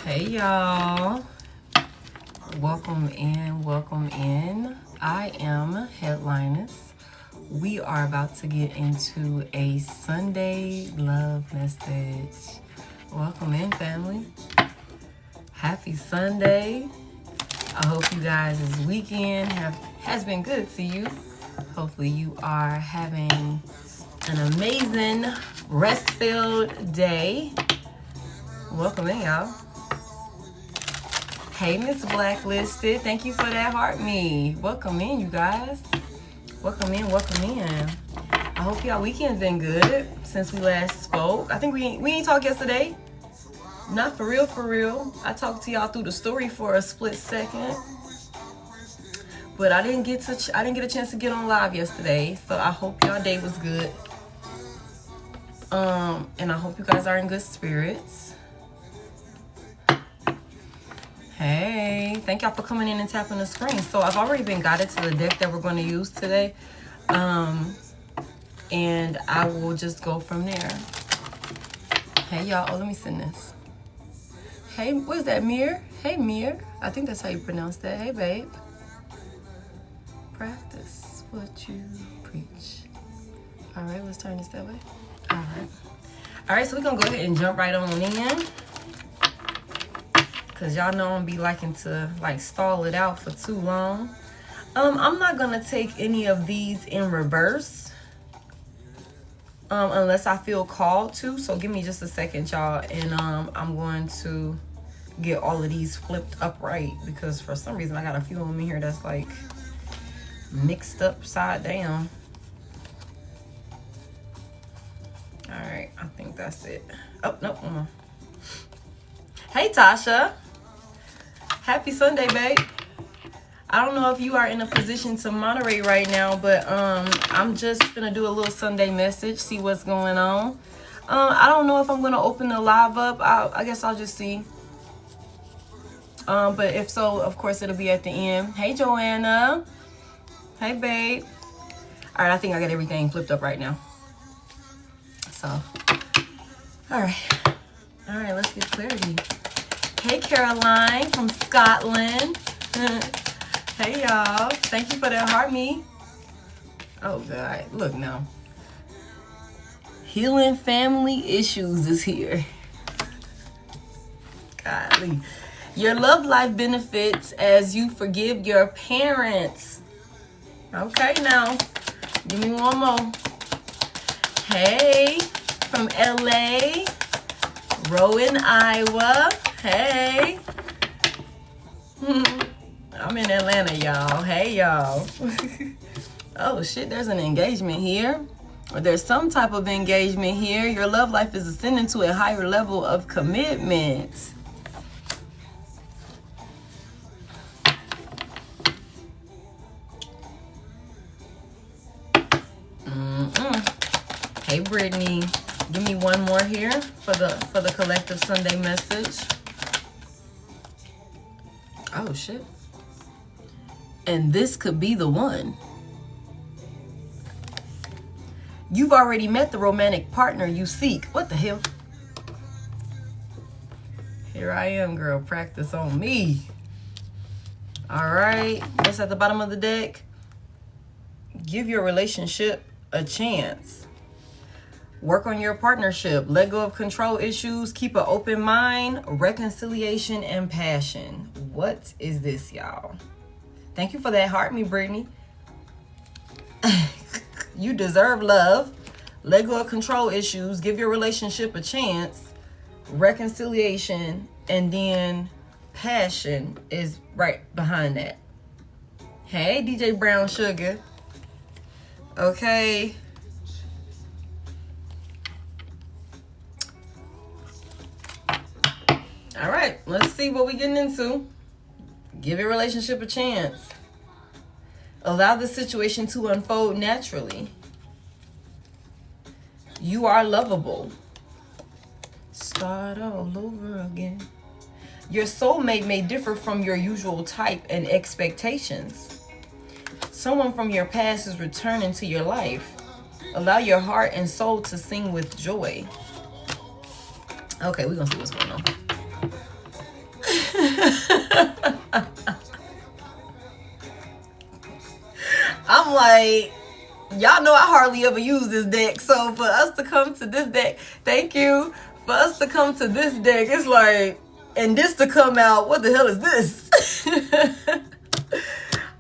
Hey y'all, welcome in. I am Head.Lioness. We are about to get into a Sunday love message. Welcome in, family. Happy Sunday. I hope you guys' weekend has been good to you. Hopefully you are having an amazing rest-filled day. Welcome in, y'all. Hey, Miss Blacklisted. Thank you for that heart me. Welcome in, you guys. Welcome in. I hope y'all weekend's been good since we last spoke. I think we ain't talked yesterday. Not for real. I talked to y'all through the story for a split second. But I didn't get a chance to get on live yesterday. So I hope y'all day was good. And I hope you guys are in good spirits. Hey, thank y'all for coming in and tapping the screen. So I've already been guided to the deck that we're going to use today. And I will just go from there. Hey, y'all. Oh, let me send this. Hey, what is that, Mir? Hey, Mir. I think that's how you pronounce that. Hey, babe. Practice what you preach. All right, let's turn this that way. All right, so we're going to go ahead and jump right on in. Because y'all know I'm be liking to stall it out for too long. I'm not going to take any of these in reverse. Unless I feel called to. So give me just a second, y'all. And I'm going to get all of these flipped upright. Because for some reason I got a few of them in here that's like mixed upside down. Alright, I think that's it. Oh, nope, one more. Hey, Tasha. Happy Sunday, babe. I don't know if you are in a position to moderate right now, but I'm just gonna do a little Sunday message, see what's going on. I don't know if I'm gonna open the live up. I guess I'll just see. But if so, of course, it'll be at the end. Hey, Joanna. Hey, babe. All right, I think I got everything flipped up right now. So, all right, let's get clarity. Hey, Caroline from Scotland. Hey, y'all. Thank you for that heart me. Oh, God. Look now. Healing family issues is here. Golly. Your love life benefits as you forgive your parents. Okay, now. Give me one more. Hey, from LA. Rowan, Iowa. Hey. I'm in Atlanta, y'all. Hey, y'all. Oh, shit, there's an engagement here. Or there's some type of engagement here. Your love life is ascending to a higher level of commitment. Hey, Brittany. Give me one more here for the collective Sunday message. Oh, shit. And this could be the one. You've already met the romantic partner you seek. What the hell? Here I am, girl. Practice on me. All right. What's at the bottom of the deck? Give your relationship a chance. Work on your partnership. Let go of control issues. Keep an open mind. Reconciliation and passion. What is this, y'all? Thank you for that heart me, Brittany. You deserve love. Let go of control issues. Give your relationship a chance. Reconciliation. And then passion is right behind that. Hey, DJ Brown Sugar. Okay. All right, let's see what we're getting into. Give your relationship a chance. Allow the situation to unfold naturally. You are lovable. Start all over again. Your soulmate may differ from your usual type and expectations. Someone from your past is returning to your life. Allow your heart and soul to sing with joy. Okay, we're gonna see what's going on. I'm like, y'all know I hardly ever use this deck. So for us to come to this deck, thank you. For us to come to this deck, it's like, and this to come out, what the hell is this?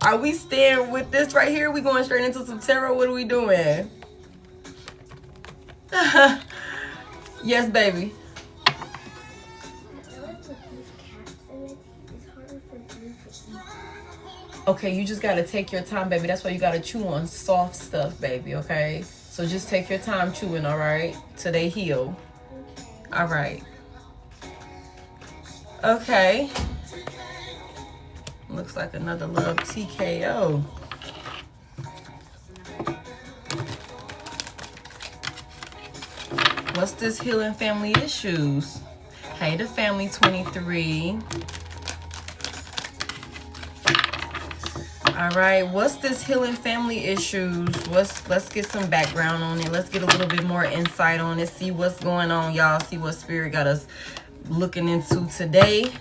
Are we staying with this right here? We going straight into some tarot? What are we doing? Yes, baby. Okay, you just gotta take your time, baby. That's why you gotta chew on soft stuff, baby, okay? So just take your time chewing, all right? Till they heal. All right. Okay. Looks like another love TKO. What's this healing family issues? Hey, the family 23. All right, what's this healing family issues? Let's get some background on it. Let's get a little bit more insight on it. See what's going on, y'all. See what spirit got us looking into today.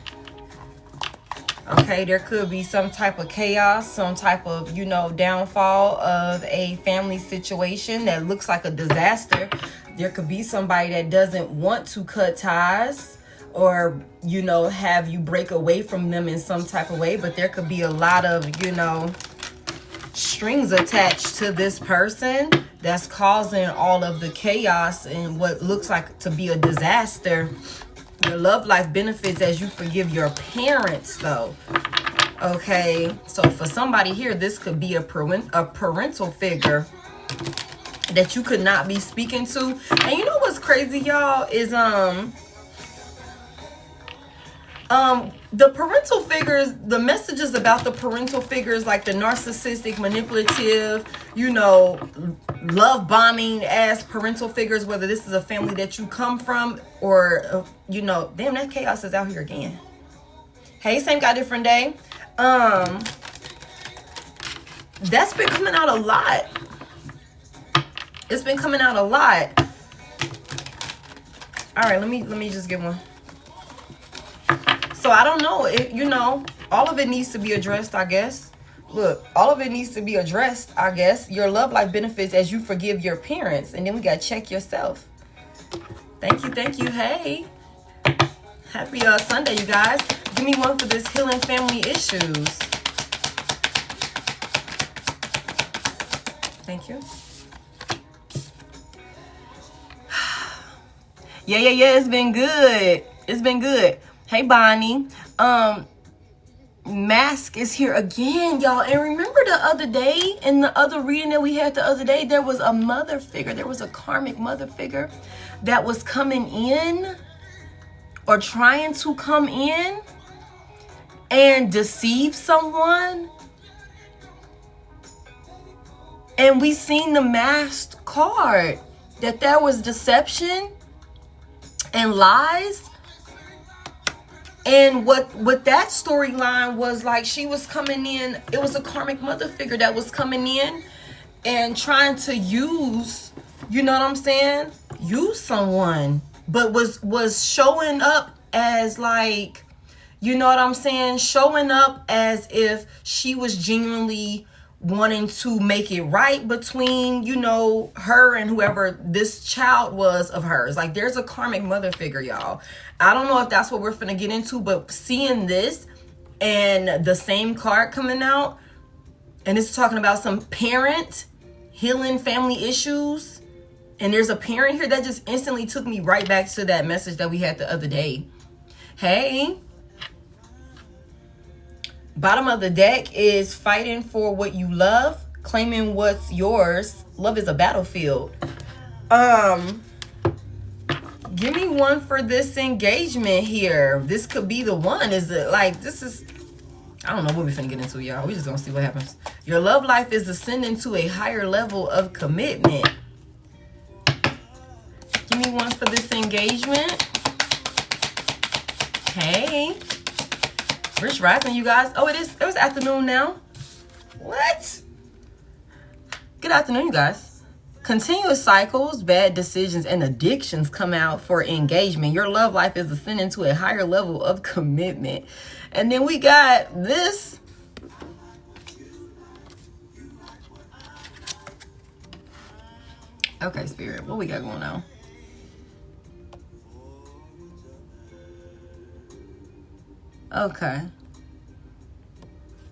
Okay, there could be some type of chaos, some type of, you know, downfall of a family situation that looks like a disaster. There could be somebody that doesn't want to cut ties or, you know, have you break away from them in some type of way. But there could be a lot of, you know, strings attached to this person that's causing all of the chaos and what looks like to be a disaster. Your love life benefits as you forgive your parents, though. Okay, so for somebody here, this could be a parental figure that you could not be speaking to. And you know what's crazy, y'all, is the parental figures, the messages about the parental figures, like the narcissistic, manipulative, you know, love bombing as parental figures, whether this is a family that you come from or, you know, damn, that chaos is out here again. Hey, same guy, different day. That's been coming out a lot. It's been coming out a lot. All right, let me just get one. So I don't know, you know, all of it needs to be addressed, I guess. Look, all of it needs to be addressed, I guess. Your love life benefits as you forgive your parents. And then we got to check yourself. Thank you, thank you. Hey. Happy Sunday, you guys. Give me one for this healing family issues. Thank you. Yeah. It's been good. It's been good. Hey, Bonnie. Mask is here again, y'all. And remember the other day, in the other reading that we had the other day, there was a mother figure. There was a karmic mother figure that was coming in or trying to come in and deceive someone. And we seen the masked card, that there was deception and lies. And what that storyline was like, she was coming in, it was a karmic mother figure that was coming in and trying to use, you know what I'm saying? Use someone, but was showing up as like, you know what I'm saying? Showing up as if she was genuinely wanting to make it right between, you know, her and whoever this child was of hers. Like, there's a karmic mother figure, y'all. I don't know if that's what we're finna get into, but seeing this and the same card coming out, and it's talking about some parent healing family issues, and there's a parent here, that just instantly took me right back to that message that we had the other day. Hey. Bottom of the deck is fighting for what you love, claiming what's yours. Love is a battlefield. Give me one for this engagement here. This could be the one. Is it like, this is, I don't know what we're finna get into, y'all. We just gonna see what happens. Your love life is ascending to a higher level of commitment. Give me one for this engagement. Hey. Rich rising, you guys. Oh, it was afternoon now. What? Good afternoon, you guys. Continuous cycles, bad decisions, and addictions come out for engagement. Your love life is ascending to a higher level of commitment. And then we got this. Okay, Spirit, what we got going on? Okay.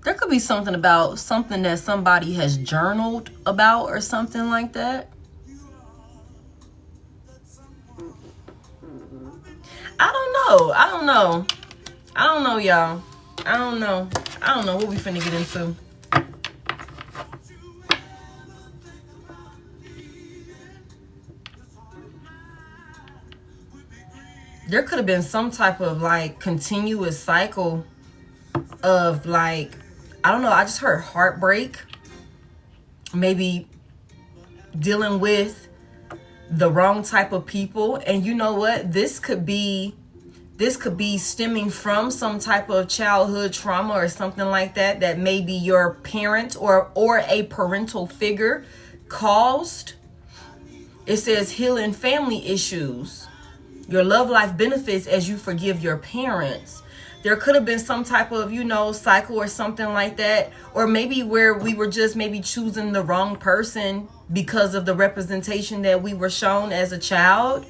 There could be something about something that somebody has journaled about or something like that. I don't know, y'all. I don't know what we finna get into. There could have been some type of like continuous cycle of like, I don't know, I just heard heartbreak. Maybe dealing with the wrong type of people. And you know what? This could be stemming from some type of childhood trauma or something like that, that maybe your parent or a parental figure caused. It says healing family issues. Your love life benefits as you forgive your parents. There could have been some type of, cycle or something like that. Or maybe where we were just maybe choosing the wrong person because of the representation that we were shown as a child.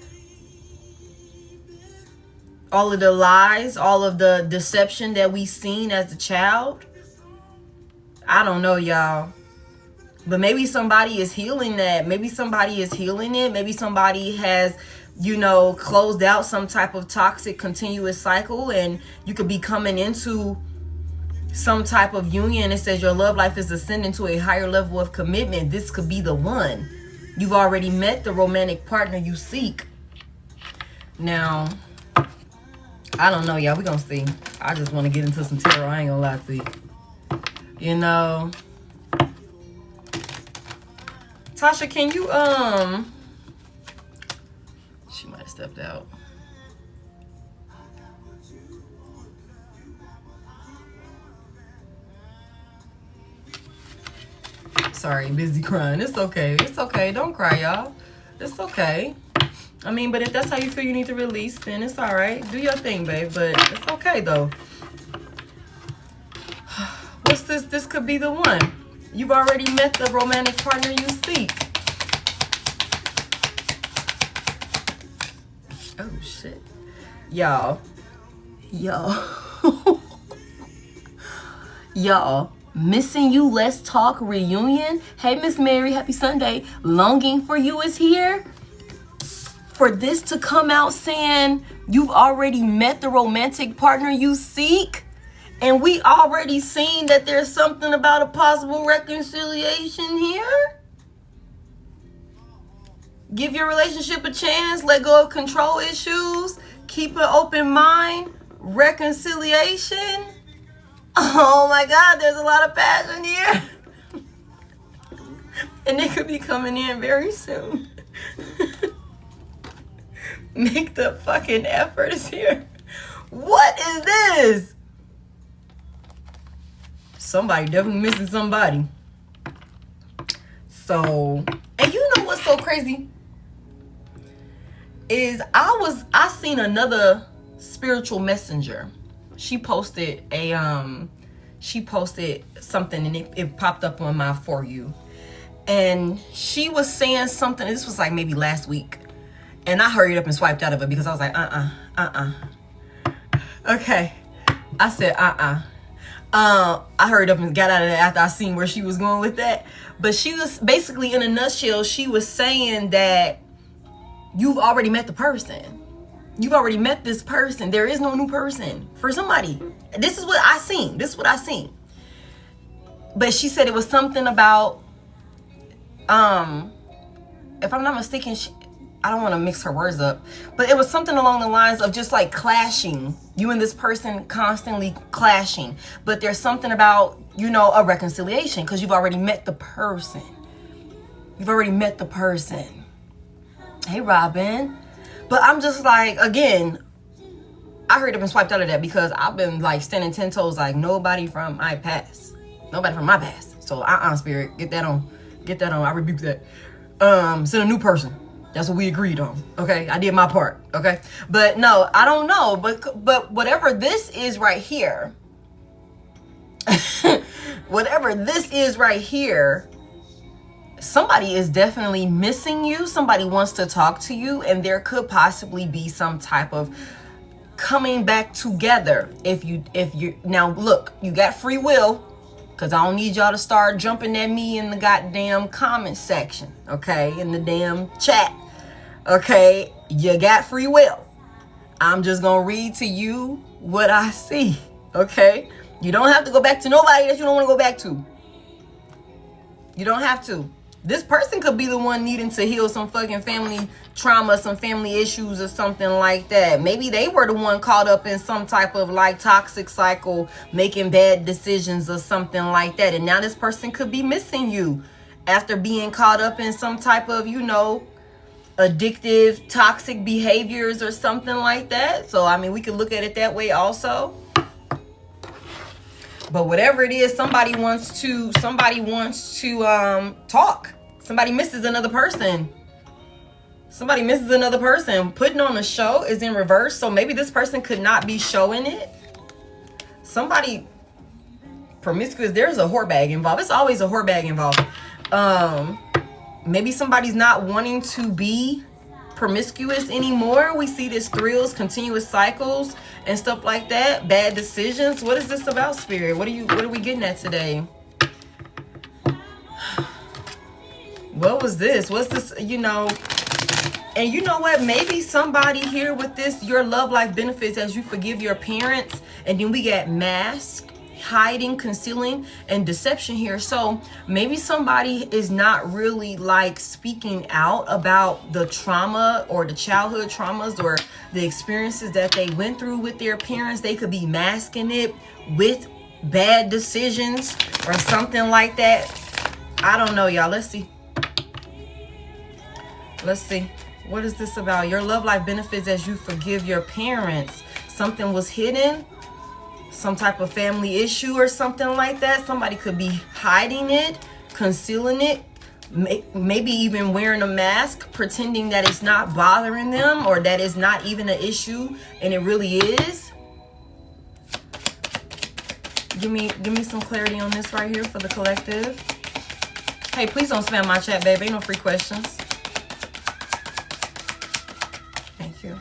All of the lies, all of the deception that we seen as a child. I don't know, y'all. But maybe somebody is healing that. Maybe somebody is healing it. Maybe somebody has, closed out some type of toxic continuous cycle, and you could be coming into some type of union. It says your love life is ascending to a higher level of commitment. This could be the one. You've already met the romantic partner you seek. Now, I don't know, y'all. We're going to see. I just want to get into some tarot. I ain't going to lie to you. Tasha, can you, she might have stepped out. Sorry, busy crying. It's okay. It's okay. Don't cry, y'all. It's okay. I mean, but if that's how you feel you need to release, then it's all right. Do your thing, babe. But it's okay, though. What's this? This could be the one. You've already met the romantic partner you seek. Oh, shit. Y'all. Y'all. Missing You, Let's Talk reunion. Hey, Miss Mary, happy Sunday. Longing for You is here. For this to come out saying you've already met the romantic partner you seek. And we already seen that there's something about a possible reconciliation here. Give your relationship a chance. Let go of control issues. Keep an open mind. Reconciliation. Oh my God, there's a lot of passion here. And they could be coming in very soon. Make the fucking effort is here. What is this? Somebody definitely missing somebody. So, and you know what's so crazy? Is I seen another spiritual messenger. She posted something and it popped up on my For You. And she was saying something, this was like maybe last week. And I hurried up and swiped out of it because I was like, Okay. I said, I hurried up and got out of that after I seen where she was going with that. But she was basically, in a nutshell, she was saying that you've already met the person. You've already met this person. There is no new person for somebody. This is what I seen. But she said it was something about, if I'm not mistaken, I don't want to mix her words up, but it was something along the lines of just like clashing. You and this person constantly clashing. But there's something about, a reconciliation because you've already met the person. Hey, Robin. But I'm just like, again, I heard it been swiped out of that because I've been like standing 10 toes like nobody from my past. So spirit, get that on. I rebuke that. Send a new person. That's what we agreed on. Okay, I did my part. Okay, but no, I don't know. But whatever this is right here, whatever this is right here, somebody is definitely missing you. Somebody wants to talk to you, and there could possibly be some type of coming back together. If you now look, you got free will, because I don't need y'all to start jumping at me in the goddamn comment section, okay, in the damn chat. Okay, you got free will. I'm just gonna read to you what I see. Okay, you don't have to go back to nobody that you don't want to go back to. You don't have to. This person could be the one needing to heal some fucking family trauma, some family issues or something like that. Maybe they were the one caught up in some type of like toxic cycle, making bad decisions or something like that. And now this person could be missing you after being caught up in some type of, you know, addictive, toxic behaviors or something like that. So, I mean, we could look at it that way also. But whatever it is, somebody wants to talk. Somebody misses another person. Somebody misses another person. Putting on a show is in reverse. So maybe this person could not be showing it. Somebody promiscuous. There's a whore bag involved. It's always a whore bag involved. Maybe somebody's not wanting to be promiscuous anymore. We see this thrills, continuous cycles and stuff like that. Bad decisions. What is this about, Spirit? What are we getting at today? What was this? What's this, you know? And you know what? Maybe somebody here with this, your love life benefits as you forgive your parents. And then we get mask, hiding, concealing, and deception here. So maybe somebody is not really like speaking out about the trauma or the childhood traumas or the experiences that they went through with their parents. They could be masking it with bad decisions or something like that. I don't know, y'all. Let's see. Let's see. What is this about? Your love life benefits as you forgive your parents. Something was hidden. Some type of family issue or something like that. Somebody could be hiding it, concealing it, maybe even wearing a mask, pretending that it's not bothering them or that it's not even an issue and it really is. Give me some clarity on this right here for the collective. Hey, please don't spam my chat, babe. Ain't no free questions. Thank you.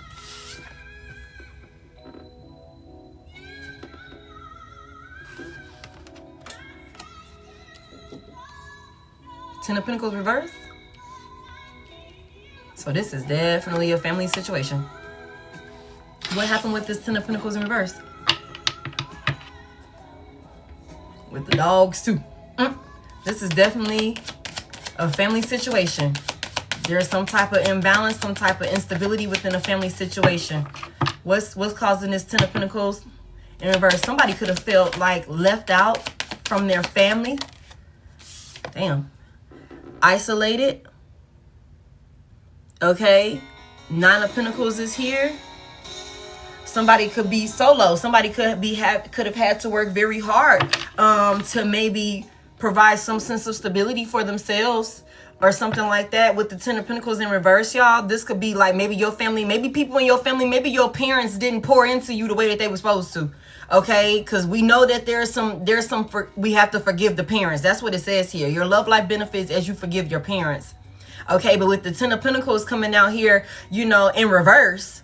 Ten of Pentacles reverse. So this is definitely a family situation. What happened with this Ten of Pentacles in reverse? With the dogs too. This is definitely a family situation. There's some type of imbalance, some type of instability within a family situation. What's causing this Ten of Pentacles in reverse? Somebody could have felt like left out from their family. Damn. Isolated. Okay. Nine of Pentacles is here. Somebody could be solo. Somebody could have had to work very hard to maybe provide some sense of stability for themselves or something like that. With the Ten of Pentacles in reverse, y'all, this could be like maybe your family, maybe people in your family, maybe your parents didn't pour into you the way that they were supposed to. Okay, because we know that we have to forgive the parents. That's what it says here. Your love life benefits as you forgive your parents. Okay, but with the Ten of Pentacles coming out here, you know, in reverse,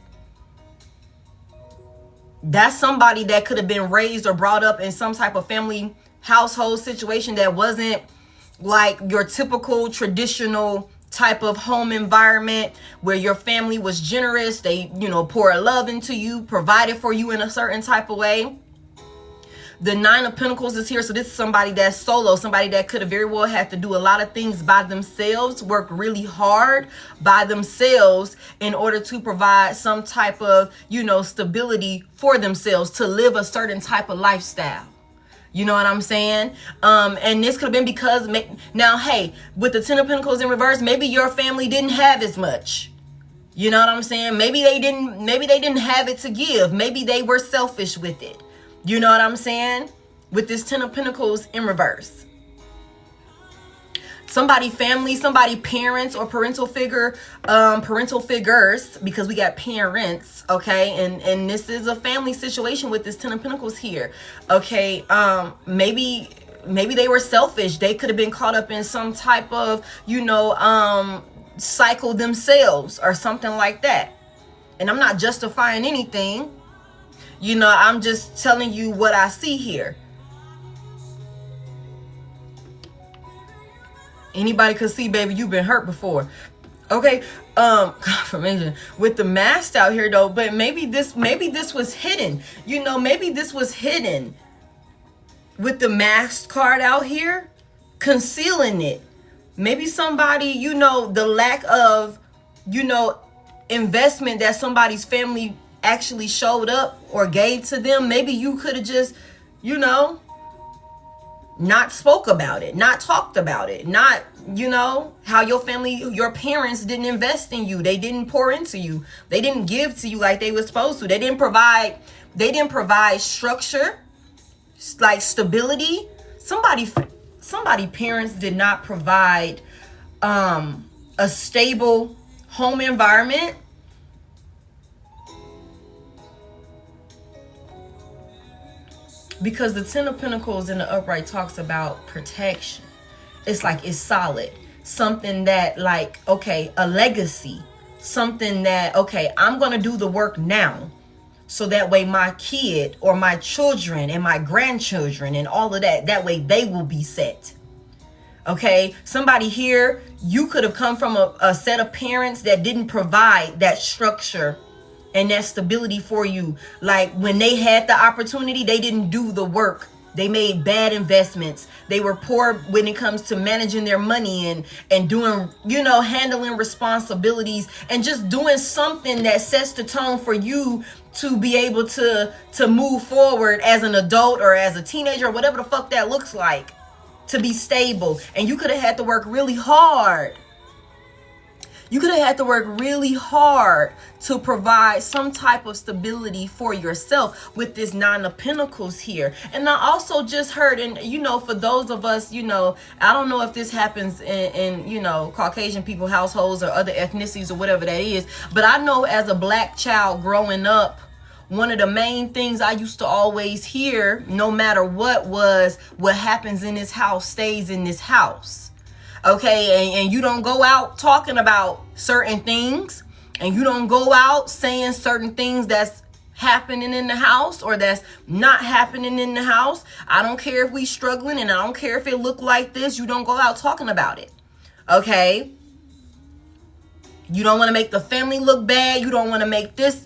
that's somebody that could have been raised or brought up in some type of family household situation that wasn't like your typical traditional type of home environment where your family was generous. They, you know, pour love into you, provided for you in a certain type of way. The Nine of Pentacles is here. So this is somebody that's solo, somebody that could have very well had to do a lot of things by themselves, work really hard by themselves in order to provide some type of, you know, stability for themselves, to live a certain type of lifestyle. You know what I'm saying? And this could have been because now, hey, with the Ten of Pentacles in reverse, maybe your family didn't have as much. You know what I'm saying? Maybe they didn't have it to give. Maybe they were selfish with it. You know what I'm saying? With this Ten of Pentacles in reverse. somebody family, somebody parents or parental figure, parental figures, because we got parents, okay? And this is a family situation with this 10 of Pentacles here, okay? Maybe they were selfish. They could have been caught up in some type of, cycle themselves or something like that. And I'm not justifying anything. I'm just telling you what I see here. Anybody could see, baby, you've been hurt before. Okay, confirmation with the mask out here though, but maybe this was hidden. Maybe this was hidden with the mask card out here, concealing it. Maybe somebody, the lack of, investment that somebody's family actually showed up or gave to them. Maybe you could have just, not spoke about it, not talked about it, not, how your family, your parents didn't invest in you. They didn't pour into you. They didn't give to you like they were supposed to. They didn't provide structure, like stability. Somebody parents did not provide a stable home environment. Because the 10 of Pentacles in the upright talks about protection. It's like it's solid. Something that like, okay, a legacy. Something that, okay, I'm going to do the work now. So that way my kid or my children and my grandchildren and all of that way they will be set. Okay, somebody here, you could have come from a set of parents that didn't provide that structure and that stability for you. Like when they had the opportunity, they didn't do the work. They made bad investments. They were poor when it comes to managing their money and doing, handling responsibilities and just doing something that sets the tone for you to be able to move forward as an adult or as a teenager or whatever the fuck that looks like, to be stable. And you could have had to work really hard. You could have had to work really hard to provide some type of stability for yourself with this 9 of Pentacles here. And I also just heard, and for those of us, I don't know if this happens in Caucasian people households or other ethnicities or whatever that is, but I know as a black child growing up, one of the main things I used to always hear, no matter what happens in this house stays in this house. Okay, and you don't go out talking about certain things, and you don't go out saying certain things that's happening in the house or that's not happening in the house. I don't care if we struggling, and I don't care if it look like this. You don't go out talking about it. Okay, you don't want to make the family look bad. You don't want to make this,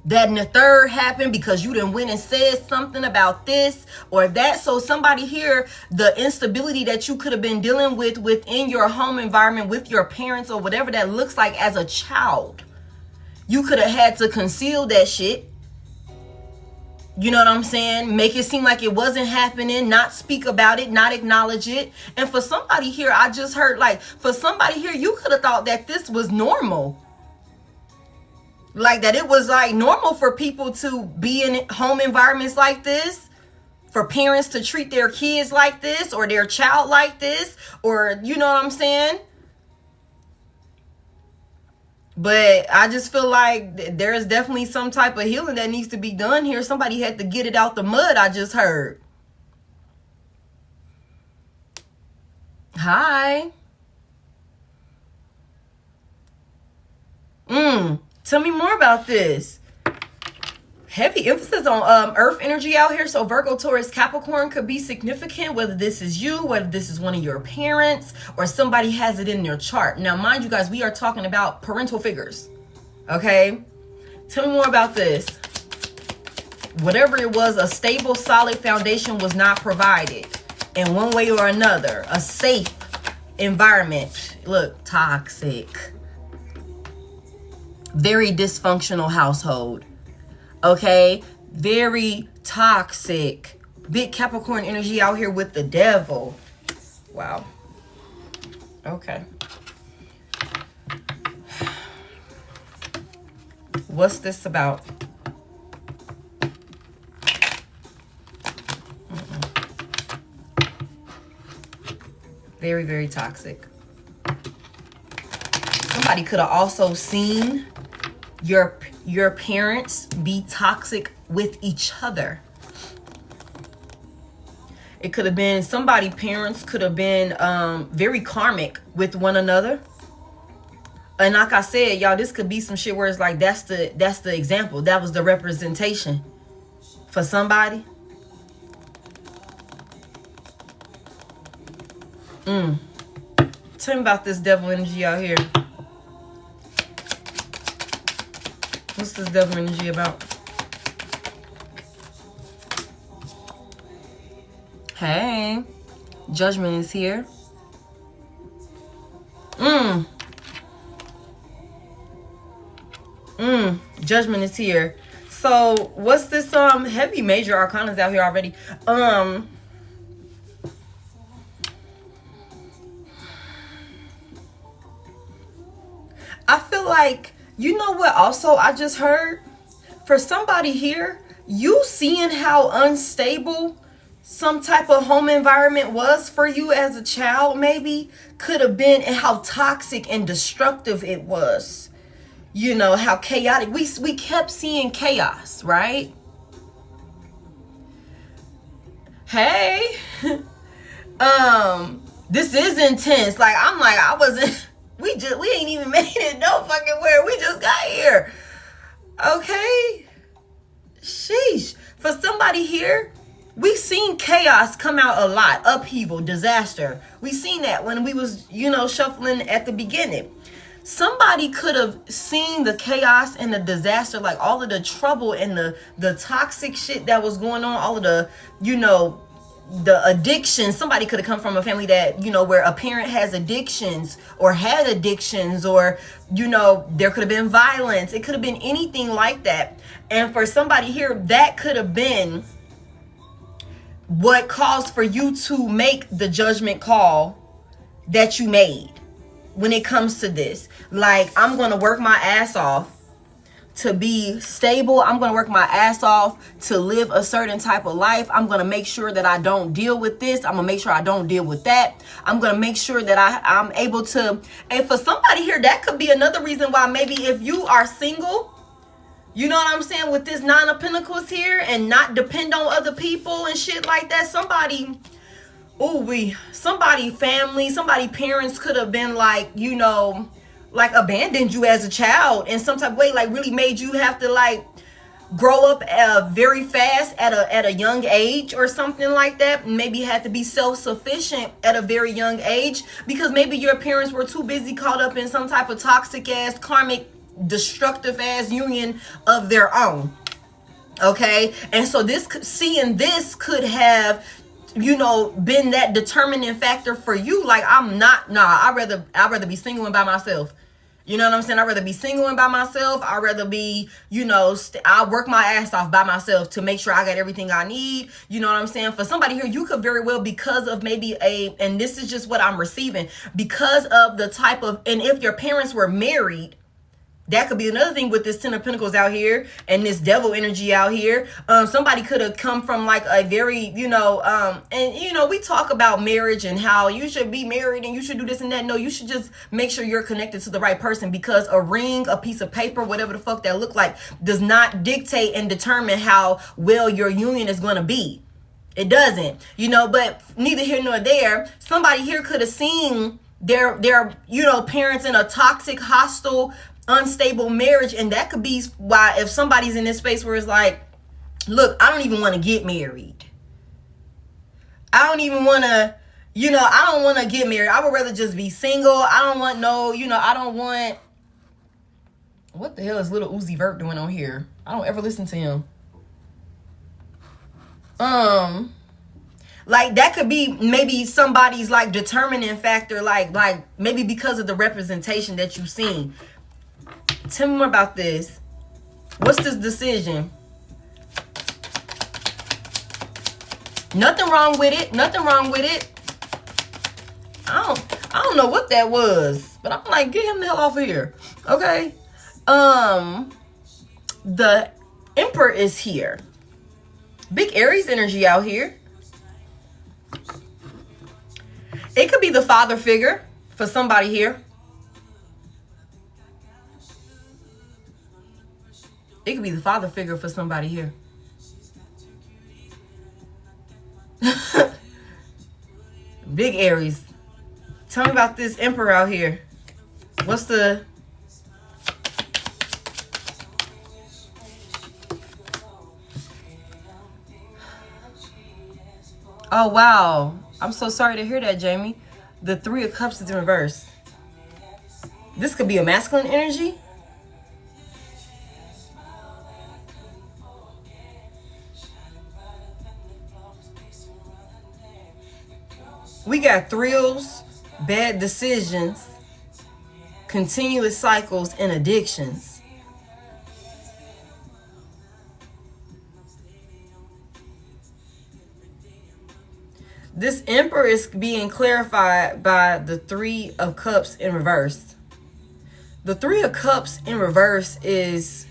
that and the third happened because you done went and said something about this or that. So somebody here, the instability that you could have been dealing with within your home environment with your parents or whatever that looks like as a child, you could have had to conceal that shit. You know what I'm saying? Make it seem like it wasn't happening, not speak about it, not acknowledge it. And for somebody here, I just heard for somebody here, you could have thought that this was normal. Like that it was normal for people to be in home environments like this, for parents to treat their kids like this or their child like this, or you know what I'm saying? But I just feel like there is definitely some type of healing that needs to be done here. Somebody had to get it out the mud, I just heard. Hi. Tell me more about this. Heavy emphasis on earth energy out here. So Virgo, Taurus, Capricorn could be significant, whether this is you, whether this is one of your parents, or somebody has it in their chart. Now, mind you guys, we are talking about parental figures. Okay? Tell me more about this. Whatever it was, a stable, solid foundation was not provided in one way or another. A safe environment. Look, toxic. Very dysfunctional household. Okay, very toxic. Big Capricorn energy out here with the devil. Wow. Okay. What's this about? Very, very toxic. Somebody could have also seen your parents be toxic with each other. It could have been somebody's parents could have been very karmic with one another. And like I said, y'all, this could be some shit where it's like that's the example. That was the representation for somebody. Tell me about this devil energy out here. What's this devil energy about? Hey, judgment is here. Judgment is here. So what's this heavy major arcanas out here already? I feel like, you know what also I just heard? For somebody here, you seeing how unstable some type of home environment was for you as a child, maybe could have been, and how toxic and destructive it was. You know, how chaotic. We kept seeing chaos, right? Hey. This is intense. Like, I'm like, I wasn't, we ain't even made it no fucking where. We just got here. Okay. Sheesh. For somebody here, we seen chaos come out a lot. Upheaval, disaster. We seen that when we was, you know, shuffling at the beginning. Somebody could have seen the chaos and the disaster, like all of the trouble and the toxic shit that was going on, all of the, you know, the addiction. Somebody could have come from a family that, you know, where a parent has addictions or had addictions, or, you know, there could have been violence. It could have been anything like that. And for somebody here, that could have been what caused for you to make the judgment call that you made. When it comes to this, like, I'm going to work my ass off to be stable. I'm going to work my ass off to live a certain type of life. I'm going to make sure that I don't deal with this. I'm going to make sure I don't deal with that. I'm going to make sure that I'm able to. And for somebody here, that could be another reason why maybe if you are single, you know what I'm saying, with this Nine of Pentacles here, and not depend on other people and shit like that. Somebody family, somebody parents could have been like, you know, like abandoned you as a child in some type of way, like really made you have to like grow up very fast at a young age or something like that. Maybe had to be self-sufficient at a very young age because maybe your parents were too busy caught up in some type of toxic ass, karmic, destructive ass union of their own. Okay. And so seeing this could have, you know, been that determining factor for you. Like, I'd rather be single and by myself. You know what I'm saying? I'd rather be single and by myself. I'd rather be, you know, I'll work my ass off by myself to make sure I got everything I need. You know what I'm saying? For somebody here, you could very well, because of maybe and this is just what I'm receiving, because of the type of, and if your parents were married, that could be another thing with this Ten of Pentacles out here and this devil energy out here. Somebody could have come from like a very, you know, and, you know, we talk about marriage and how you should be married and you should do this and that. No, you should just make sure you're connected to the right person, because a ring, a piece of paper, whatever the fuck that look like, does not dictate and determine how well your union is going to be. It doesn't, you know, but neither here nor there. Somebody here could have seen their, you know, parents in a toxic, hostile, unstable marriage, and that could be why if somebody's in this space where it's like, look, I don't even want to get married. I don't even want to, you know, I don't want to get married. I would rather just be single. I don't want no, you know, I don't want, what the hell is little Uzi Vert doing on here? I don't ever listen to him. Like, that could be maybe somebody's like determining factor, like maybe because of the representation that you've seen. Tell me more about this. What's this decision? Nothing wrong with it. Nothing wrong with it. I don't know what that was, but I'm like, get him the hell off of here. Okay. The Emperor is here. Big Aries energy out here. It could be the father figure for somebody here. It could be the father figure for somebody here. Big Aries. Tell me about this Emperor out here. What's the... Oh, wow. I'm so sorry to hear that, Jamie. The Three of Cups is in reverse. This could be a masculine energy. We got thrills, bad decisions, continuous cycles, and addictions. This Emperor is being clarified by the Three of Cups in reverse. The Three of Cups in reverse is,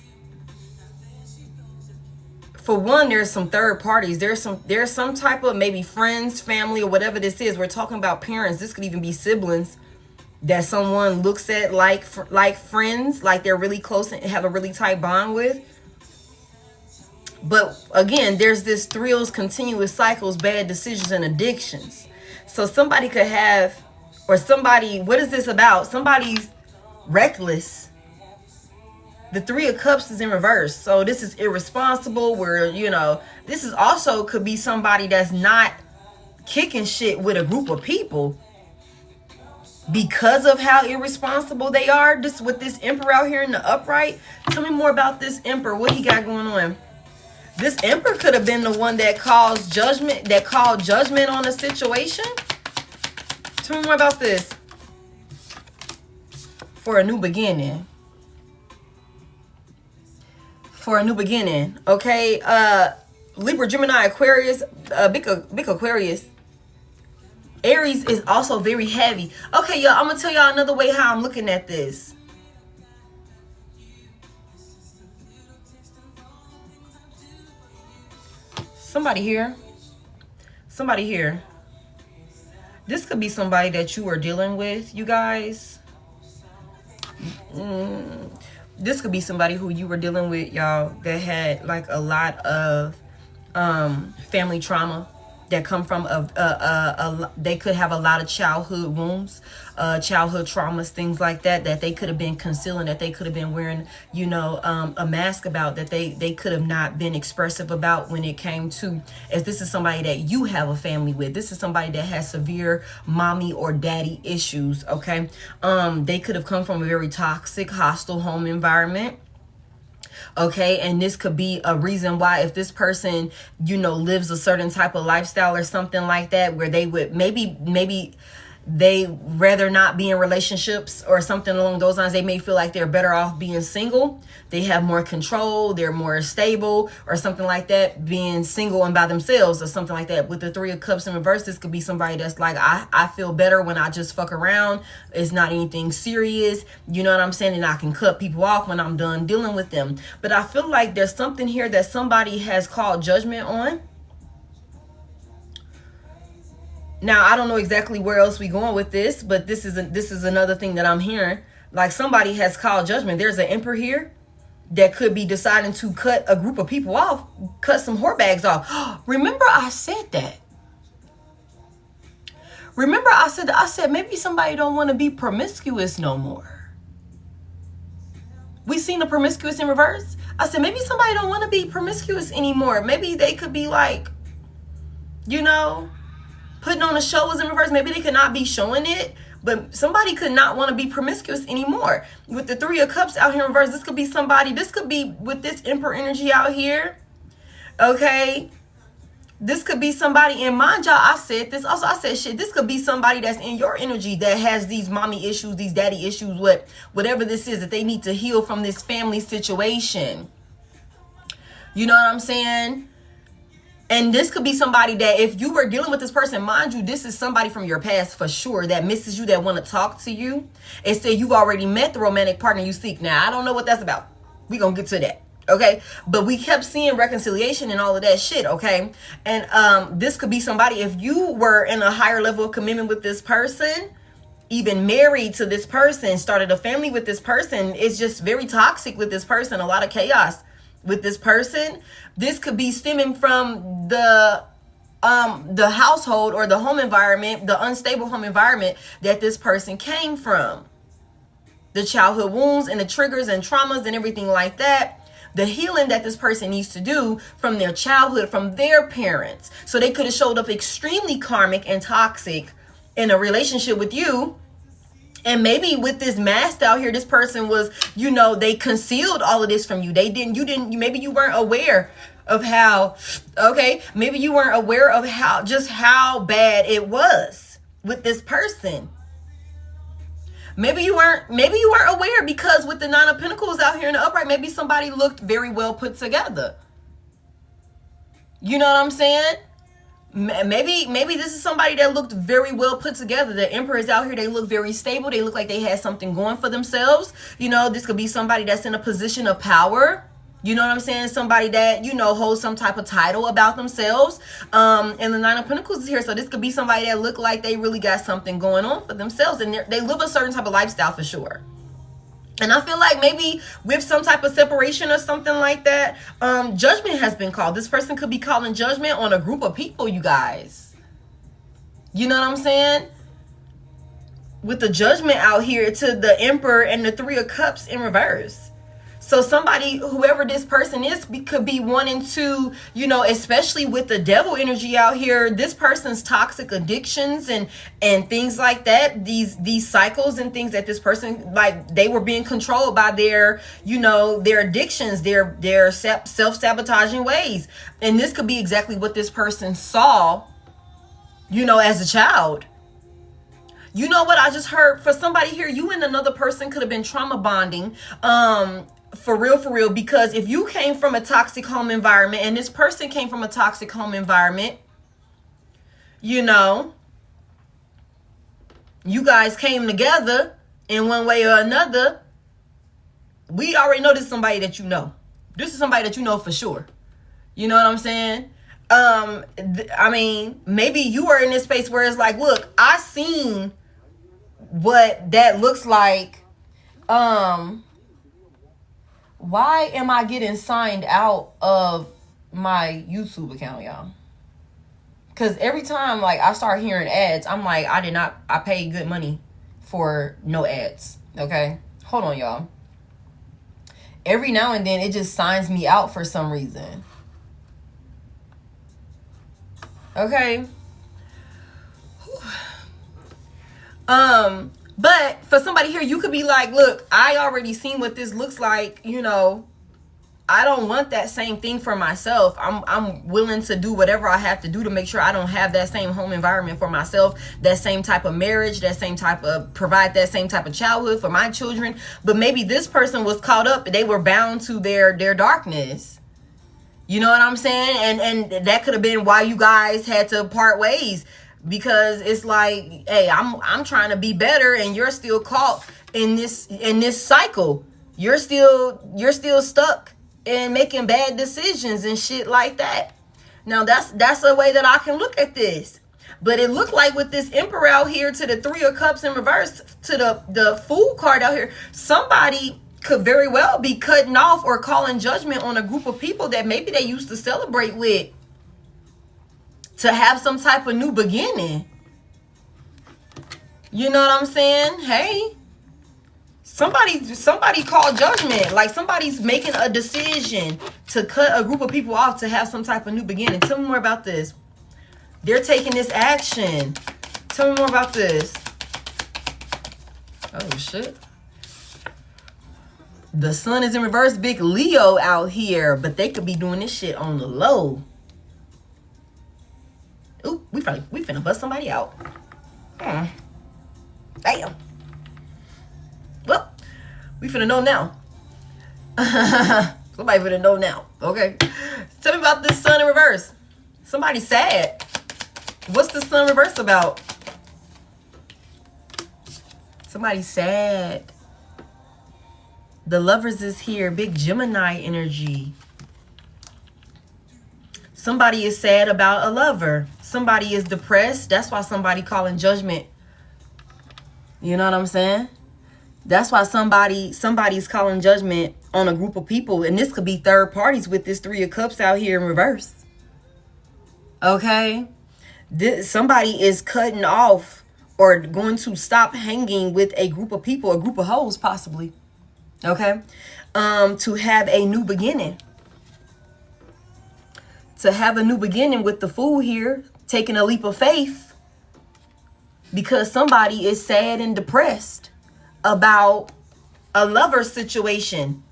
for one, there's some third parties. There's some type of maybe friends, family, or whatever this is. We're talking about parents. This could even be siblings that someone looks at like friends, like they're really close and have a really tight bond with. But again, there's this thrills, continuous cycles, bad decisions, and addictions. So somebody could have, or somebody, what is this about? Somebody's reckless. The Three of Cups is in reverse. So this is irresponsible, where, you know, this is also could be somebody that's not kicking shit with a group of people because of how irresponsible they are. This with this Emperor out here in the upright. Tell me more about this Emperor. What he got going on? This Emperor could have been the one that called judgment on a situation. Tell me more about this. For a new beginning. For a new beginning. Okay. Libra, Gemini, Aquarius, big Aquarius. Aries is also very heavy. Okay, y'all, I'm gonna tell y'all another way how I'm looking at this. Somebody here. This could be somebody that you are dealing with, you guys. This could be somebody who you were dealing with, y'all, that had like a lot of family trauma that come from they could have a lot of childhood wounds, childhood traumas, things like that they could have been concealing, that they could have been wearing, you know, a mask about, that they could have not been expressive about when it came to, if this is somebody that you have a family with, this is somebody that has severe mommy or daddy issues, okay? They could have come from a very toxic, hostile home environment. Okay, and this could be a reason why, if this person, you know, lives a certain type of lifestyle or something like that, where they would maybe they rather not be in relationships or something along those lines. They may feel like they're better off being single. They have more control. They're more stable or something like that, being single and by themselves or something like that. With the Three of Cups in reverse, this could be somebody that's like, I feel better when I just fuck around. It's not anything serious. You know what I'm saying? And I can cut people off when I'm done dealing with them. But I feel like there's something here that somebody has called judgment on. Now, I don't know exactly where else we going with this, but this is another thing that I'm hearing. Like, somebody has called judgment. There's an Emperor here that could be deciding to cut a group of people off, cut some whore bags off. Remember I said that. Remember I said maybe somebody don't want to be promiscuous no more. We seen the promiscuous in reverse. I said maybe somebody don't want to be promiscuous anymore. Maybe they could be like, you know, putting on a show was in reverse. Maybe they could not be showing it, but somebody could not want to be promiscuous anymore. With the Three of Cups out here in reverse, this could be somebody, this could be with this Emperor energy out here. Okay. This could be somebody, and mind y'all, I said this also, I said shit, this could be somebody that's in your energy that has these mommy issues, these daddy issues, whatever this is, that they need to heal from this family situation. You know what I'm saying? And this could be somebody that, if you were dealing with this person, mind you, this is somebody from your past for sure that misses you, that want to talk to you. Instead, you already met the romantic partner you seek. Now, I don't know what that's about. We're going to get to that. Okay, but we kept seeing reconciliation and all of that shit. Okay, and this could be somebody, if you were in a higher level of commitment with this person, even married to this person, started a family with this person, it's just very toxic with this person, a lot of chaos with this person. This could be stemming from the household or the home environment, the unstable home environment that this person came from. The childhood wounds and the triggers and traumas and everything like that. The healing that this person needs to do from their childhood, from their parents. So they could have showed up extremely karmic and toxic in a relationship with you. And maybe with this mask out here, this person was, you know, they concealed all of this from you. Maybe you weren't aware of how, okay, maybe you weren't aware of how bad it was with this person. Maybe you weren't aware, because with the Nine of Pentacles out here in the upright, maybe somebody looked very well put together. You know what I'm saying? Maybe this is somebody that looked very well put together. The Emperor is out here. They look very stable. They look like they had something going for themselves. You know, this could be somebody that's in a position of power. You know what I'm saying? Somebody that, you know, holds some type of title about themselves. And the Nine of Pentacles is here. So this could be somebody that look like they really got something going on for themselves. And they live a certain type of lifestyle for sure. And I feel like maybe with some type of separation or something like that, judgment has been called. This person could be calling judgment on a group of people, you guys. You know what I'm saying? With the judgment out here to the Emperor and the Three of Cups in reverse. So somebody, whoever this person is, could be wanting to, you know, especially with the devil energy out here, this person's toxic addictions and things like that, these cycles and things that this person, like, they were being controlled by their, you know, their addictions, their self-sabotaging ways. And this could be exactly what this person saw, you know, as a child. You know what I just heard? For somebody here, you and another person could have been trauma bonding. For real, because if you came from a toxic home environment and this person came from a toxic home environment, you know, you guys came together in one way or another. We already know this is somebody that you know. This is somebody that you know for sure. You know what I'm saying? I mean, maybe you are in this space where it's like, look, I seen what that looks like. Why am I getting signed out of my YouTube account, y'all? Because every time, like, I start hearing ads, I'm like, I paid good money for no ads, okay? Hold on, y'all. Every now and then, it just signs me out for some reason. Okay? But for somebody here, you could be like, look, I already seen what this looks like. You know, I don't want that same thing for myself. I'm willing to do whatever I have to do to make sure I don't have that same home environment for myself, that same type of marriage, that same type of, provide that same type of childhood for my children. But maybe this person was caught up. They were bound to their darkness. You know what I'm saying? And that could have been why you guys had to part ways. Because it's like, hey, I'm trying to be better, and you're still caught in this cycle. You're still stuck in making bad decisions and shit like that. Now that's a way that I can look at this. But it looked like with this Emperor out here to the Three of Cups in reverse to the Fool card out here, somebody could very well be cutting off or calling judgment on a group of people that maybe they used to celebrate with, to have some type of new beginning. You know what I'm saying? Hey, somebody called judgment. Like, somebody's making a decision to cut a group of people off to have some type of new beginning. Tell me more about this. They're taking this action. Tell me more about this. Oh, shit. The Sun is in reverse. Big Leo out here. But they could be doing this shit on the low. Ooh, we finna bust somebody out. Damn. Well, we finna know now. Somebody finna know now. Okay. Tell me about this Sun in reverse. Somebody's sad. What's the Sun in reverse about? Somebody's sad. The Lovers is here. Big Gemini energy. Somebody is sad about a lover. Somebody is depressed. That's why somebody calling judgment. You know what I'm saying? That's why somebody's calling judgment on a group of people. And this could be third parties with this Three of Cups out here in reverse. Okay? Somebody is cutting off or going to stop hanging with a group of people, a group of hoes possibly. Okay? To have a new beginning. To have a new beginning with the Fool here, taking a leap of faith. Because somebody is sad and depressed about a lover situation.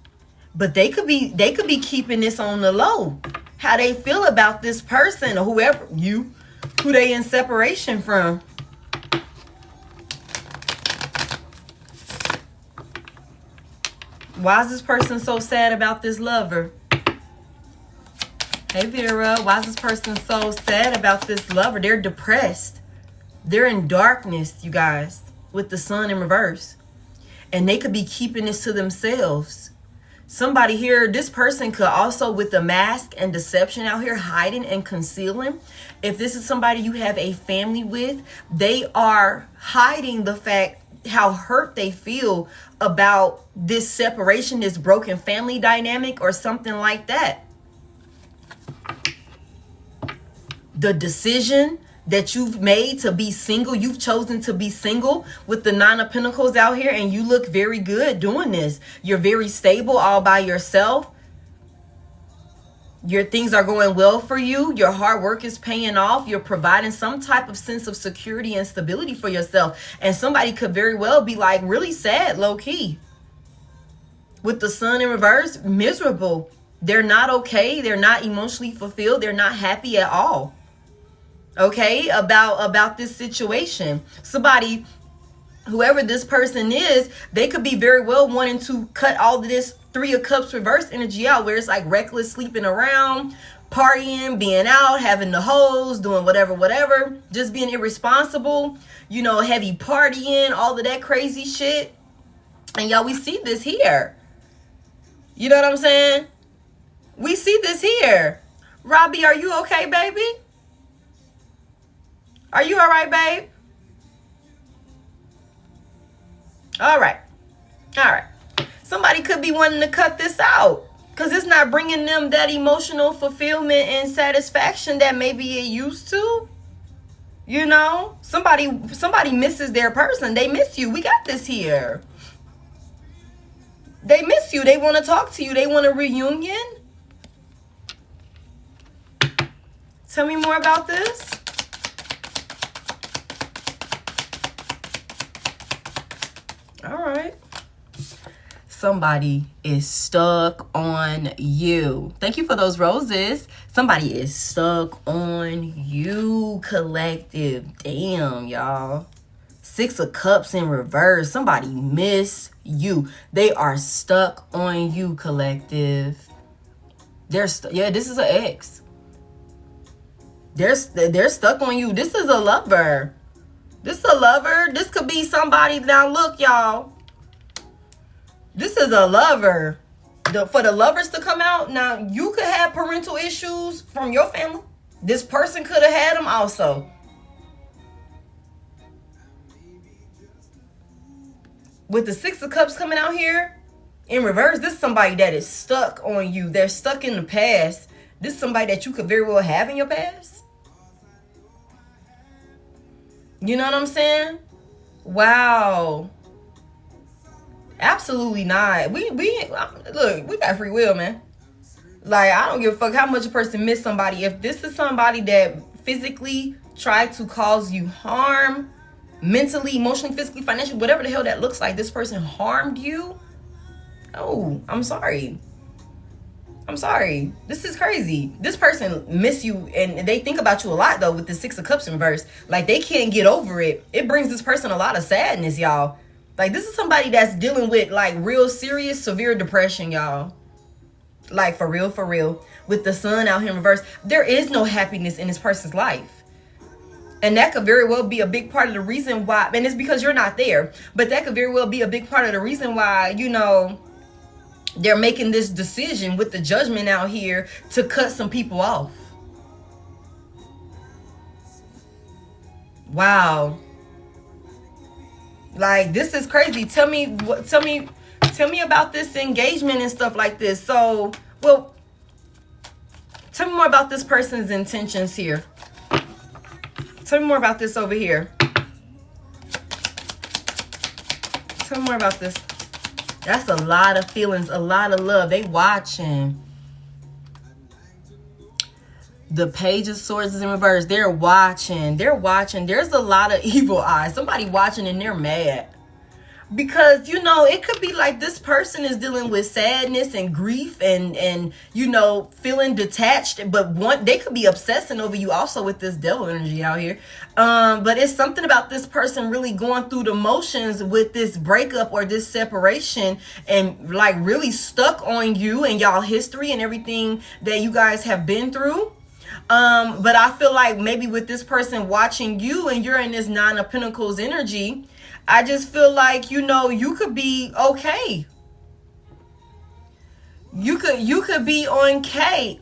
But they could be keeping this on the low. How they feel about this person or whoever who they in separation from. Why is this person so sad about this lover? Hey Vera, why is this person so sad about this lover? They're depressed. They're in darkness, you guys, with the Sun in reverse. And they could be keeping this to themselves. Somebody here, this person could also, with the mask and deception out here, hiding and concealing. If this is somebody you have a family with, they are hiding the fact how hurt they feel about this separation, this broken family dynamic or something like that. The decision that you've made to be single, you've chosen to be single with the Nine of Pentacles out here, and you look very good doing this. You're very stable all by yourself. Your things are going well for you. Your hard work is paying off. You're providing some type of sense of security and stability for yourself. And somebody could very well be like really sad, low key. With the Sun in reverse, miserable. They're not okay. They're not emotionally fulfilled. They're not happy at all. Okay, about this situation. Somebody, whoever this person is, they could be very well wanting to cut all of this Three of Cups reverse energy out, where it's like reckless sleeping around, partying, being out, having the hoes, doing whatever, just being irresponsible, you know, heavy partying, all of that crazy shit. And y'all, we see this here. You know what I'm saying? We see this here. Robbie, are you okay, baby? Are you all right, babe? All right. All right. Somebody could be wanting to cut this out because it's not bringing them that emotional fulfillment and satisfaction that maybe it used to. You know, somebody misses their person. They miss you. We got this here. They miss you. They want to talk to you. They want a reunion. Tell me more about this. All right. Somebody is stuck on you. Thank you for those roses. Somebody is stuck on you, collective. Damn, y'all. Six of Cups in reverse. Somebody miss you. They are stuck on you, collective. Yeah, this is an ex. They're stuck on you. This is a lover. This is a lover. This could be somebody. Now look, y'all. This is a lover. For the lovers to come out. Now, you could have parental issues from your family. This person could have had them also. With the Six of Cups coming out here in reverse, this is somebody that is stuck on you. They're stuck in the past. This is somebody that you could very well have in your past. You know what I'm saying? Wow. Absolutely not. We look, we got free will, man. Like, I don't give a fuck how much a person miss somebody. If this is somebody that physically tried to cause you harm, mentally, emotionally, physically, financially, whatever the hell that looks like, this person harmed you. Oh, I'm sorry. I'm sorry. This is crazy. This person miss you, and they think about you a lot, though, with the Six of Cups in reverse. Like, they can't get over it. It brings this person a lot of sadness, y'all. Like, this is somebody that's dealing with, like, real serious, severe depression, y'all. Like, for real, for real. With the Sun out here in reverse, there is no happiness in this person's life. And that could very well be a big part of the reason why, and it's because you're not there, but that could very well be a big part of the reason why, you know, they're making this decision with the Judgment out here to cut some people off. Wow. Like, this is crazy. Tell me about this engagement and stuff like this. So, well, tell me more about this person's intentions here. Tell me more about this over here. Tell me more about this. That's a lot of feelings, a lot of love. They watching. The Page of Swords is in reverse. They're watching. They're watching. There's a lot of evil eyes. Somebody watching and they're mad. Because, you know, it could be like this person is dealing with sadness and grief and you know, feeling detached. But they could be obsessing over you also with this devil energy out here. But it's something about this person really going through the motions with this breakup or this separation and like really stuck on you and y'all history and everything that you guys have been through. But I feel like maybe with this person watching you and you're in this Nine of Pentacles energy, I just feel like, you know, you could be okay. You could be okay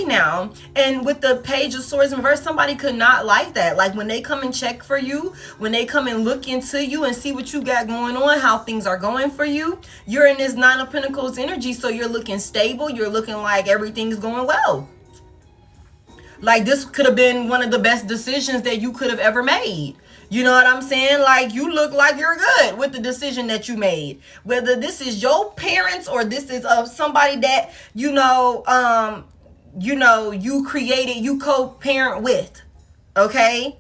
now. And with the Page of Swords in reverse, somebody could not like that. Like when they come and check for you, when they come and look into you and see what you got going on, how things are going for you, you're in this Nine of Pentacles energy. So you're looking stable. You're looking like everything's going well. Like this could have been one of the best decisions that you could have ever made. You know what I'm saying? Like you look like you're good with the decision that you made. Whether this is your parents or this is of somebody that, you created, you co-parent with. Okay?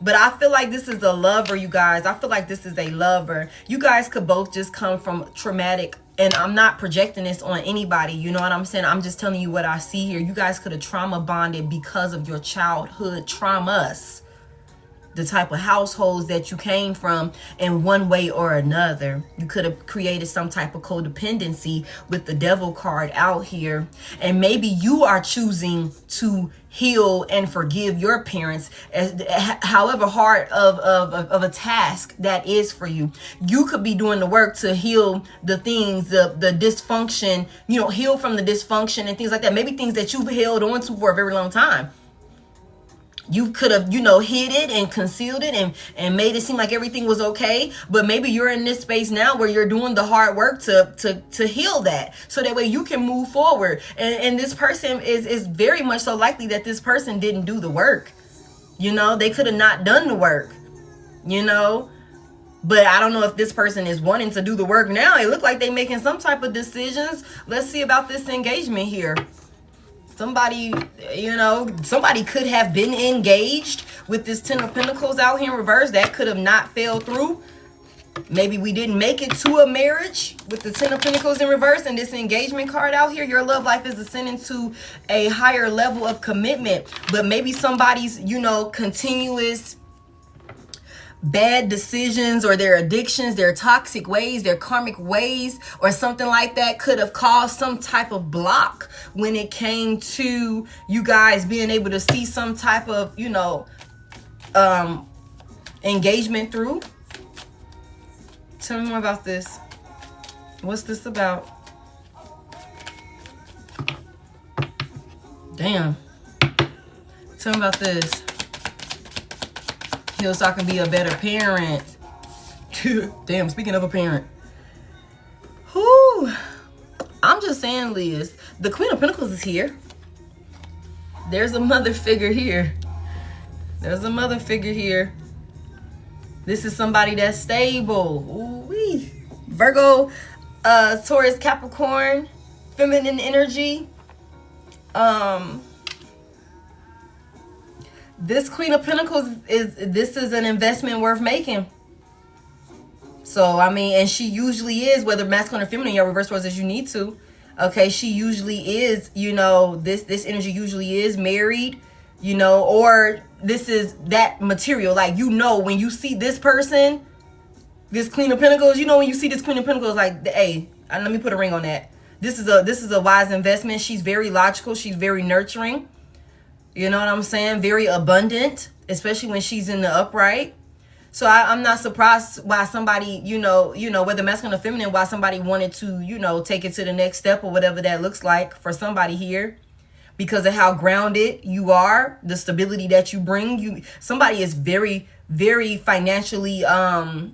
But I feel like this is a lover, you guys. I feel like this is a lover. You guys could both just come from traumatic, and I'm not projecting this on anybody. You know what I'm saying? I'm just telling you what I see here. You guys could have trauma bonded because of your childhood traumas. The type of households that you came from in one way or another. You could have created some type of codependency with the devil card out here. And maybe you are choosing to heal and forgive your parents, however hard of a task that is for you. You could be doing the work to heal the things, the dysfunction, you know, heal from the dysfunction and things like that. Maybe things that you've held on to for a very long time. You could have, you know, hid it and concealed it and made it seem like everything was okay. But maybe you're in this space now where you're doing the hard work to heal that. So that way you can move forward. And this person is very much so likely that this person didn't do the work. You know, they could have not done the work, you know. But I don't know if this person is wanting to do the work now. It looked like they're making some type of decisions. Let's see about this engagement here. Somebody, you know, somebody could have been engaged with this Ten of Pentacles out here in reverse. That could have not fell through. Maybe we didn't make it to a marriage with the Ten of Pentacles in reverse and this engagement card out here. Your love life is ascending to a higher level of commitment. But maybe somebody's, you know, continuous bad decisions or their addictions, their toxic ways, their karmic ways or something like that could have caused some type of block when it came to you guys being able to see some type of, you know, engagement through. Tell me more about this. What's this about? Damn. Tell me about this. Heal so I can be a better parent. Damn, speaking of a parent. Whew. I'm just saying, Liz, the Queen of Pentacles is here. There's a mother figure here. There's a mother figure here. This is somebody that's stable. Ooh-wee. Virgo, Taurus, Capricorn, feminine energy. This Queen of Pentacles is an investment worth making. So, I mean, and she usually is, whether masculine or feminine, your reverse roles as you need to. Okay, she usually is, you know, this energy usually is married, you know, or this is that material. Like, you know, when you see this person, this Queen of Pentacles, you know, when you see this Queen of Pentacles, like, hey, let me put a ring on that. This is a wise investment. She's very logical. She's very nurturing. You know what I'm saying? Very abundant, especially when she's in the upright. So I'm not surprised why somebody, whether masculine or feminine, why somebody wanted to, take it to the next step or whatever that looks like for somebody here, because of how grounded you are, the stability that you bring. Somebody is very, very financially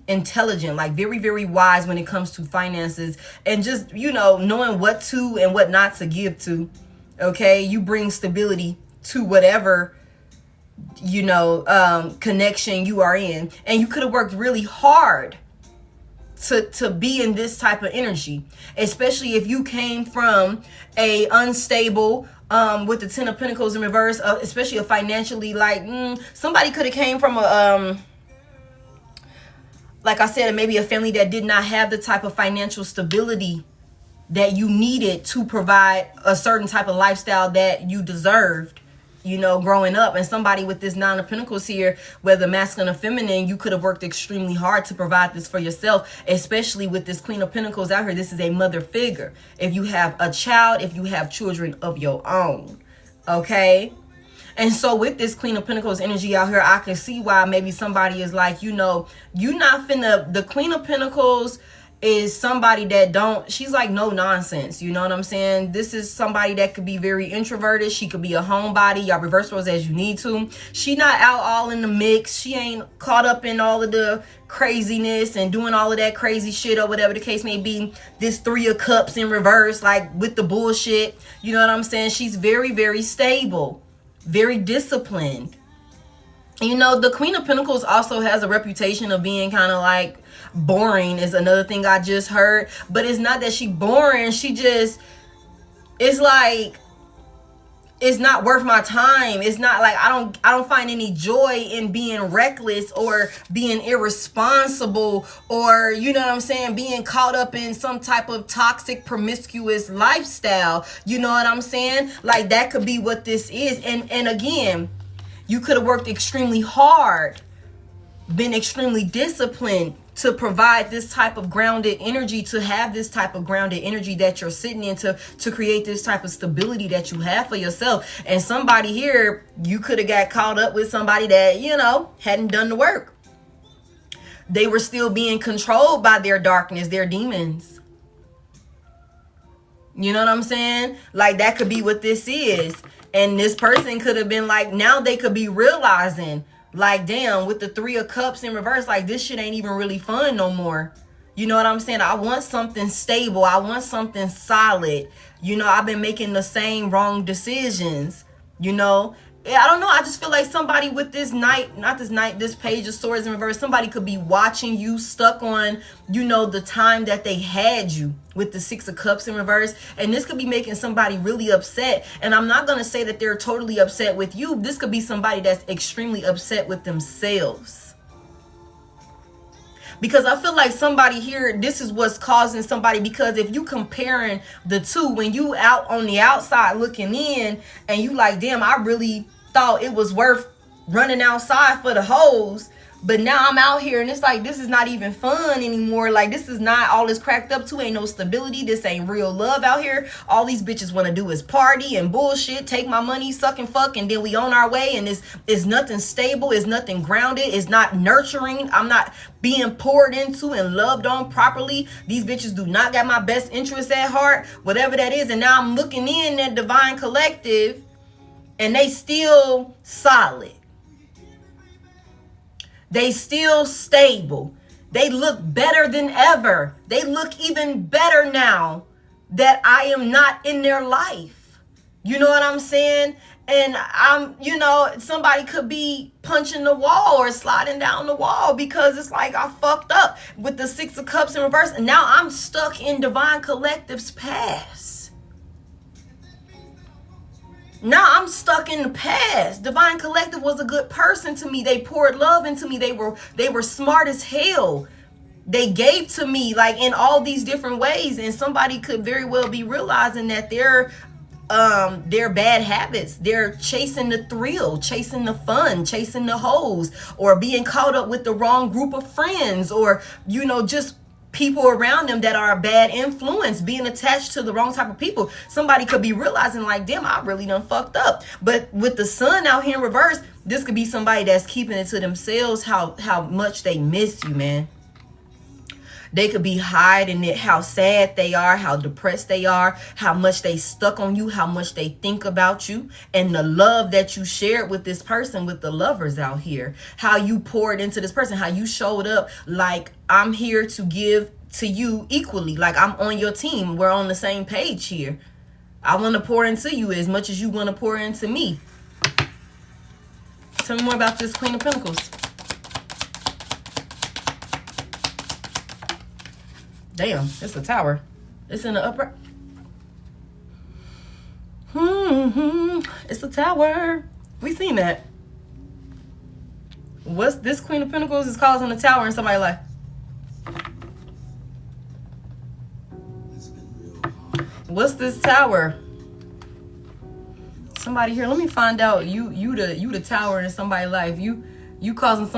intelligent, like very, very wise when it comes to finances, and just, knowing what to and what not to give to. Okay, you bring stability to whatever connection you are in, and you could have worked really hard to be in this type of energy, especially if you came from a unstable with the 10 of Pentacles in reverse, especially a financially somebody could have came from a like I said, maybe a family that did not have the type of financial stability that you needed to provide a certain type of lifestyle that you deserved, growing up. And somebody with this 9 of Pentacles here, whether masculine or feminine, you could have worked extremely hard to provide this for yourself, especially with this Queen of Pentacles out here. This is a mother figure. If you have a child, if you have children of your own, okay? And so with this Queen of Pentacles energy out here, I can see why maybe somebody is like, you're not finna, the Queen of Pentacles is somebody that she's like no nonsense, you know what I'm saying? This is somebody that could be very introverted. She could be a homebody. Y'all reverse roles as you need to. She not out all in the mix. She ain't caught up in all of the craziness and doing all of that crazy shit or whatever the case may be. This 3 of Cups in reverse, like with the bullshit, you know what I'm saying? She's very, very stable, very disciplined. The Queen of Pentacles also has a reputation of being kind of like boring, is another thing I just heard. But it's not that she boring. She just, it's like, it's not worth my time. It's not like I don't find any joy in being reckless or being irresponsible or, you know what I'm saying, being caught up in some type of toxic, promiscuous lifestyle. You know what I'm saying? Like that could be what this is. And again, you could have worked extremely hard, been extremely disciplined to provide this type of grounded energy, to have this type of grounded energy that you're sitting in, to create this type of stability that you have for yourself. And somebody here, you could have got caught up with somebody that, hadn't done the work. They were still being controlled by their darkness, their demons. You know what I'm saying? Like that could be what this is. And this person could have been like, now they could be realizing, like, damn, with the 3 of Cups in reverse, like this shit ain't even really fun no more. You know what I'm saying? I want something stable. I want something solid. I've been making the same wrong decisions, I don't know. I just feel like somebody with this this Page of Swords in reverse, somebody could be watching you, stuck on, the time that they had you with the 6 of Cups in reverse. And this could be making somebody really upset. And I'm not going to say that they're totally upset with you. This could be somebody that's extremely upset with themselves. Because I feel like somebody here, this is what's causing somebody, because if you comparing the two, when you out on the outside looking in and you like, damn, I really thought it was worth running outside for the hoes, but now I'm out here and it's like, this is not even fun anymore. Like this is not all it's cracked up to. Ain't no stability. This ain't real love out here. All these bitches want to do is party and bullshit, take my money, suck and fuck, and then we on our way. And it's nothing stable. It's nothing grounded. It's not nurturing. I'm not being poured into and loved on properly. These bitches do not got my best interests at heart, whatever that is. And now I'm looking in at Divine Collective and they still solid. They still stable. They look better than ever. They look even better now that I am not in their life. You know what I'm saying? And somebody could be punching the wall or sliding down the wall because it's like I fucked up with the 6 of Cups in reverse. And now I'm stuck in Divine Collective's past. Now I'm stuck in the past. Divine Collective was a good person to me. They poured love into me. They were smart as hell. They gave to me like in all these different ways. And somebody could very well be realizing that their bad habits, they're chasing the thrill, chasing the fun, chasing the hoes, or being caught up with the wrong group of friends, or just people around them that are a bad influence, being attached to the wrong type of people. Somebody could be realizing like, damn, I really done fucked up. But with the sun out here in reverse, this could be somebody that's keeping it to themselves how much they miss you, man. They could be hiding it, how sad they are, how depressed they are, how much they stuck on you, how much they think about you, and the love that you shared with this person, with the lovers out here, how you poured into this person, how you showed up like, I'm here to give to you equally, like I'm on your team. We're on the same page here. I want to pour into you as much as you want to pour into me. Tell me more about this Queen of Pentacles. Damn, it's a tower. It's in the upper. It's a tower. We seen that. What's this Queen of Pentacles is causing a tower in somebody's life? What's this tower? Somebody here. Let me find out. You the tower in somebody's life. You causing for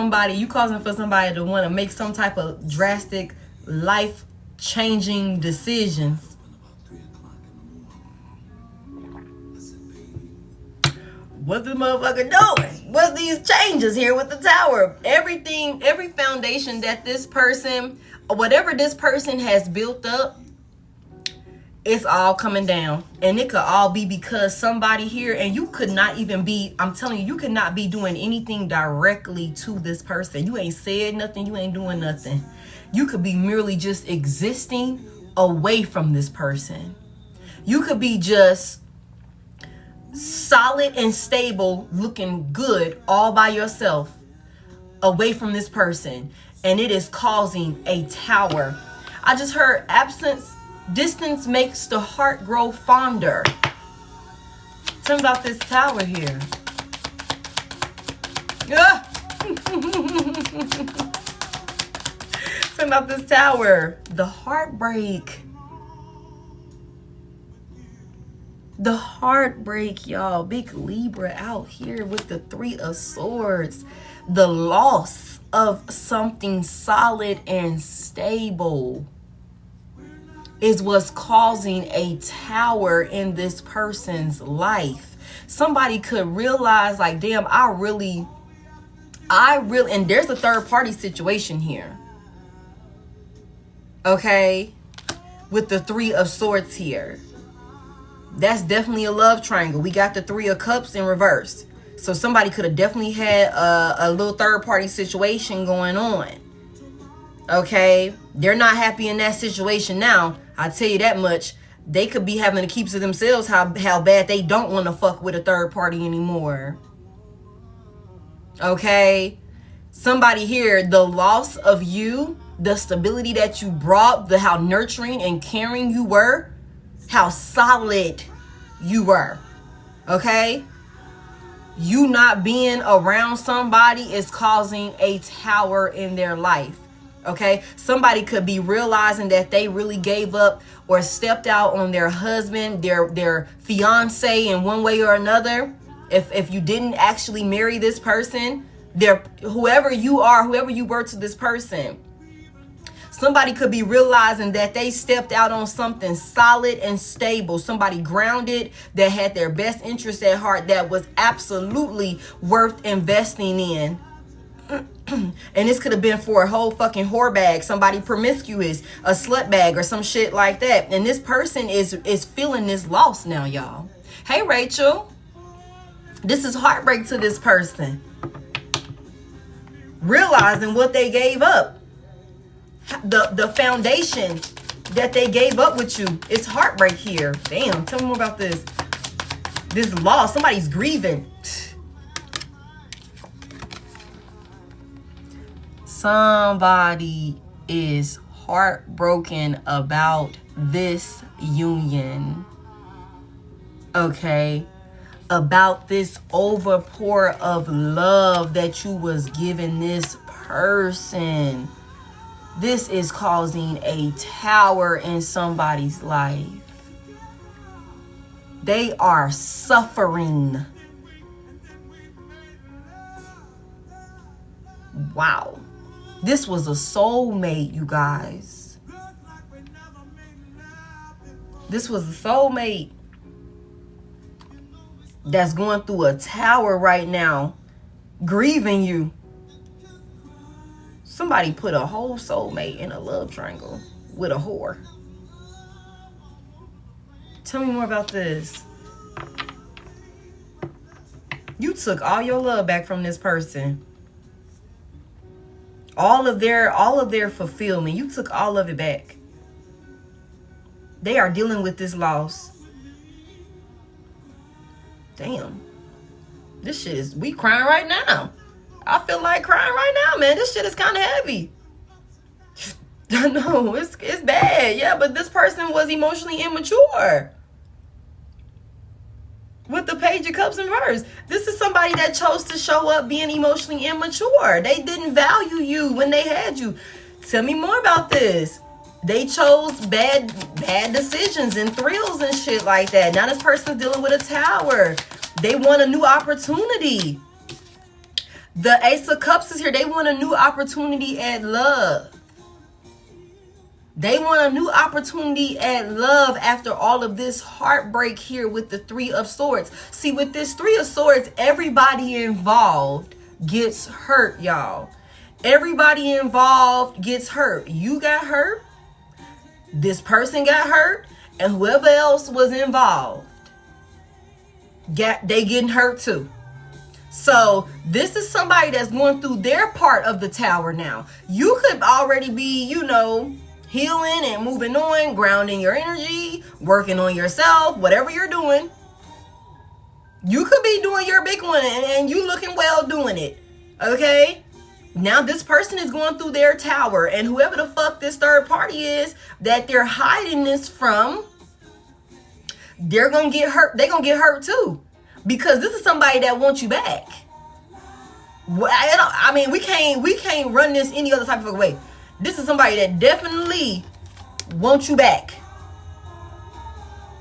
somebody to want to make some type of drastic life changing decisions. What the motherfucker doing? What's these changes here with the tower? Everything, every foundation that this person, whatever this person has built up, it's all coming down. And it could all be because somebody here, and you could not even be, I'm telling you, you could not be doing anything directly to this person. You ain't said nothing, you ain't doing nothing. You could be merely just existing away from this person. You could be just solid and stable, looking good all by yourself, away from this person. And it is causing a tower. I just heard distance makes the heart grow fonder. Tell me about this tower here. Yeah. Tell me about this tower. The heartbreak. The heartbreak, y'all. Big Libra out here with the 3 of Swords. The loss of something solid and stable is what's causing a tower in this person's life. Somebody could realize like, damn, I really, and there's a third party situation here. Okay. With the 3 of Swords here. That's definitely a love triangle. We got the 3 of Cups in reverse. So somebody could have definitely had a little third party situation going on. Okay. They're not happy in that situation now. I'll tell you that much. They could be having to keep to themselves how bad they don't want to fuck with a third party anymore. Okay. Somebody here, the loss of you, the stability that you brought, how nurturing and caring you were, how solid you were. Okay. You not being around somebody is causing a tower in their life. Okay, somebody could be realizing that they really gave up or stepped out on their husband, their fiance in one way or another. If you didn't actually marry this person, whoever you are, whoever you were to this person, somebody could be realizing that they stepped out on something solid and stable, somebody grounded that had their best interest at heart, that was absolutely worth investing in. And this could have been for a whole fucking whore bag, somebody promiscuous, a slut bag or some shit like that. And this person is feeling this loss now, y'all. Hey, Rachel. This is heartbreak to this person. Realizing what they gave up. The foundation that they gave up with you. It's heartbreak here. Damn, tell me more about this. This loss. Somebody's grieving. Somebody is heartbroken about this union. Okay. About this overpour of love that you was giving this person. This is causing a tower in somebody's life. They are suffering. Wow. This was a soulmate, you guys. This was a soulmate that's going through a tower right now, grieving you. Somebody put a whole soulmate in a love triangle with a whore. Tell me more about this. You took all your love back from this person. All of their fulfillment. You took all of it back. They are dealing with this loss. Damn. This shit is, we crying right now. I feel like crying right now, man. This shit is kind of heavy. I know, it's bad. Yeah, but this person was emotionally immature. With the Page of Cups in reverse. This is somebody that chose to show up being emotionally immature. They didn't value you when they had you. Tell me more about this. They chose bad decisions and thrills and shit like that. Now this person's dealing with a tower. They want a new opportunity. The Ace of Cups is here. They want a new opportunity at love. They want a new opportunity at love after all of this heartbreak here with the Three of Swords. See, with this Three of Swords, everybody involved gets hurt, y'all. Everybody involved gets hurt. You got hurt. This person got hurt. And whoever else was involved, they getting hurt too. So this is somebody that's going through their part of the tower now. You could already be, healing and moving on, grounding your energy, working on yourself, whatever you're doing. You could be doing your big one and you looking well doing it. Okay? Now this person is going through their tower, and whoever the fuck this third party is that they're hiding this from, they're going to get hurt. They're going to get hurt too. Because this is somebody that wants you back. We can't run this any other type of way. This is somebody that definitely wants you back.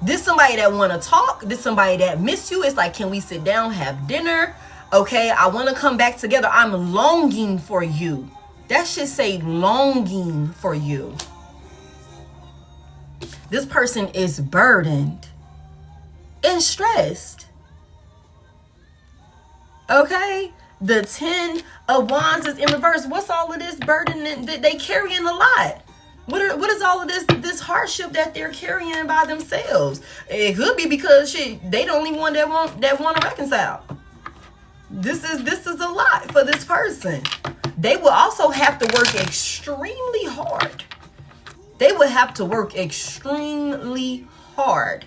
This is somebody that want to talk. This is somebody that miss you. It's like, can we sit down, have dinner? Okay, I want to come back together. I'm longing for you. That should say longing for you. This person is burdened and stressed. Okay? The 10 of Wands is in reverse. What's all of this burden that they carrying a lot? What is all of this hardship that they're carrying by themselves? It could be because they the only one that want to reconcile. This is a lot for this person. They will also have to work extremely hard. They will have to work extremely hard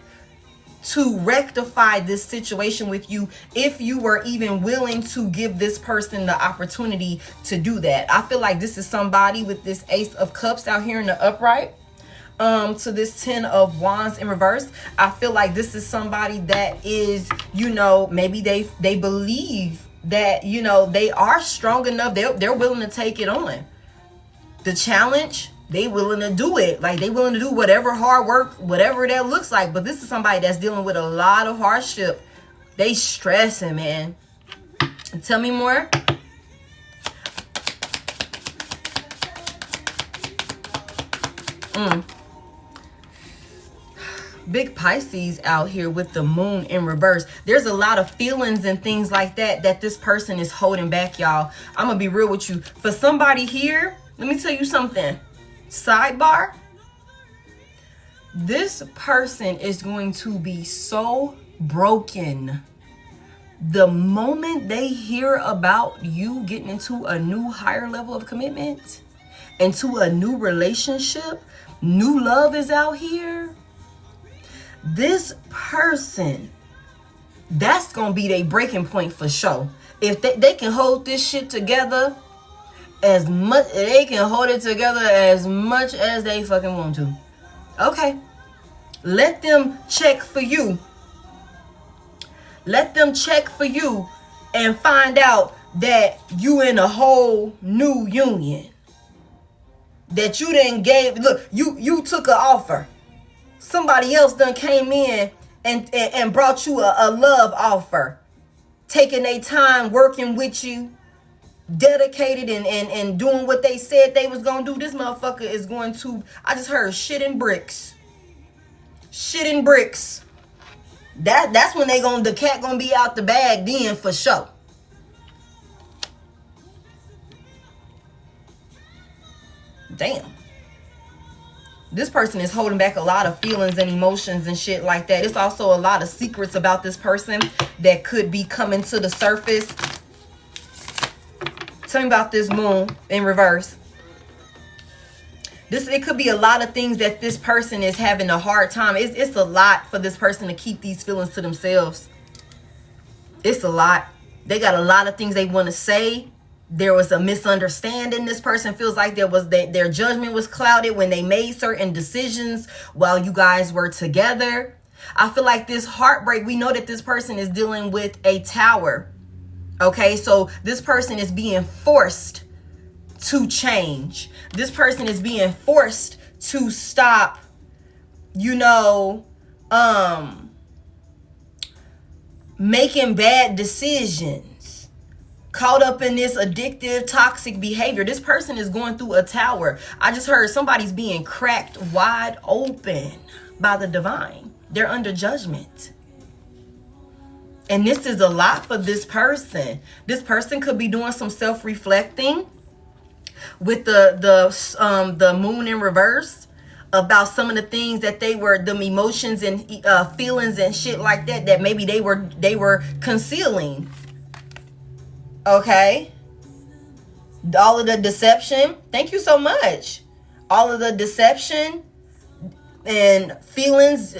to rectify this situation with you, if you were even willing to give this person the opportunity to do that. I feel like this is somebody with this Ace of Cups out here in the upright to this 10 of Wands in reverse. I feel like this is somebody that is, maybe they believe that, they are strong enough. They're willing to take it on. The challenge, they willing to do it. Like, they willing to do whatever hard work, whatever that looks like. But this is somebody that's dealing with a lot of hardship. They stressing, man. Tell me more. Big Pisces out here with the moon in reverse. There's a lot of feelings and things like that this person is holding back, y'all. I'm gonna be real with you. For somebody here, let me tell you something. Sidebar. This person is going to be so broken the moment they hear about you getting into a new higher level of commitment, into a new relationship. New love is out here. This person, that's gonna be their breaking point for sure. If they can hold this shit together as much, they can hold it together as much as they fucking want to. Okay, let them check for you. Let them check for you and find out that you in a whole new union. That you didn't look, you took an offer. Somebody else done came in and brought you a love offer. Taking their time working with you. Dedicated and doing what they said they was gonna do. This motherfucker is going to, I just heard shit and bricks. shitting bricks. That's when the cat gonna be out the bag then for sure. Damn. This person is holding back a lot of feelings and emotions and shit like that. It's also a lot of secrets about this person that could be coming to the surface. Tell me about this moon in reverse. It could be a lot of things that this person is having a hard time. It's a lot for this person to keep these feelings to themselves. It's a lot. They got a lot of things they want to say. There was a misunderstanding. This person feels like their judgment was clouded when they made certain decisions while you guys were together. I feel like this heartbreak, we know that this person is dealing with a tower. Okay, so this person is being forced to change. This person is being forced to stop, making bad decisions, caught up in this addictive, toxic behavior. This person is going through a tower. I just heard somebody's being cracked wide open by the divine. They're under judgment. And this is a lot for this person. This person could be doing some self-reflecting with the moon in reverse about some of the things that the emotions and feelings and shit like that maybe they were concealing. Okay, all of the deception. Thank you so much. All of the deception and feelings,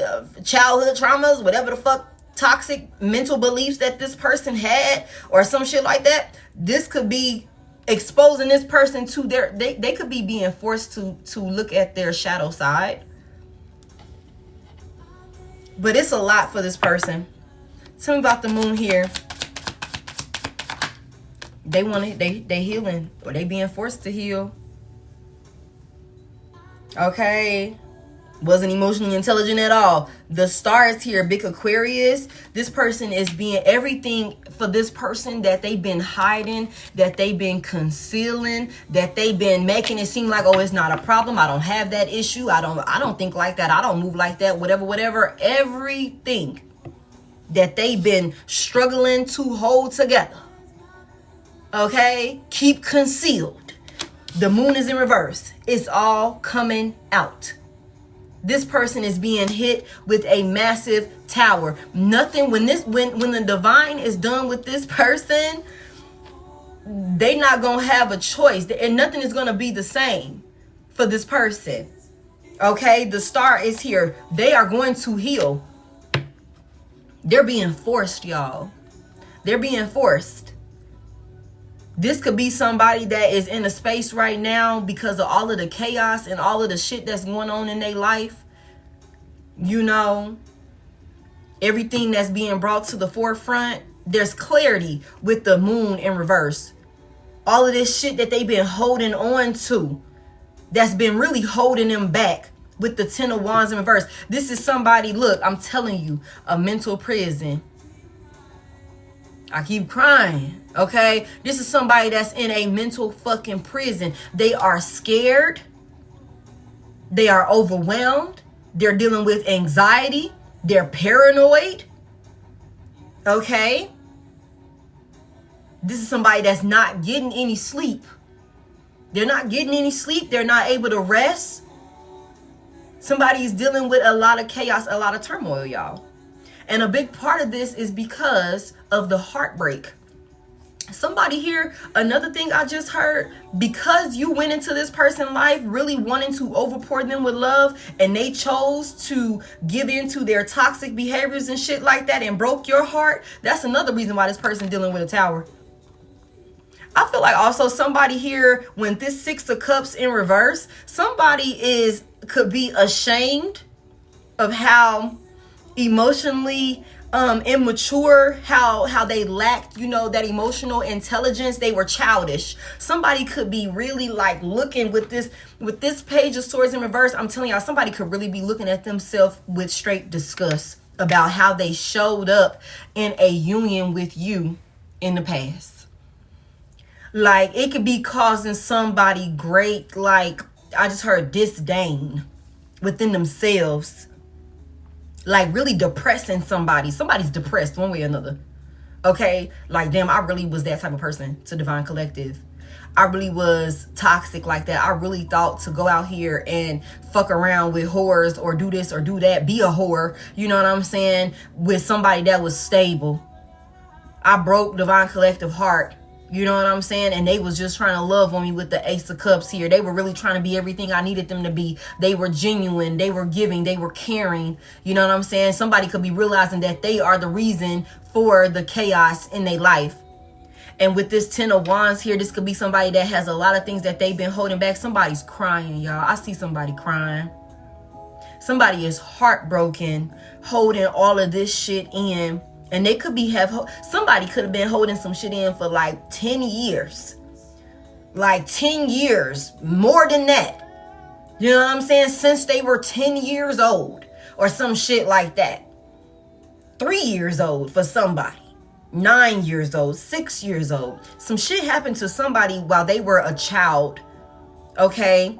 childhood traumas, whatever the fuck, toxic mental beliefs that this person had or some shit like that. This could be exposing this person to they could be being forced to look at their shadow side. But it's a lot for this person. Tell me about the moon here. They healing, or they being forced to heal. Okay. Wasn't emotionally intelligent at all. The stars here, big Aquarius. This person is being everything for this person that they've been hiding, that they've been concealing, that they've been making it seem like, oh, it's not a problem. I don't have that issue. I don't think like that. I don't move like that. Whatever. Everything that they've been struggling to hold together. Okay? Keep concealed. The moon is in reverse. It's all coming out. This person is being hit with a massive tower. Nothing, when the divine is done with this person, they not gonna have a choice, and nothing is gonna be the same for this person. Okay, the star is here. They are going to heal. They're being forced, y'all. They're being forced. This could be somebody that is in a space right now because of all of the chaos and all of the shit that's going on in their life. Everything that's being brought to the forefront. There's clarity with the moon in reverse. All of this shit that they've been holding on to, that's been really holding them back with the 10 of Wands in reverse. This is somebody, look, I'm telling you, a mental prison. I keep crying, okay? This is somebody that's in a mental fucking prison. They are scared. They are overwhelmed. They're dealing with anxiety. They're paranoid, okay? This is somebody that's not getting any sleep. They're not getting any sleep. They're not able to rest. Somebody's dealing with a lot of chaos, a lot of turmoil, y'all. And a big part of this is because of the heartbreak. Somebody here, another thing I just heard, because you went into this person's life really wanting to overpour them with love, and they chose to give into their toxic behaviors and shit like that and broke your heart. That's another reason why this person dealing with a tower. I feel like also somebody here, when this 6 of Cups in reverse, somebody could be ashamed of how emotionally immature, how they lacked, that emotional intelligence. They were childish. Somebody could be really like looking with this Page of Swords in reverse. I'm telling y'all, somebody could really be looking at themselves with straight disgust about how they showed up in a union with you in the past. Like, it could be causing somebody great, like, I just heard disdain within themselves. like really depressing somebody. Somebody's depressed one way or another. Okay, like damn, I really was that type of person to Divine Collective. I really was toxic like that. I really thought to go out here and fuck around with whores or do this or do that, be a whore, you know what I'm saying, with somebody that was stable. I broke Divine Collective heart, you know what I'm saying, and they was just trying to love on me with the Ace of Cups here. They were really trying to be everything I needed them to be. They were genuine, they were giving, they were caring, you know what I'm saying. Somebody could be realizing that they are the reason for the chaos in their life. And with this 10 of Wands here, this could be somebody that has a lot of things that they've been holding back. Somebody's crying, y'all. I see somebody crying. Somebody is heartbroken, holding all of this shit in. And they could be somebody could have been holding some shit in for like 10 years. Like 10 years, more than that. You know what I'm saying? Since they were 10 years old or some shit like that. 3 years old for somebody. 9 years old, 6 years old. Some shit happened to somebody while they were a child. Okay?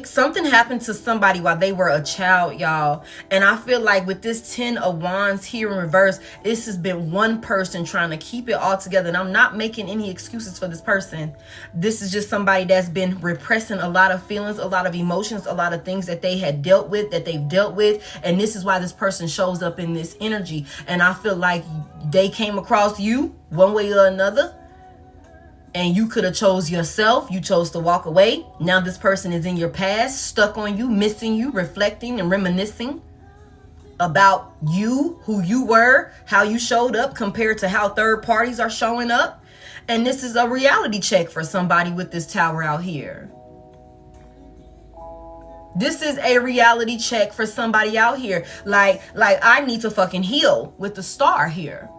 Something happened to somebody while they were a child, y'all. And I feel like with this 10 of Wands here in reverse, this has been one person trying to keep it all together. And I'm not making any excuses for this person. This is just somebody that's been repressing a lot of feelings, a lot of emotions, a lot of things that they had dealt with, that they've dealt with. And this is why this person shows up in this energy. And I feel like they came across you one way or another. And you could have chose yourself. You chose to walk away. Now this person is in your past, stuck on you, missing you, reflecting and reminiscing about you, who you were, how you showed up compared to how third parties are showing up. And this is a reality check for somebody with this Tower out here. This is a reality check for somebody out here. Like I need to fucking heal with the Star here.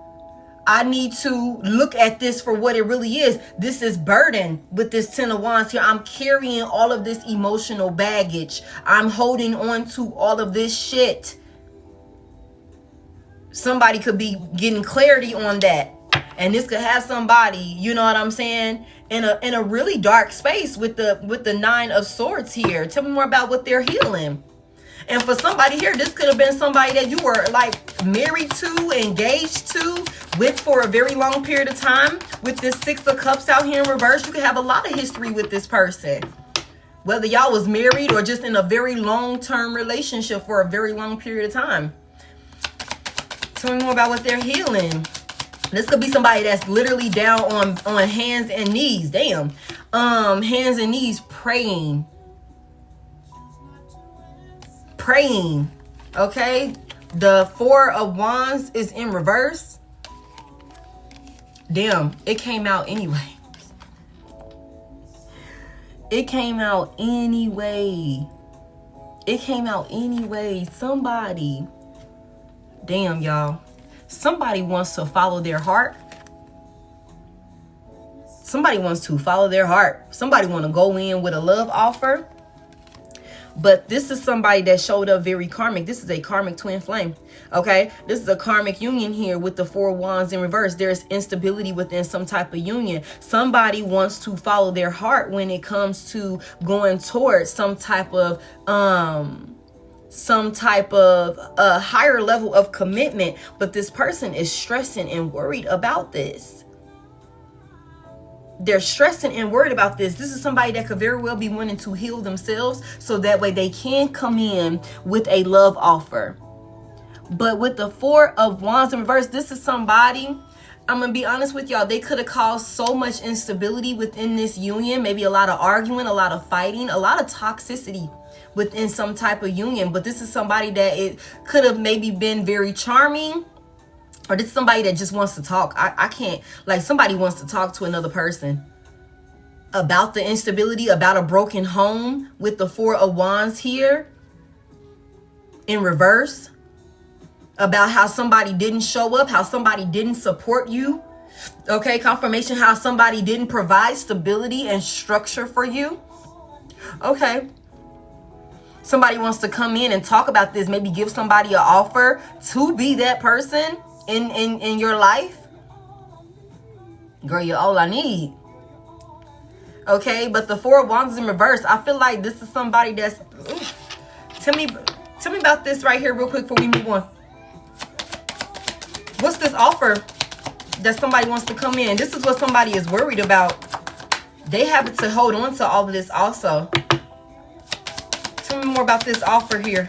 I need to look at this for what it really is. This is burden with this 10 of Wands here. I'm carrying all of this emotional baggage. I'm holding on to all of this shit. Somebody could be getting clarity on that. And this could have somebody, you know what I'm saying, in a really dark space with the 9 of Swords here. Tell me more about what they're healing. And for somebody here, this could have been somebody that you were like married to, engaged to, with for a very long period of time. With this 6 of Cups out here in reverse, you could have a lot of history with this person. Whether y'all was married or just in a very long-term relationship for a very long period of time. Tell me more about what they're healing. This could be somebody that's literally down on hands and knees. Damn. Hands and knees praying. Praying. Okay. The 4 of Wands is in reverse. Damn. It came out anyway. It came out anyway. It came out anyway. Somebody. Damn, y'all. Somebody wants to follow their heart. Somebody wants to follow their heart. Somebody want to go in with a love offer. But this is somebody that showed up very karmic. This is a karmic twin flame. Okay. This is a karmic union here with the 4 of Wands in reverse. There's instability within some type of union. Somebody wants to follow their heart when it comes to going towards some type of a higher level of commitment. But this person is stressing and worried about this. They're stressing and worried about this. This is somebody that could very well be wanting to heal themselves so that way they can come in with a love offer. But with the 4 of Wands in reverse, this is somebody, I'm going to be honest with y'all, they could have caused so much instability within this union. Maybe a lot of arguing, a lot of fighting, a lot of toxicity within some type of union. But this is somebody that it could have maybe been very charming. Or this is somebody that just wants to talk. I can't, like somebody wants to talk to another person about the instability, about a broken home with the 4 of Wands here in reverse. About how somebody didn't show up, how somebody didn't support you. Okay, confirmation how somebody didn't provide stability and structure for you. Okay. Somebody wants to come in and talk about this, maybe give somebody an offer to be that person in your life. Girl, you're all I need. Okay, but the 4 of Wands in reverse, I feel like this is somebody that's, tell me Tell me about this right here real quick before we move on. What's this offer that somebody wants to come in? This is what somebody is worried about. They have to hold on to all of this also. Tell me more about this offer here.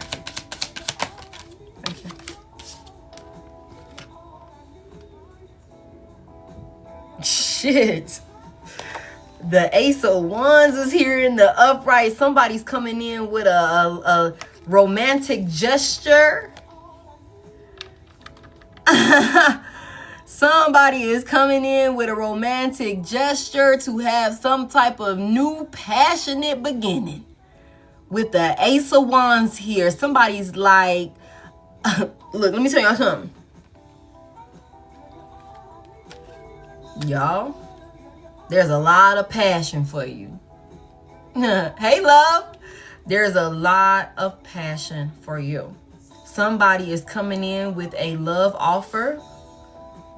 Thank you. Shit. The Ace of Wands is here in the upright. Somebody's coming in with a romantic gesture. Somebody is coming in with a romantic gesture to have some type of new passionate beginning. With the Ace of Wands here, somebody's like, look, let me tell y'all something. Y'all, there's a lot of passion for you. Hey, love. There's a lot of passion for you. Somebody is coming in with a love offer.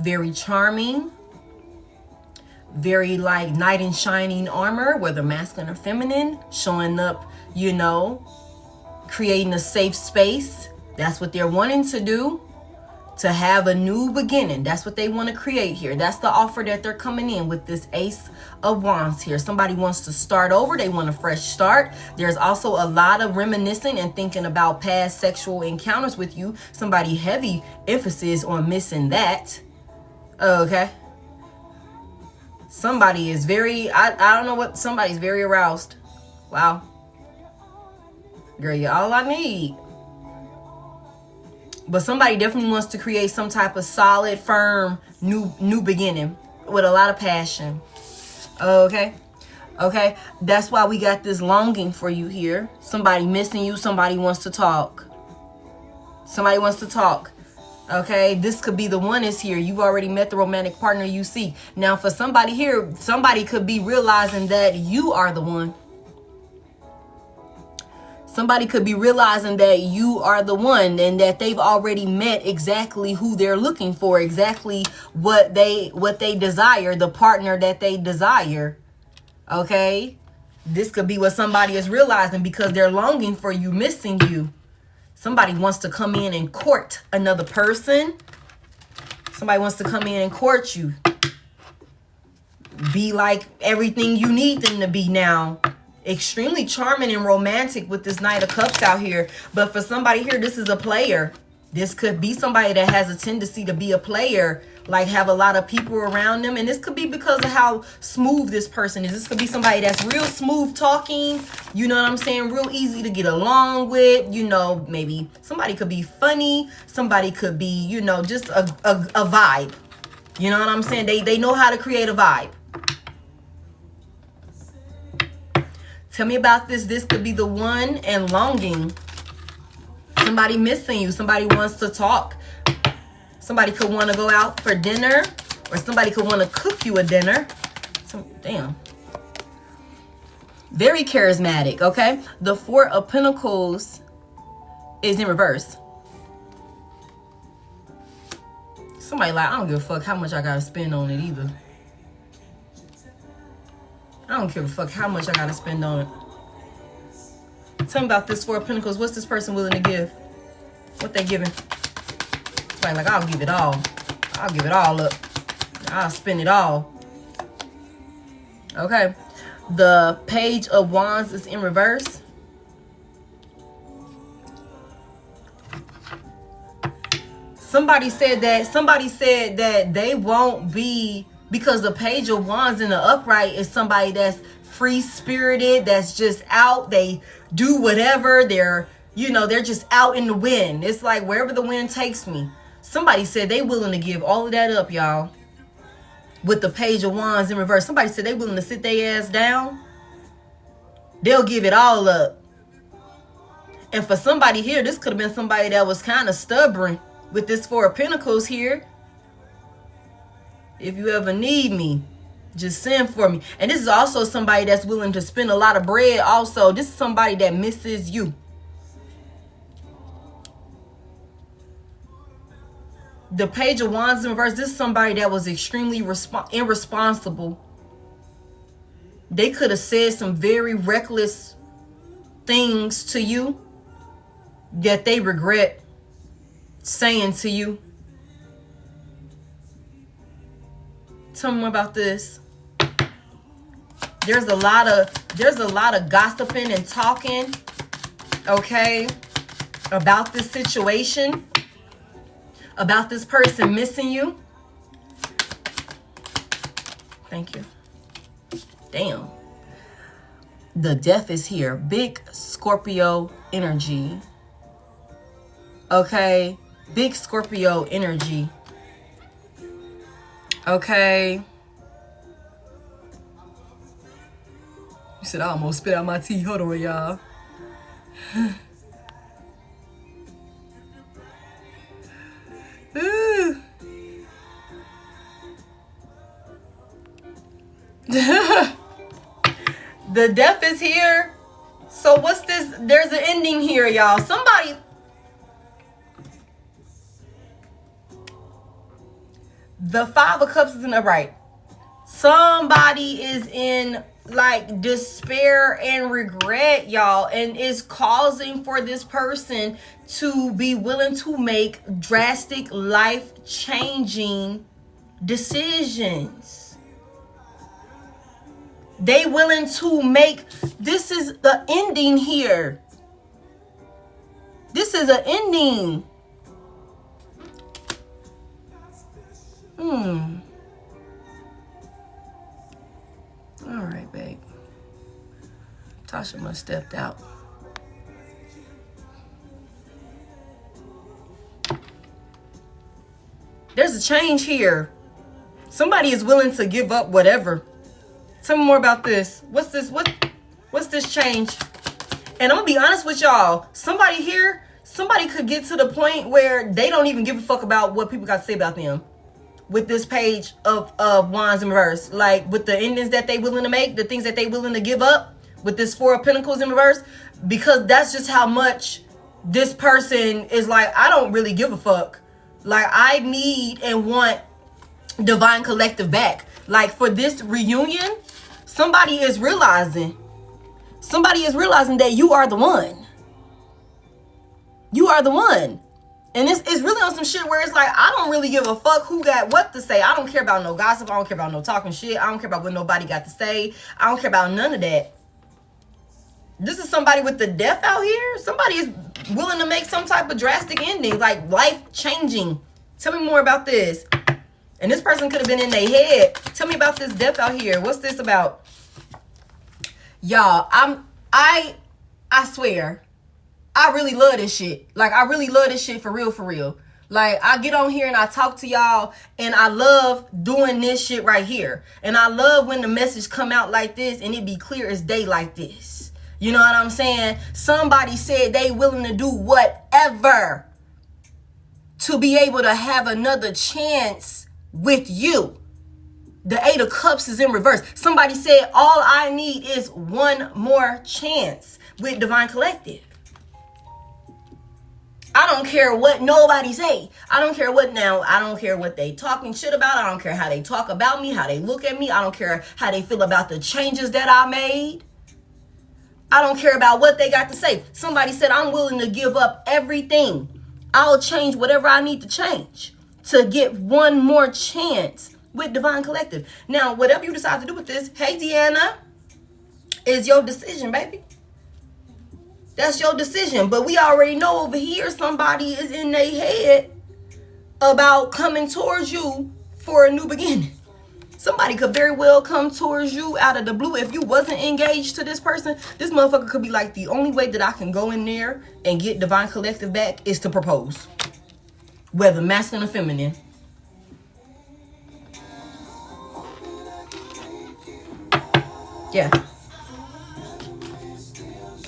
Very charming. Very like knight in shining armor, whether masculine or feminine. Showing up, you know, creating a safe space. That's what they're wanting to do. To have a new beginning. That's what they want to create here. That's the offer that they're coming in with this Ace of Wands here. Somebody wants to start over. They want a fresh start. There's also a lot of reminiscing and thinking about past sexual encounters with you. Somebody heavy emphasis on missing that. Okay. Somebody is very, I don't know what, somebody's very aroused. Wow. Girl, you're all I need. But somebody definitely wants to create some type of solid, firm, new beginning with a lot of passion. Okay? Okay? That's why we got this longing for you here. Somebody missing you. Somebody wants to talk. Somebody wants to talk. Okay? This could be the one is here. You've already met the romantic partner you see. Now, for somebody here, somebody could be realizing that you are the one. Somebody could be realizing that you are the one and that they've already met exactly who they're looking for, exactly what they desire, the partner that they desire. Okay? This could be what somebody is realizing because they're longing for you, missing you. Somebody wants to come in and court another person. Somebody wants to come in and court you. Be like everything you need them to be now. Extremely charming and romantic with this Knight of Cups out here. But for somebody here, this is a player. This could be somebody that has a tendency to be a player, like have a lot of people around them. And this could be because of how smooth this person is. This could be somebody that's real smooth talking. You know what I'm saying? Real easy to get along with. You know, maybe somebody could be funny. Somebody could be, you know, just a vibe. You know what I'm saying? They know how to create a vibe. Tell me about this. This could be the one and longing. Somebody missing you. Somebody wants to talk. Somebody could want to go out for dinner. Or somebody could want to cook you a dinner. Damn. Very charismatic, okay? The Four of Pentacles is in reverse. Somebody like, I don't give a fuck how much I got to spend on it either. I don't give a fuck how much I gotta spend on it. Tell me about this Four of Pentacles. What's this person willing to give? What they giving? Like, I'll give it all. I'll give it all up. I'll spend it all. Okay. The Page of Wands is in reverse. Somebody said that they won't be, because the Page of Wands in the upright is somebody that's free-spirited, that's just out. They do whatever. They're just out in the wind. It's like wherever the wind takes me. Somebody said they willing to give all of that up, y'all. With the Page of Wands in reverse. Somebody said they willing to sit their ass down. They'll give it all up. And for somebody here, this could have been somebody that was kind of stubborn with this Four of Pentacles here. If you ever need me, just send for me. And this is also somebody that's willing to spend a lot of bread also. This is somebody that misses you. The Page of Wands in reverse, this is somebody that was extremely irresponsible. They could have said some very reckless things to you. that they regret saying to you? Tell me more about this. There's a lot of gossiping and talking, okay, about this situation, about this person missing you. Thank you. Damn. The death is here. Big Scorpio energy. Okay. Big Scorpio energy. Okay. You said I almost spit out my tea. Hold on, y'all. The death is here. So what's this? There's an ending here, y'all. Somebody. The Five of Cups is in the right. Somebody is in like despair and regret, y'all, and is causing for this person to be willing to make drastic, life-changing decisions. They willing to make, this is the ending here. This is an ending. All right, babe. Tasha must stepped out. There's a change here. Somebody is willing to give up whatever. Tell me more about this. What's this? What's this change? And I'm gonna be honest with y'all. Somebody here, somebody could get to the point where they don't even give a fuck about what people got to say about them. With this page of wands in reverse, like with the endings that they willing to make, the things that they willing to give up, with this Four of Pentacles in reverse, because that's just how much this person is like, I don't really give a fuck. Like, I need and want divine collective back. Like, for this reunion, somebody is realizing that you are the one. You are the one. And it's really on some shit where it's like, I don't really give a fuck who got what to say. I don't care about no gossip. I don't care about no talking shit. I don't care about what nobody got to say. I don't care about none of that. This is somebody with the death out here. Somebody is willing to make some type of drastic ending, like life-changing. Tell me more about this. And this person could have been in their head. Tell me about this death out here. What's this about? Y'all, I swear, I really love this shit. Like, I really love this shit for real, for real. Like, I get on here and I talk to y'all, and I love doing this shit right here. And I love when the message come out like this and it be clear as day like this. You know what I'm saying? Somebody said they willing to do whatever to be able to have another chance with you. The Eight of Cups is in reverse. Somebody said all I need is one more chance with Divine Collective. I don't care what nobody say. I don't care what now. I don't care what they talking shit about. I don't care how they talk about me, how they look at me. I don't care how they feel about the changes that I made. I don't care about what they got to say. Somebody said I'm willing to give up everything. I'll change whatever I need to change to get one more chance with Divine Collective. Now, whatever you decide to do with this, hey, Deanna, is your decision, baby. That's your decision. But we already know over here somebody is in their head about coming towards you for a new beginning. Somebody could very well come towards you out of the blue. If you wasn't engaged to this person, this motherfucker could be like, the only way that I can go in there and get Divine Collective back is to propose. Whether masculine or feminine. Yeah.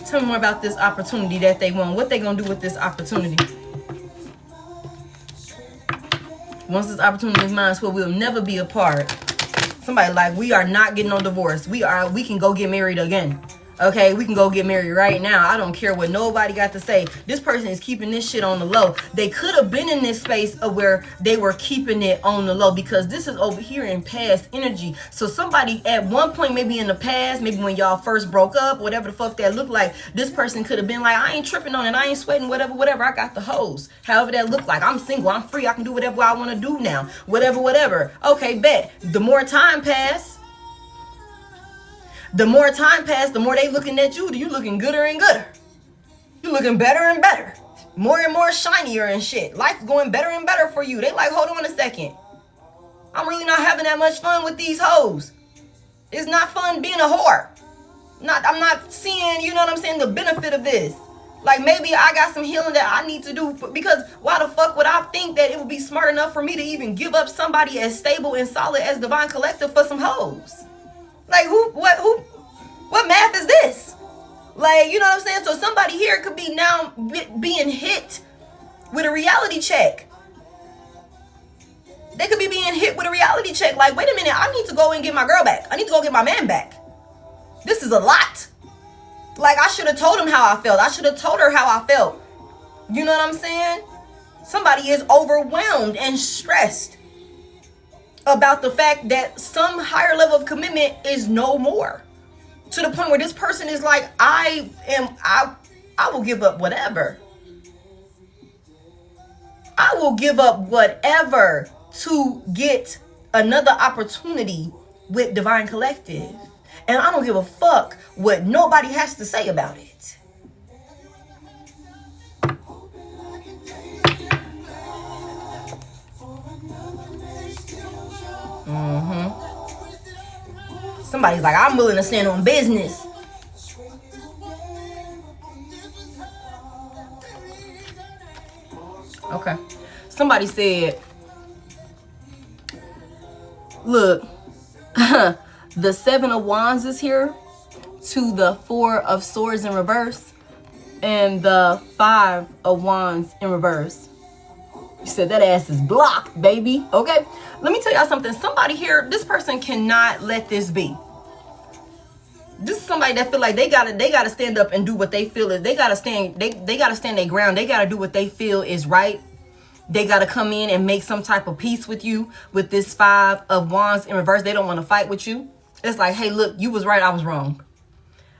Tell me more about this opportunity that they want. What they gonna do with this opportunity? Once this opportunity is mine, so we'll never be apart. Somebody like, we are not getting no divorce. We can go get married again. Okay, we can go get married right now. I don't care what nobody got to say. This person is keeping this shit on the low. They could have been in this space of where they were keeping it on the low, because this is over here in past energy. So somebody at one point, maybe in the past, maybe when y'all first broke up, whatever the fuck that looked like, this person could have been like, I ain't tripping on it. I ain't sweating, whatever. I got the hose. However that looked like. I'm single. I'm free. I can do whatever I want to do now. Whatever. Okay, bet. The more time passed, the more they looking at you, you looking gooder and gooder. You looking better and better. More and more shinier and shit. Life going better and better for you. They like, hold on a second. I'm really not having that much fun with these hoes. It's not fun being a whore. I'm not seeing, you know what I'm saying, the benefit of this. Like, maybe I got some healing that I need to do, because why the fuck would I think that it would be smart enough for me to even give up somebody as stable and solid as Divine Collective for some hoes? Like, what math is this? Like, you know what I'm saying? So somebody here could be now being hit with a reality check. They could be being hit with a reality check. Like, wait a minute, I need to go and get my girl back. I need to go get my man back. This is a lot. Like, I should have told him how I felt. I should have told her how I felt. You know what I'm saying? Somebody is overwhelmed and stressed about the fact that some higher level of commitment is no more, to the point where this person is like, I will give up whatever. I will give up whatever to get another opportunity with Divine Collective. And I don't give a fuck what nobody has to say about it. Somebody's like, I'm willing to stand on business. Okay. Somebody said, look, the 7 of Wands is here to the 4 of Swords in reverse and the 5 of Wands in reverse. You said that ass is blocked, baby. Okay. Let me tell y'all something. Somebody here, this person cannot let this be. This is somebody that feel like they gotta stand up and do what they feel is. They gotta stand their ground. They gotta do what they feel is right. They gotta come in and make some type of peace with you with this 5 of Wands in reverse. They don't want to fight with you. It's like, hey, look, you was right, I was wrong.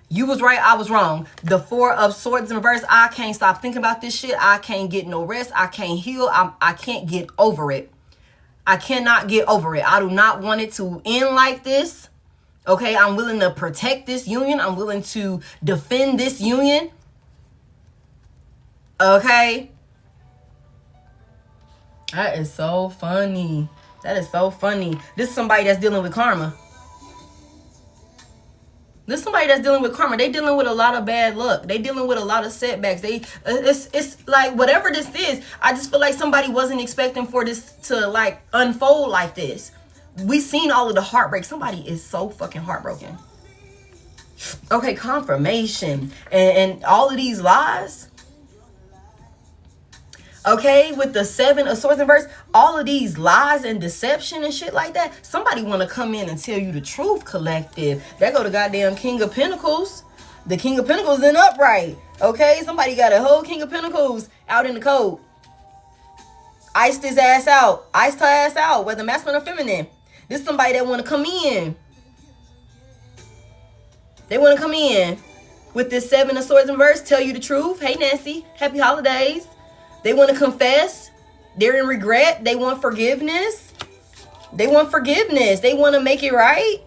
You was right, I was wrong. The 4 of Swords in reverse, I can't stop thinking about this shit. I can't get no rest. I can't heal. I can't get over it. I cannot get over it. I do not want it to end like this. Okay, I'm willing to protect this union. I'm willing to defend this union. Okay. That is so funny. That is so funny. This is somebody that's dealing with karma. This is somebody that's dealing with karma. They dealing with a lot of bad luck. They dealing with a lot of setbacks. It's like whatever this is, I just feel like somebody wasn't expecting for this to like unfold like this. We seen all of the heartbreak. Somebody is so fucking heartbroken. Okay, confirmation. And all of these lies. Okay, with the 7 of Swords in reverse, all of these lies and deception and shit like that. Somebody want to come in and tell you the truth, collective. There go the goddamn King of Pentacles. The King of Pentacles in upright. Okay, somebody got a whole King of Pentacles out in the cold. Iced his ass out. Iced her ass out, whether masculine or feminine. This is somebody that want to come in. They want to come in with this 7 of Swords in reverse, tell you the truth. Hey, Nancy, happy holidays. They want to confess. They're in regret. They want forgiveness. They want forgiveness. They want to make it right.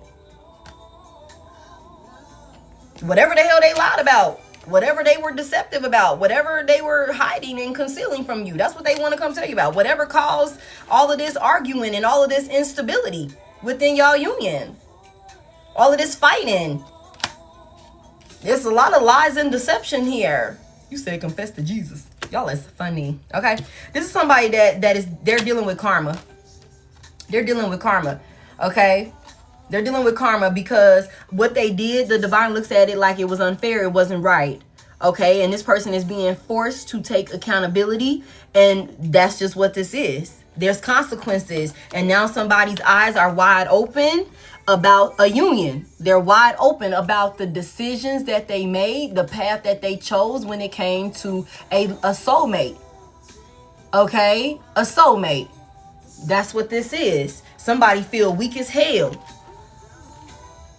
Whatever the hell they lied about. Whatever they were deceptive about. Whatever they were hiding and concealing from you. That's what they want to come tell you about. Whatever caused all of this arguing and all of this instability within y'all union. All of this fighting. There's a lot of lies and deception here. You said confess to Jesus. Y'all is funny. Okay. This is somebody they're dealing with karma. They're dealing with karma. Okay. They're dealing with karma because what they did, the divine looks at it like it was unfair. It wasn't right. Okay. And this person is being forced to take accountability. And that's just what this is. There's consequences. And now somebody's eyes are wide open. about a union. They're wide open about the decisions that they made, the path that they chose when it came to a soulmate. Okay? A soulmate. That's what this is. Somebody feel weak as hell.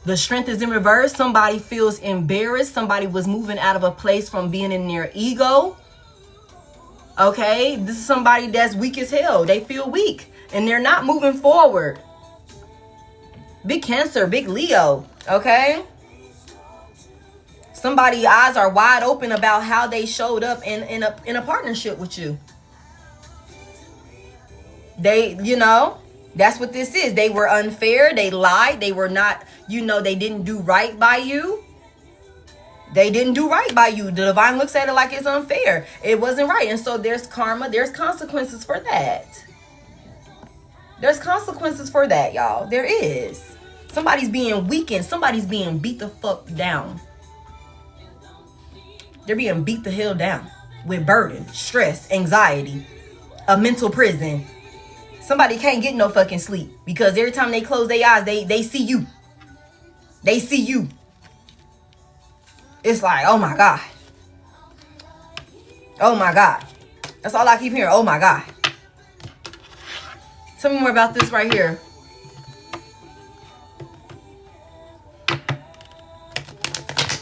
The strength is in reverse. Somebody feels embarrassed. Somebody was moving out of a place from being in their ego. Okay? This is somebody that's weak as hell. They feel weak and they're not moving forward. Big Cancer, big Leo, okay? Somebody's eyes are wide open about how they showed up in a partnership with you. They, you know, that's what this is. They were unfair. They lied. They were not, you know, they didn't do right by you. They didn't do right by you. The divine looks at it like it's unfair. It wasn't right. And so there's karma. There's consequences for that. There's consequences for that, y'all. There is. Somebody's being weakened. Somebody's being beat the fuck down. They're being beat the hell down with burden, stress, anxiety, a mental prison. Somebody can't get no fucking sleep because every time they close their eyes, they see you. They see you. It's like, oh my God. Oh my God. That's all I keep hearing. Oh my God. Tell me more about this right here.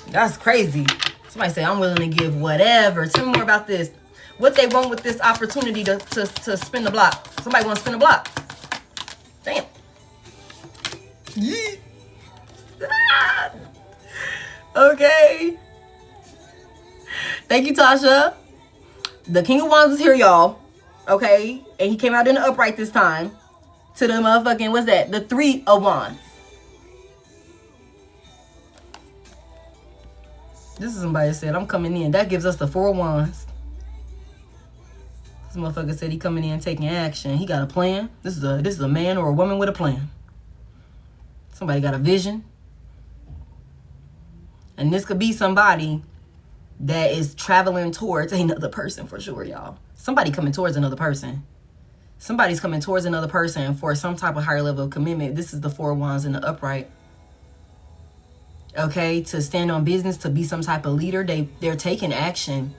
That's crazy. Somebody say, I'm willing to give whatever. Tell me more about this. What they want with this opportunity to spin the block. Somebody want to spin the block. Damn. Yeah. Okay. Thank you, Tasha. The King of Wands is here, y'all. Okay, and he came out in the upright this time to the motherfucking, what's that? The 3 of Wands. This is somebody that said, I'm coming in. That gives us the 4 of Wands. This motherfucker said he coming in taking action. He got a plan. This is a man or a woman with a plan. Somebody got a vision. And this could be somebody that is traveling towards another person for sure, y'all. Somebody coming towards another person. Somebody's coming towards another person for some type of higher level of commitment. This is the 4 of Wands in the upright. Okay, to stand on business, to be some type of leader. They're taking action.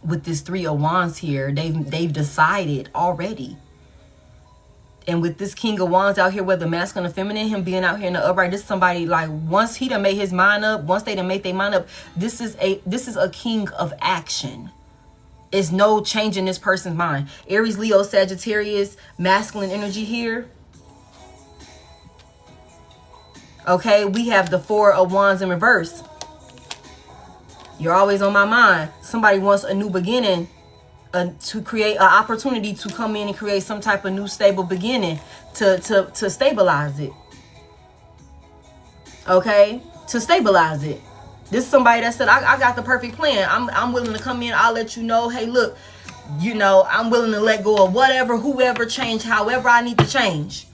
With this 3 of Wands here, they've decided already. And with this King of Wands out here, whether masculine or feminine, him being out here in the upright, this is somebody like once he done made his mind up, once they done made their mind up, this is a king of action. It's no change in this person's mind. Aries, Leo, Sagittarius, masculine energy here. Okay, we have the 4 of Wands in reverse. You're always on my mind. Somebody wants a new beginning. To create an opportunity to come in and create some type of new stable beginning to stabilize it. Okay, to stabilize it. This is somebody that said, I got the perfect plan. I'm willing to come in. I'll let you know, hey, look, you know, I'm willing to let go of whatever, whoever, change however I need to change.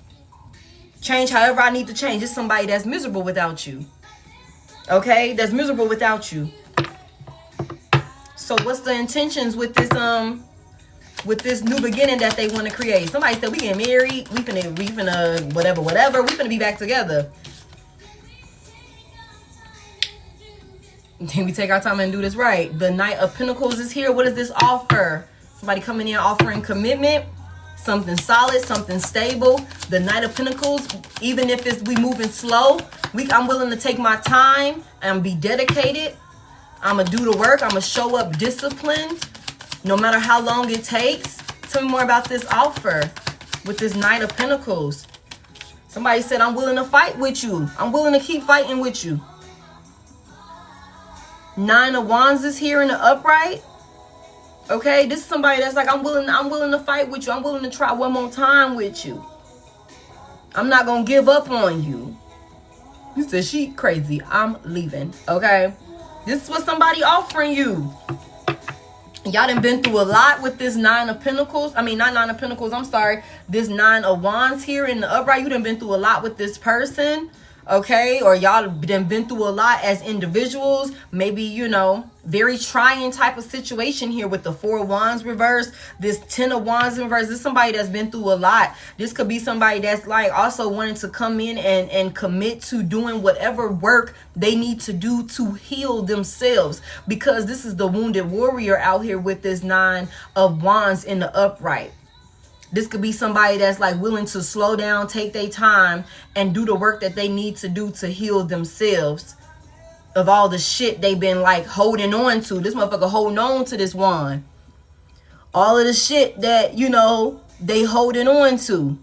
Change however I need to change. It's somebody that's miserable without you. Okay, that's miserable without you. So what's the intentions with this new beginning that they want to create? Somebody said we getting married, we finna whatever, we finna be back together. Then we take our time and do this right. The Knight of Pentacles is here. What does this offer? Somebody coming in offering commitment, something solid, something stable. The Knight of Pentacles, even if we moving slow, I'm willing to take my time and be dedicated. I'm going to do the work. I'm going to show up disciplined no matter how long it takes. Tell me more about this offer with this Knight of Pentacles. Somebody said, I'm willing to fight with you. I'm willing to keep fighting with you. 9 of Wands is here in the upright. Okay, this is somebody that's like, I'm willing to fight with you. I'm willing to try one more time with you. I'm not going to give up on you. You said, she crazy. I'm leaving. Okay. This is what somebody offering you. Y'all done been through a lot with this 9 of Pentacles. I mean, not 9 of Pentacles. I'm sorry. This 9 of Wands here in the upright. You done been through a lot with this person. okay? Or y'all been through a lot as individuals. Maybe, you know, very trying type of situation here with the 4 of Wands reverse, this 10 of Wands reverse. This is somebody that's been through a lot. This could be somebody that's like also wanting to come in and commit to doing whatever work they need to do to heal themselves, because this is the wounded warrior out here with this 9 of Wands in the upright. This could be somebody that's like willing to slow down, take their time, and do the work that they need to do to heal themselves of all the shit they've been like holding on to. This motherfucker holding on to this wand. All of the shit that, you know, they holding on to.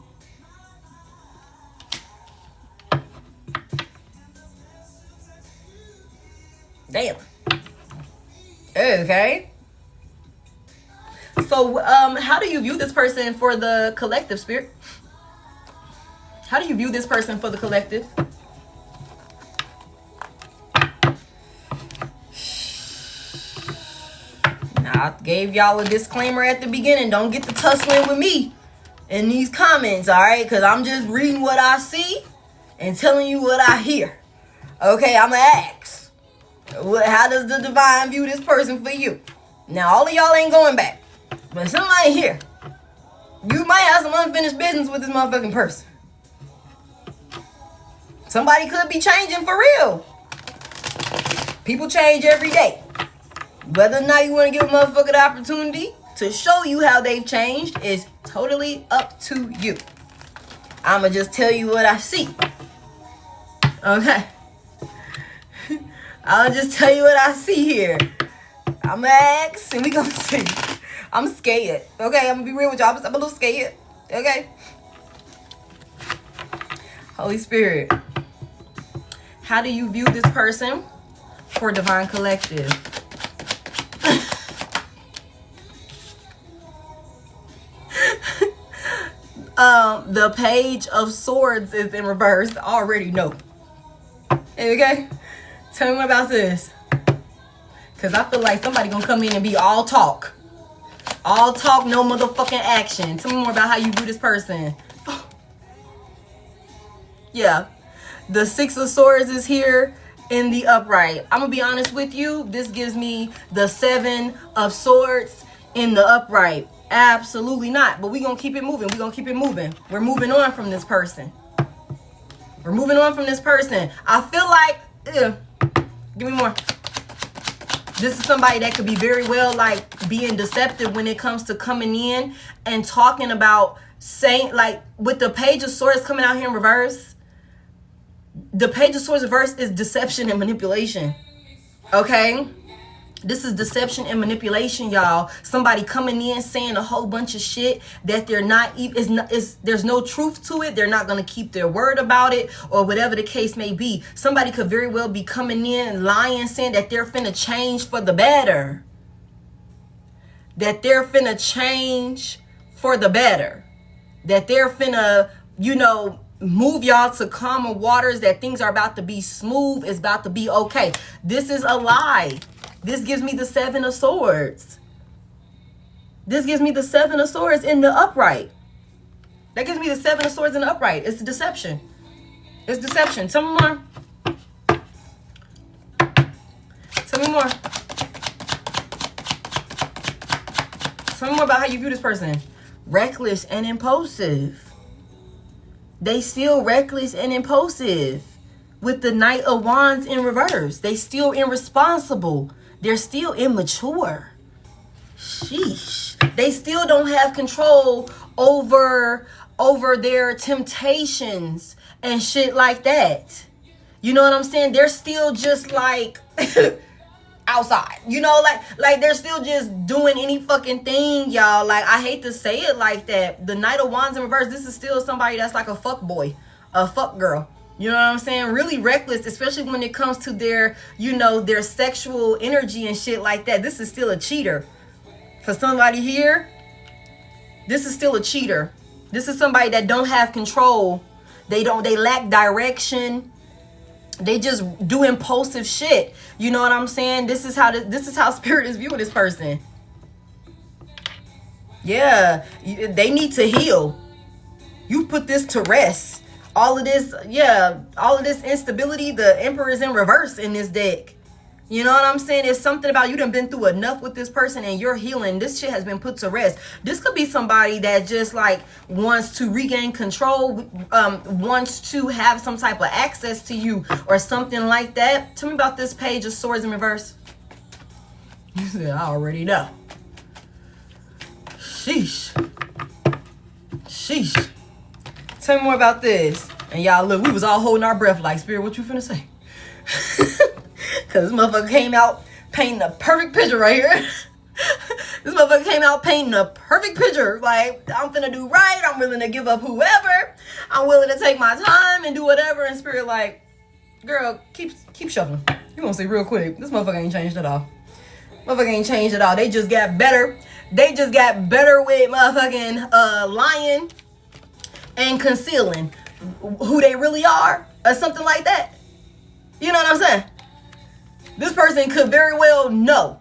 Damn. Okay. So, how do you view this person for the collective, Spirit? How do you view this person for the collective? Now, I gave y'all a disclaimer at the beginning. Don't get to tussling with me in these comments, all right? Because I'm just reading what I see and telling you what I hear. Okay, I'm going to ask. How does the divine view this person for you? Now, all of y'all ain't going back. But somebody here, you might have some unfinished business with this motherfucking person. Somebody could be changing for real. People change every day. Whether or not you want to give a motherfucker the opportunity to show you how they've changed is totally up to you. I'ma just tell you what I see. Okay. I'll just tell you what I see here. I'ma ask and we gonna see. I'm scared. Okay, I'm gonna be real with y'all. I'm a little scared. Okay. Holy Spirit, how do you view this person for divine collective? The Page of Swords is in reverse. I already know. Okay? Tell me more about this. Because I feel like somebody gonna come in and be all talk. All talk, no motherfucking action. Tell me more about how you view this person. Yeah. The 6 of Swords is here in the upright. I'm gonna be honest with you. This gives me the 7 of Swords in the upright. Absolutely not. But we're gonna keep it moving. We're gonna keep it moving. We're moving on from this person. We're moving on from this person. I feel like, give me more. This is somebody that could be very well like being deceptive when it comes to coming in and talking about saying, like, with the Page of Swords coming out here in reverse. The Page of Swords reverse is deception and manipulation. Okay? This is deception and manipulation, y'all. Somebody coming in saying a whole bunch of shit that they're not even, there's no truth to it. They're not going to keep their word about it, or whatever the case may be. Somebody could very well be coming in lying, saying that they're finna change for the better. That they're finna change for the better. That they're finna, you know, move y'all to calmer waters, that things are about to be smooth, it's about to be okay. This is a lie. This gives me the 7 of Swords. This gives me the 7 of Swords in the upright. That gives me the 7 of Swords in the upright. It's deception. It's deception. Tell me more. Tell me more. Tell me more about how you view this person. Reckless and impulsive. They still reckless and impulsive. With the Knight of Wands in reverse. They still irresponsible. They're still immature. Sheesh. They still don't have control over their temptations and shit like that. You know what I'm saying? They're still just like outside. You know, like they're still just doing any fucking thing, y'all. Like, I hate to say it like that. The Knight of Wands in reverse, this is still somebody that's like a fuck boy, a fuck girl. You know what I'm saying? Really reckless, especially when it comes to their, you know, their sexual energy and shit like that. This is still a cheater. For somebody here, this is still a cheater. This is somebody that don't have control. They lack direction. They just do impulsive shit. You know what I'm saying? This is how Spirit is viewing this person. Yeah, they need to heal. You put this to rest. All of this, yeah, all of this instability, the Emperor is in reverse in this deck. You know what I'm saying? It's something about you done been through enough with this person and you're healing. This shit has been put to rest. This could be somebody that just like wants to regain control, wants to have some type of access to you or something like that. Tell me about this Page of Swords in reverse. You said, I already know. Sheesh. Sheesh. Tell me more about this. And y'all, look, we was all holding our breath like, Spirit, what you finna say? Because this motherfucker came out painting a perfect picture right here. This motherfucker came out painting a perfect picture. Like, I'm finna do right. I'm willing to give up whoever. I'm willing to take my time and do whatever. And Spirit like, girl, keep shuffling. You gonna see real quick. This motherfucker ain't changed at all. Motherfucker ain't changed at all. They just got better. They just got better with motherfucking lying and concealing who they really are or something like that. You know what I'm saying? This person could very well know,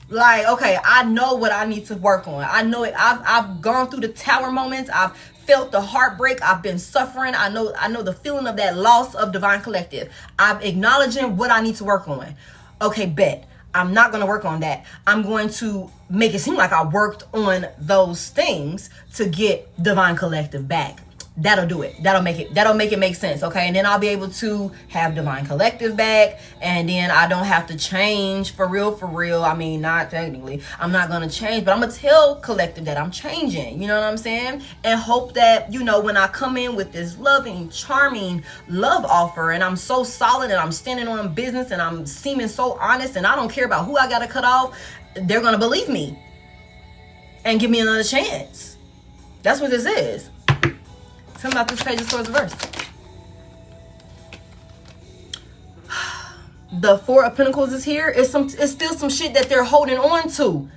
like, okay, I know what I need to work on. I know it. I've gone through the tower moments. I've felt the heartbreak. I've been suffering. I know the feeling of that loss of Divine Collective. I'm acknowledging what I need to work on. Okay, bet. I'm not going to work on that. I'm going to make it seem like I worked on those things to get Divine Collective back. That'll do it. That'll make it make sense. Okay. And then I'll be able to have Divine Collective back. And then I don't have to change for real. I mean, not technically. I'm not going to change, but I'm going to tell Collective that I'm changing. You know what I'm saying? And hope that, you know, when I come in with this loving, charming love offer and I'm so solid and I'm standing on business and I'm seeming so honest and I don't care about who I got to cut off, they're going to believe me and give me another chance. That's what this is. Tell me about this Page of Swords reverse. The Four of Pentacles is here. It's still some shit that they're holding on to.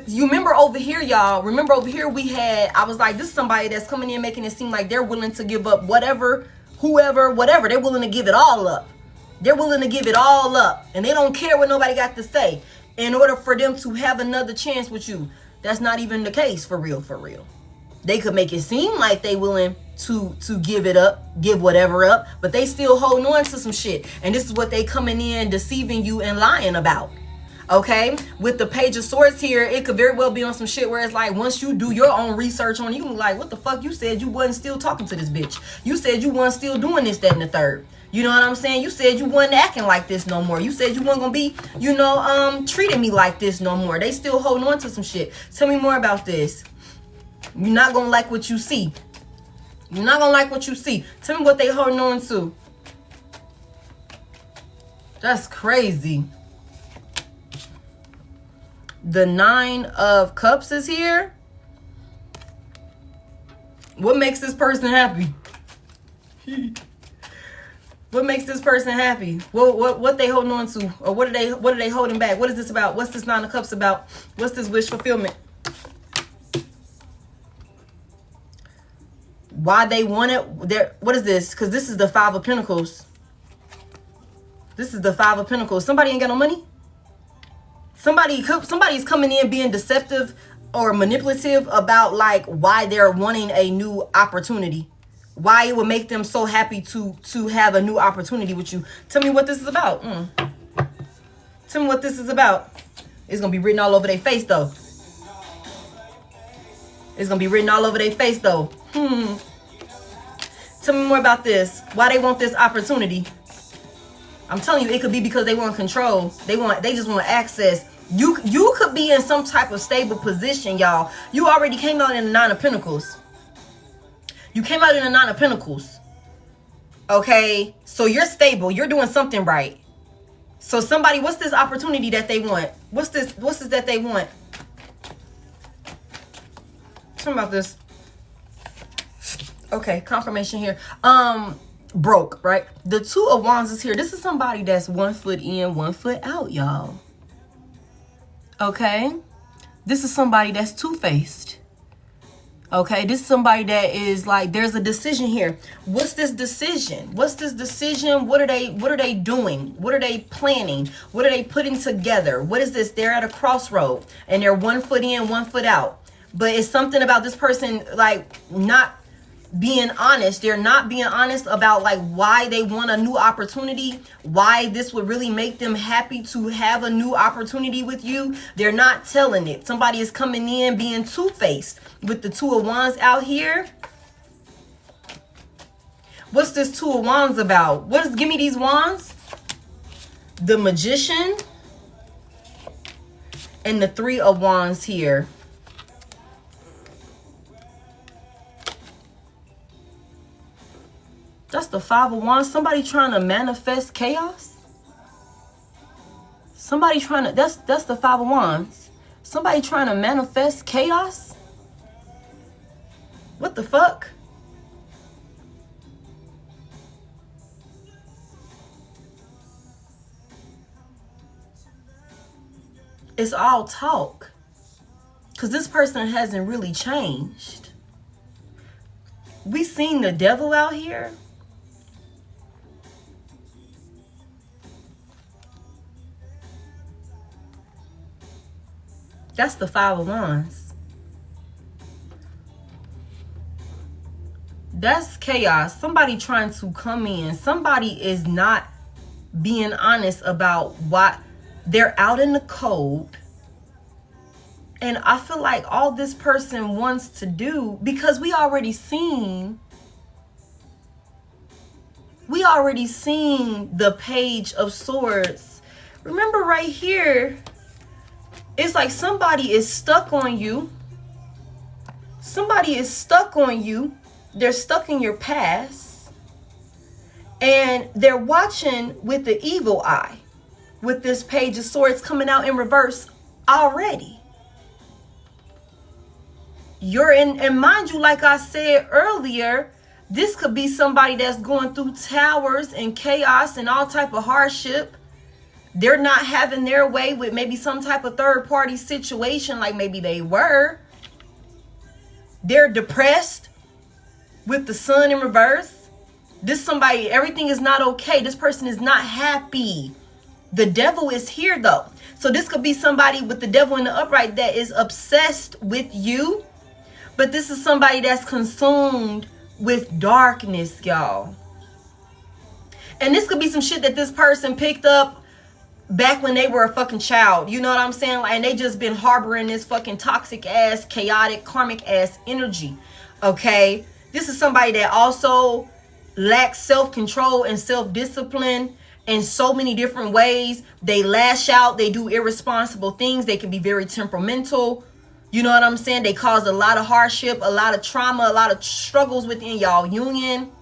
You remember over here, y'all. Remember over here I was like, this is somebody that's coming in making it seem like they're willing to give up whatever, whoever, whatever. They're willing to give it all up. They're willing to give it all up. And they don't care what nobody got to say in order for them to have another chance with you. That's not even the case for real. They could make it seem like they willing to give it up, give whatever up, but they still holding on to some shit. And this is what they coming in deceiving you and lying about. Okay? With the Page of Swords here, it could very well be on some shit where it's like, once you do your own research on it, you can be like, what the fuck? You said you wasn't still talking to this bitch. You said you wasn't still doing this, that, and the third. You know what I'm saying? You said you wasn't acting like this no more. You said you wasn't gonna be, treating me like this no more. They still holding on to some shit. Tell me more about this. You're not gonna like what you see. You're not gonna like what you see. Tell me what they holding on to. That's crazy. The Nine of Cups is here. What makes this person happy? What makes this person happy? What they holding on to? Or what are they holding back? What is this about? What's this Nine of Cups about? What's this wish fulfillment? Why they want it? What is this? Because this is the Five of Pentacles. This is the Five of Pentacles. Somebody ain't got no money. Somebody's coming in being deceptive or manipulative about like why they're wanting a new opportunity. Why it would make them so happy to have a new opportunity with you. Tell me what this is about. Tell me what this is about. It's gonna be written all over their face though. It's gonna be written all over their face though. Tell me more about this. Why they want this opportunity? I'm telling you, it could be because they want control. They just want access. You could be in some type of stable position, y'all. You already came out in the Nine of Pentacles. You came out in the Nine of Pentacles. Okay? So you're stable. You're doing something right. So somebody, what's this opportunity that they want? What's this that they want? Tell me about this. Okay, confirmation here. Broke, right? The Two of Wands is here. This is somebody that's 1 foot in, 1 foot out, y'all. Okay? This is somebody that's two-faced. Okay? This is somebody that is like, there's a decision here. What's this decision? What's this decision? What are they doing? What are they planning? What are they putting together? What is this? They're at a crossroad and they're 1 foot in, 1 foot out. But it's something about this person like not being honest. They're not being honest about like why they want a new opportunity, why this would really make them happy to have a new opportunity with you. They're not telling it. Somebody is coming in being two-faced with the Two of Wands out here. What's this Two of Wands about? Give me these wands? The Magician and the Three of Wands here. That's the Five of Wands. Somebody trying to manifest chaos. Somebody trying to, that's the Five of Wands. Somebody trying to manifest chaos. What the fuck? It's all talk. Because this person hasn't really changed. We seen the devil out here. That's the Five of Wands. That's chaos. Somebody trying to come in. Somebody is not being honest about what they're out in the cold. And I feel like all this person wants to do, because we already seen the Page of Swords. Remember right here, it's like somebody is stuck on you. Somebody is stuck on you. They're stuck in your past. And they're watching with the evil eye. With this Page of Swords coming out in reverse already. You're in, and mind you, like I said earlier, this could be somebody that's going through towers and chaos and all type of hardship. They're not having their way with maybe some type of third party situation, like maybe they were. They're depressed with the Sun in reverse. This somebody, everything is not okay. This person is not happy. The devil is here though. So this could be somebody with the devil in the upright that is obsessed with you. But this is somebody that's consumed with darkness, y'all. And this could be some shit that this person picked up back when they were a fucking child. You know what I'm saying? And they just been harboring this fucking toxic ass, chaotic, karmic ass energy. Okay? This is somebody that also lacks self-control and self-discipline in so many different ways. They lash out. They do irresponsible things. They can be very temperamental. You know what I'm saying? They cause a lot of hardship, a lot of trauma, a lot of struggles within y'all union.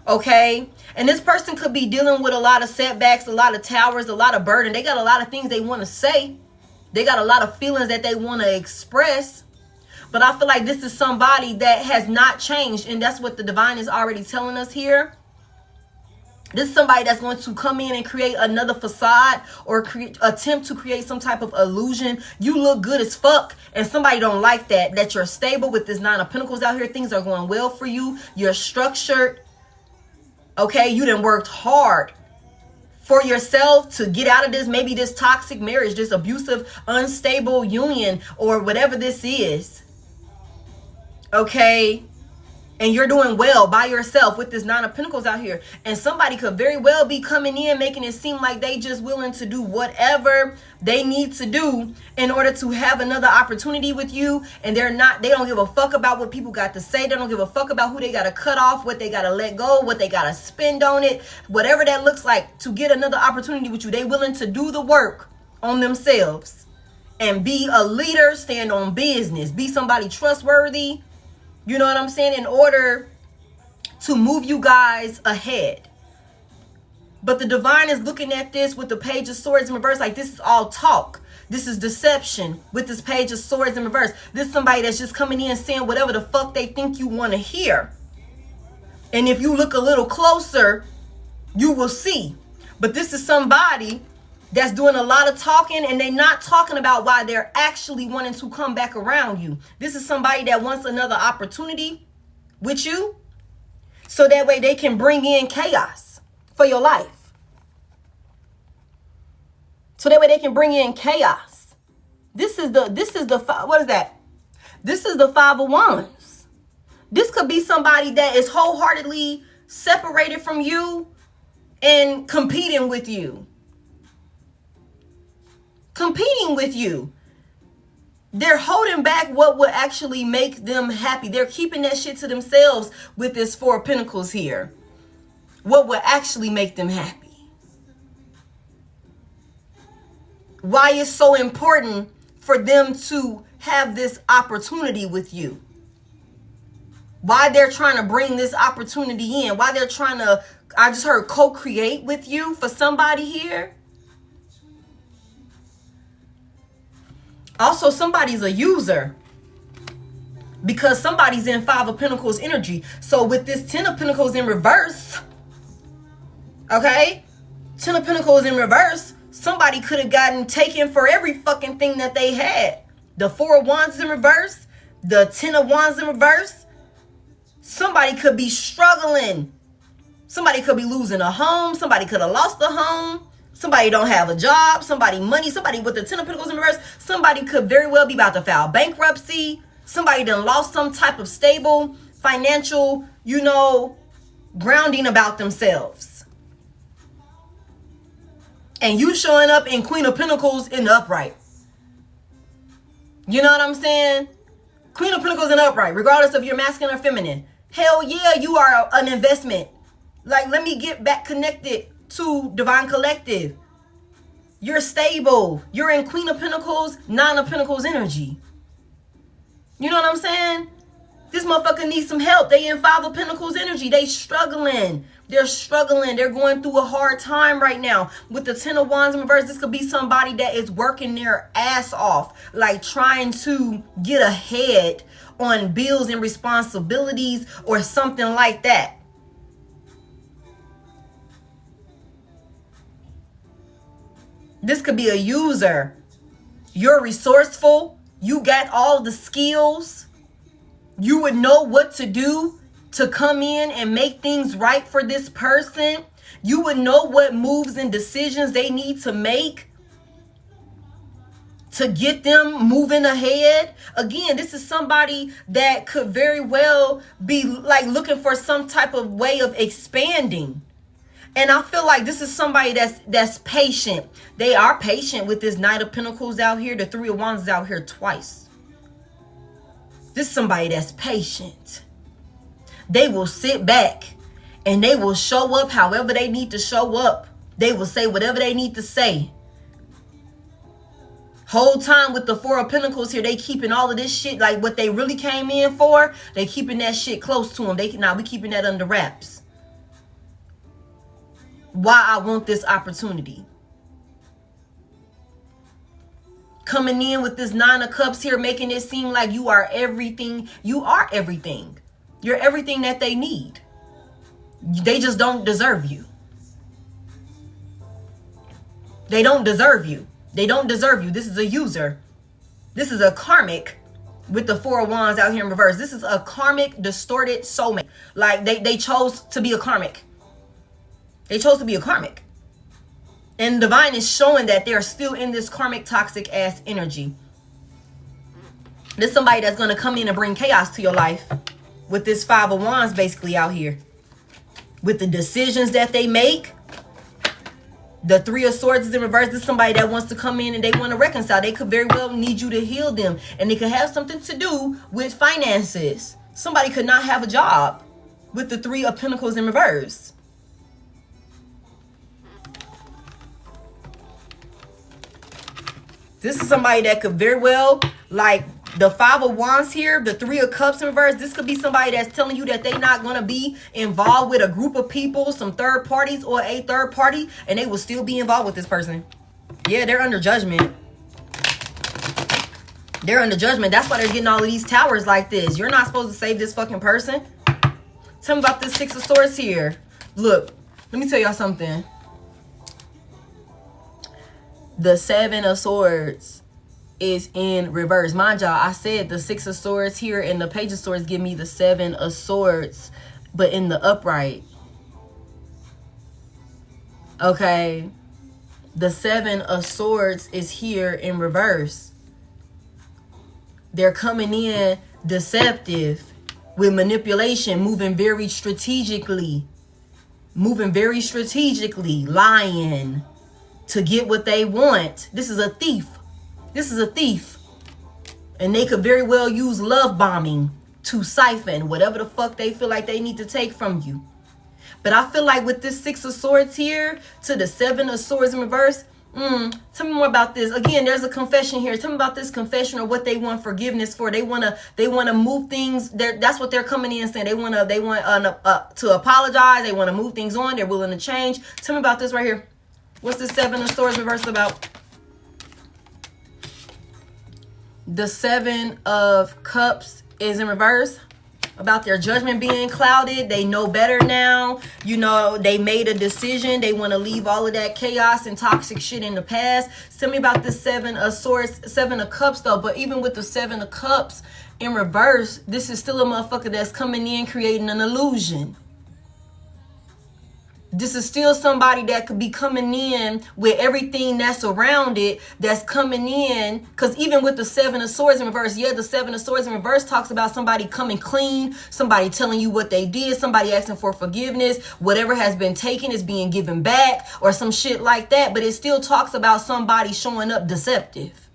Okay? And this person could be dealing with a lot of setbacks, a lot of towers, a lot of burden. They got a lot of things they want to say. They got a lot of feelings that they want to express. But I feel like this is somebody that has not changed. And that's what the divine is already telling us here. This is somebody that's going to come in and create another facade or attempt to create some type of illusion. You look good as fuck and somebody don't like that. That you're stable with this Nine of Pentacles out here. Things are going well for you. You're structured. Okay, you done worked hard for yourself to get out of this, maybe this toxic marriage, this abusive, unstable union, or whatever this is. Okay? And you're doing well by yourself with this Nine of Pentacles out here. And somebody could very well be coming in, making it seem like they just willing to do whatever they need to do in order to have another opportunity with you. And they don't give a fuck about what people got to say. They don't give a fuck about who they got to cut off, what they got to let go, what they got to spend on it. Whatever that looks like to get another opportunity with you. They willing to do the work on themselves and be a leader, stand on business, be somebody trustworthy. You know what I'm saying? In order to move you guys ahead. But the divine is looking at this with the Page of Swords in reverse. Like this is all talk. This is deception with this Page of Swords in reverse. This is somebody that's just coming in saying whatever the fuck they think you want to hear. And if you look a little closer, you will see. But this is somebody that's doing a lot of talking, and they're not talking about why they're actually wanting to come back around you. This is somebody that wants another opportunity with you, so that way they can bring in chaos for your life. So that way they can bring in chaos. This is the what is that? This is the Five of Wands. This could be somebody that is wholeheartedly separated from you and competing with you. Competing with you. They're holding back what would actually make them happy. They're keeping that shit to themselves with this Four of Pentacles here. What would actually make them happy. Why it's so important for them to have this opportunity with you. Why they're trying to bring this opportunity in. Why they're trying to, I just heard, co-create with you for somebody here. Also, somebody's a user. Because somebody's in Five of Pentacles energy. So with this Ten of Pentacles in reverse, okay? Ten of Pentacles in reverse, somebody could have gotten taken for every fucking thing that they had. The Four of Wands in reverse, the Ten of Wands in reverse. Somebody could be struggling. Somebody could be losing a home. Somebody could have lost a home. Somebody don't have a job. Somebody money. Somebody with the Ten of Pentacles in reverse. Somebody could very well be about to file bankruptcy. Somebody done lost some type of stable financial, grounding about themselves. And you showing up in Queen of Pentacles in the upright. You know what I'm saying? Queen of Pentacles in the upright, regardless of your masculine or feminine. Hell yeah, you are an investment. Like, let me get back connected to Divine Collective. You're stable. You're in Queen of Pentacles, Nine of Pentacles energy. You know what I'm saying? This motherfucker needs some help. They in Five of Pentacles energy. They struggling. They're struggling. They're going through a hard time right now. With the Ten of Wands in reverse, this could be somebody that is working their ass off. Like trying to get ahead on bills and responsibilities or something like that. This could be a user. You're resourceful. You got all the skills. You would know what to do to come in and make things right for this person. You would know what moves and decisions they need to make to get them moving ahead. Again, this is somebody that could very well be like looking for some type of way of expanding. And I feel like this is somebody that's patient. They are patient with this Knight of Pentacles out here. The Three of Wands is out here twice. This is somebody that's patient. They will sit back and they will show up however they need to show up. They will say whatever they need to say. Whole time with the Four of Pentacles here, they keeping all of this shit, like what they really came in for, they keeping that shit close to them. We keeping that under wraps. Why I want this opportunity. Coming in with this Nine of Cups here, making it seem like you are everything. You are everything. You're everything that they need. They just don't deserve you. They don't deserve you. They don't deserve you. This is a user. This is a karmic with the Four of Wands out here in reverse. This is a karmic, distorted soulmate. Like they chose to be a karmic. They chose to be a karmic. And Divine is showing that they're still in this karmic, toxic ass energy. There's somebody that's going to come in and bring chaos to your life with this Five of Wands basically out here. With the decisions that they make. The Three of Swords is in reverse. This is somebody that wants to come in and they want to reconcile. They could very well need you to heal them. And they could have something to do with finances. Somebody could not have a job with the Three of Pentacles in reverse. This is somebody that could very well, like the Five of Wands here, the Three of Cups in reverse. This could be somebody that's telling you that they're not going to be involved with a group of people, some third parties or a third party, and they will still be involved with this person. Yeah, they're under judgment. They're under judgment. That's why they're getting all of these towers like this. You're not supposed to save this fucking person. Tell me about this Six of Swords here. Look, let me tell y'all something. The Seven of Swords is in reverse. Mind y'all, I said the Six of Swords here and the Page of Swords give me the Seven of Swords, but in the upright. Okay. The Seven of Swords is here in reverse. They're coming in deceptive with manipulation, moving very strategically, lying to get what they want. This is a thief. And they could very well use love bombing to siphon whatever the fuck they feel like they need to take from you. But I feel like with this 6 of Swords here to the 7 of Swords in reverse, tell me more about this. Again, there's a confession here. Tell me about this confession or what they want forgiveness for. They want to move things. That's what they're coming in saying. They want to apologize. They want to move things on. They're willing to change. Tell me about this right here. What's the 7 of Swords reverse about? The 7 of Cups is in reverse. About their judgment being clouded. They know better now. You know, they made a decision. They want to leave all of that chaos and toxic shit in the past. Tell me about the 7 of Swords, 7 of Cups though. But even with the 7 of Cups in reverse, this is still a motherfucker that's coming in creating an illusion. This is still somebody that could be coming in with everything that's around it, that's coming in. Because even with the 7 of Swords in reverse, yeah, the 7 of Swords in reverse talks about somebody coming clean, somebody telling you what they did, somebody asking for forgiveness, whatever has been taken is being given back or some shit like that. But it still talks about somebody showing up deceptive.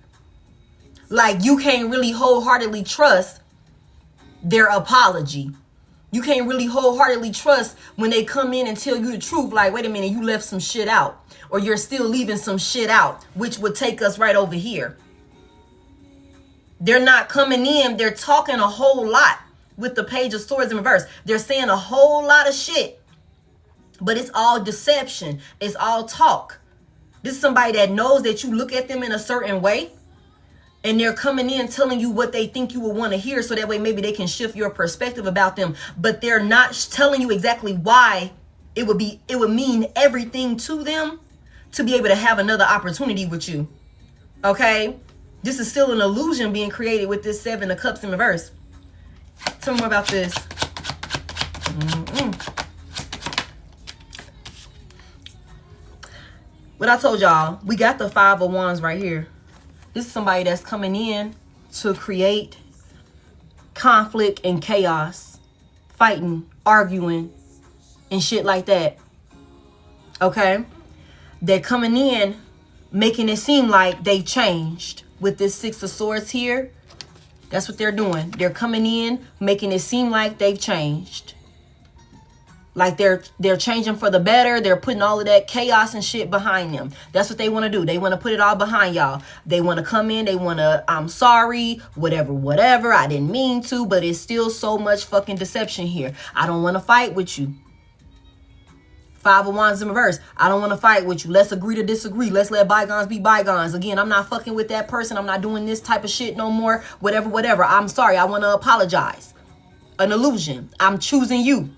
Like you can't really wholeheartedly trust their apology. You can't really wholeheartedly trust when they come in and tell you the truth. Like, wait a minute, you left some shit out. Or you're still leaving some shit out, which would take us right over here. They're not coming in. They're talking a whole lot with the Page of Swords in reverse. They're saying a whole lot of shit. But it's all deception. It's all talk. This is somebody that knows that you look at them in a certain way. And they're coming in telling you what they think you will want to hear. So that way maybe they can shift your perspective about them. But they're not telling you exactly why it would mean everything to them to be able to have another opportunity with you. Okay? This is still an illusion being created with this 7 of Cups in reverse. Tell me more about this. What I told y'all, we got the 5 of Wands right here. This is somebody that's coming in to create conflict and chaos, fighting, arguing, and shit like that. Okay? They're coming in, making it seem like they've changed. With this 6 of Swords here, that's what they're doing. They're coming in, making it seem like they've changed. Like they're changing for the better. They're putting all of that chaos and shit behind them. That's what they want to do. They want to put it all behind y'all. They want to come in. They want to, I'm sorry, whatever. I didn't mean to, but it's still so much fucking deception here. I don't want to fight with you. 5 of Wands in reverse. I don't want to fight with you. Let's agree to disagree. Let's let bygones be bygones. Again, I'm not fucking with that person. I'm not doing this type of shit no more. Whatever. I'm sorry. I want to apologize. An illusion. I'm choosing you.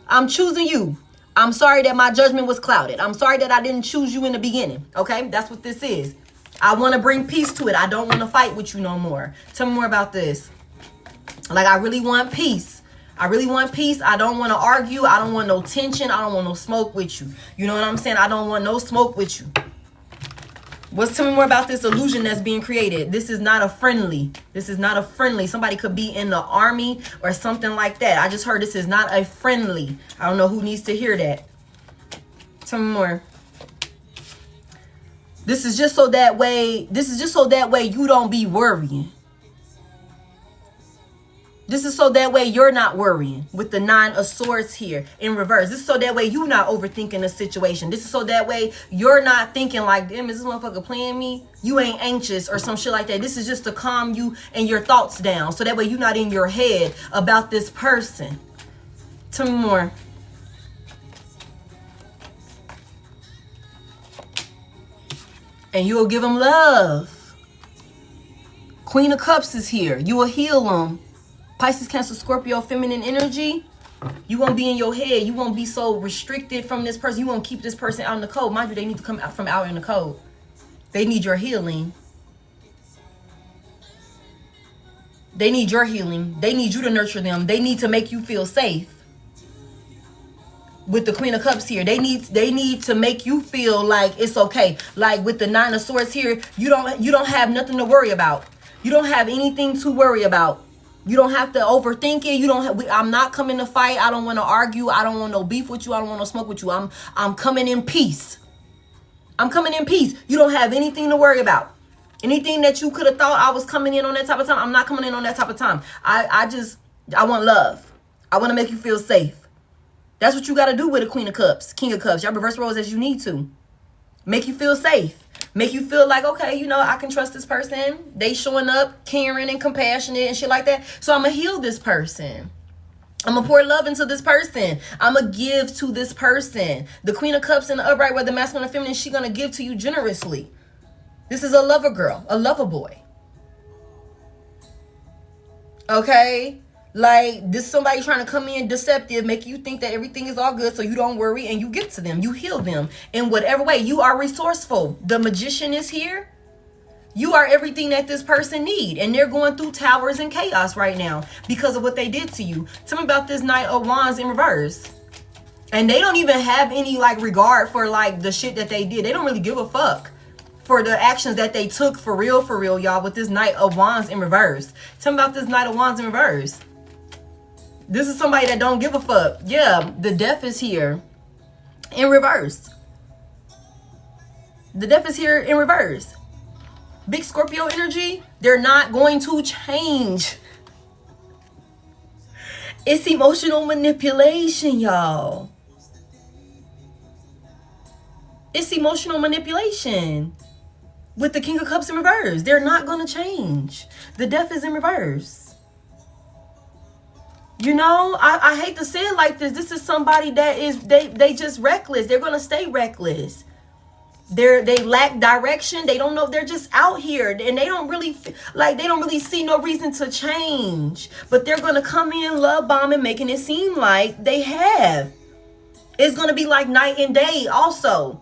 I'm choosing you. I'm sorry that my judgment was clouded. I'm sorry that I didn't choose you in the beginning. Okay? That's what this is. I want to bring peace to it. I don't want to fight with you no more. Tell me more about this. Like, I really want peace. I really want peace. I don't want to argue. I don't want no tension. I don't want no smoke with you. You know what I'm saying? I don't want no smoke with you. Tell me more about this illusion that's being created. This is not a friendly. Somebody could be in the army or something like that. I just heard this is not a friendly. I don't know who needs to hear that. Tell me more. This is just so that way you don't be worrying. This is so that way you're not worrying with the 9 of Swords here in reverse. This is so that way you're not overthinking the situation. This is so that way you're not thinking like, damn, is this motherfucker playing me? You ain't anxious or some shit like that. This is just to calm you and your thoughts down. So that way you're not in your head about this person. Tell me more. And you will give them love. Queen of Cups is here. You will heal them. Pisces, Cancer, Scorpio, feminine energy. You won't be in your head. You won't be so restricted from this person. You won't keep this person out in the cold. Mind you, they need to come out from out in the cold. They need your healing. They need your healing. They need you to nurture them. They need to make you feel safe. With the Queen of Cups here, they need to make you feel like it's okay. Like with the 9 of Swords here, you don't have nothing to worry about. You don't have anything to worry about. You don't have to overthink it. I'm not coming to fight. I don't want to argue. I don't want no beef with you. I don't want no smoke with you. I'm coming in peace. I'm coming in peace. You don't have anything to worry about. Anything that you could have thought I was coming in on that type of time, I'm not coming in on that type of time. I want love. I want to make you feel safe. That's what you got to do with a Queen of Cups, King of Cups. Y'all reverse roles as you need to. Make you feel safe. Make you feel like, okay, you know, I can trust this person. They showing up caring and compassionate and shit like that. So I'm going to heal this person. I'm going to pour love into this person. I'm going to give to this person. The Queen of Cups in the upright, whether masculine or feminine, she's going to give to you generously. This is a lover girl, a lover boy. Okay? Like, this is somebody trying to come in deceptive, make you think that everything is all good so you don't worry, and you give to them. You heal them in whatever way. You are resourceful. The magician is here. You are everything that this person need, and they're going through towers and chaos right now because of what they did to you. Tell me about this Knight of Wands in reverse. And they don't even have any, like, regard for, like, the shit that they did. They don't really give a fuck for the actions that they took for real, y'all, with this Knight of Wands in reverse. Tell me about this Knight of Wands in reverse. This is somebody that don't give a fuck. Yeah, the Death is here in reverse. The Death is here in reverse. Big Scorpio energy, they're not going to change. It's emotional manipulation, y'all. It's emotional manipulation. With the King of Cups in reverse, they're not going to change. The Death is in reverse. You know, I hate to say it like this. This is somebody that is, they just reckless. They're going to stay reckless. They lack direction. They don't know. They're just out here and they don't really see no reason to change. But they're going to come in love bombing, making it seem like they have. It's going to be like night and day also.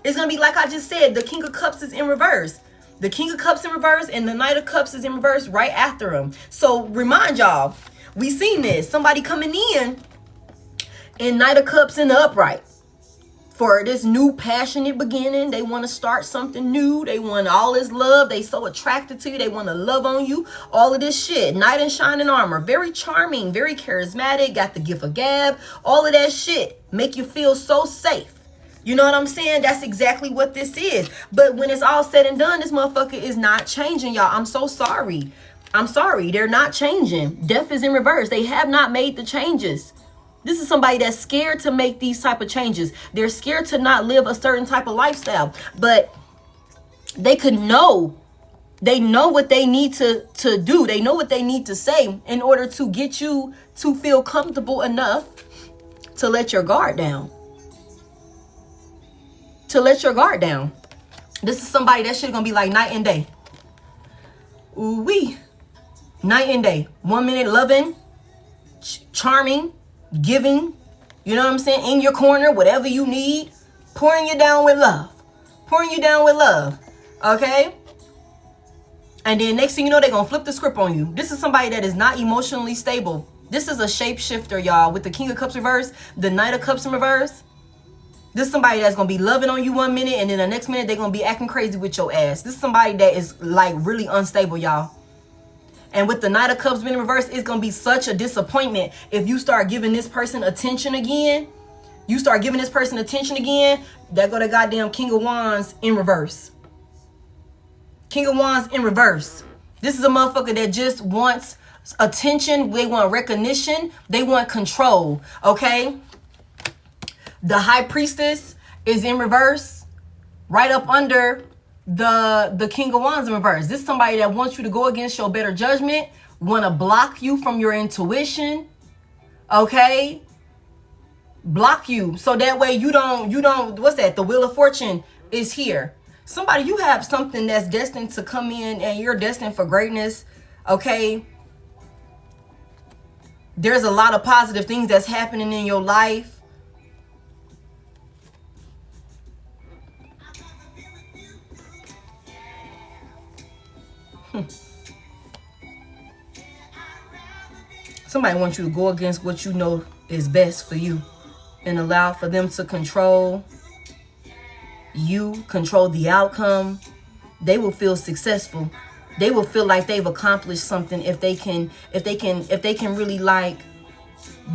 It's going to be like I just said, the King of Cups is in reverse. The King of Cups in reverse and the Knight of Cups is in reverse right after him. So remind y'all, we seen this. Somebody coming in Knight of Cups in the upright. For this new passionate beginning. They want to start something new. They want all this love. They so attracted to you. They want to love on you. All of this shit. Knight in shining armor. Very charming. Very charismatic. Got the gift of gab. All of that shit. Make you feel so safe. You know what I'm saying? That's exactly what this is. But when it's all said and done, this motherfucker is not changing, y'all. I'm so sorry. I'm sorry. They're not changing. Death is in reverse. They have not made the changes. This is somebody that's scared to make these type of changes. They're scared to not live a certain type of lifestyle. But they could know. They know what they need to do. They know what they need to say in order to get you to feel comfortable enough to let your guard down. To let your guard down. This is somebody that shit gonna be like night and day. Ooh-wee. Night and day. 1 minute loving, charming, giving, you know what I'm saying? In your corner, whatever you need, pouring you down with love. Pouring you down with love. Okay? And then next thing you know, they're gonna flip the script on you. This is somebody that is not emotionally stable. This is a shapeshifter, y'all. With the King of Cups reverse, the Knight of Cups in reverse. This is somebody that's gonna be loving on you 1 minute, and then the next minute they're gonna be acting crazy with your ass. This is somebody that is like really unstable, y'all. And with the Knight of Cups being in reverse, it's gonna be such a disappointment if you start giving this person attention again. You start giving this person attention again, that go to goddamn King of Wands in reverse. King of Wands in reverse. This is a motherfucker that just wants attention. They want recognition. They want control. Okay? The High Priestess is in reverse, right up under the King of Wands in reverse. This is somebody that wants you to go against your better judgment, want to block you from your intuition. Okay? Block you. So that way you don't, what's that? The Wheel of Fortune is here. Somebody, you have something that's destined to come in and you're destined for greatness. Okay? There's a lot of positive things that's happening in your life. Somebody wants you to go against what you know is best for you and allow for them to control you, control the outcome. They will feel successful. They will feel like they've accomplished something if they can really like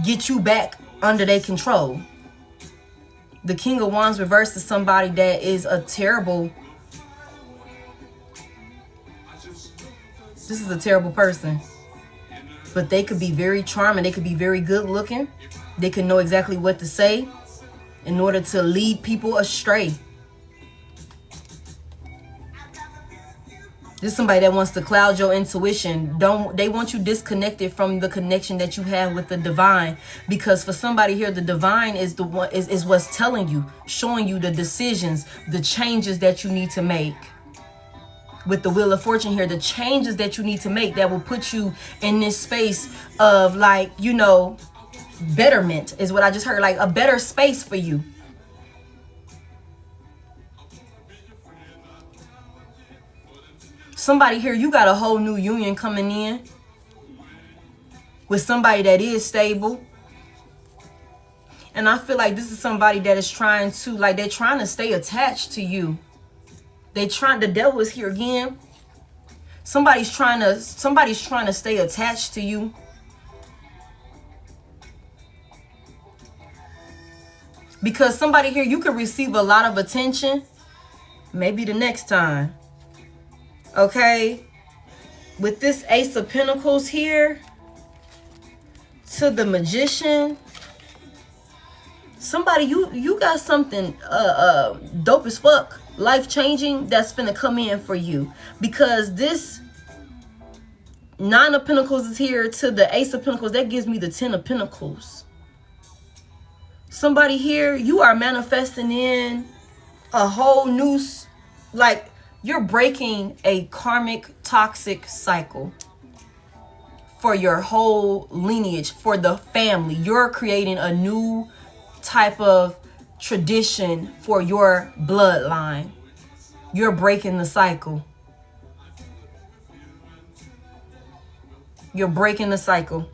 get you back under their control. The King of Wands reversed is somebody that is a terrible. This is a terrible person. But they could be very charming. They could be very good looking. They could know exactly what to say in order to lead people astray. This is somebody that wants to cloud your intuition. They want you disconnected from the connection that you have with the divine. Because for somebody here, the divine is the one is what's telling you, showing you the decisions, the changes that you need to make. With the Wheel of Fortune here, the changes that you need to make that will put you in this space of, like, you know, betterment is what I just heard, like a better space for you. Somebody here, you got a whole new union coming in with somebody that is stable. And I feel like this is somebody that is trying to, like, they're trying to stay attached to you. The devil is here again. Somebody's trying to stay attached to you. Because somebody here, you could receive a lot of attention. Maybe the next time. Okay? With this Ace of Pentacles here to the Magician. Somebody, you got something dope as fuck, life-changing that's finna come in for you. Because this Nine of Pentacles is here to the Ace of Pentacles. That gives me the Ten of Pentacles. Somebody here, you are manifesting in a whole new, like, you're breaking a karmic toxic cycle for your whole lineage, for the family. You're creating a new type of tradition for your bloodline. You're breaking the cycle. You're breaking the cycle.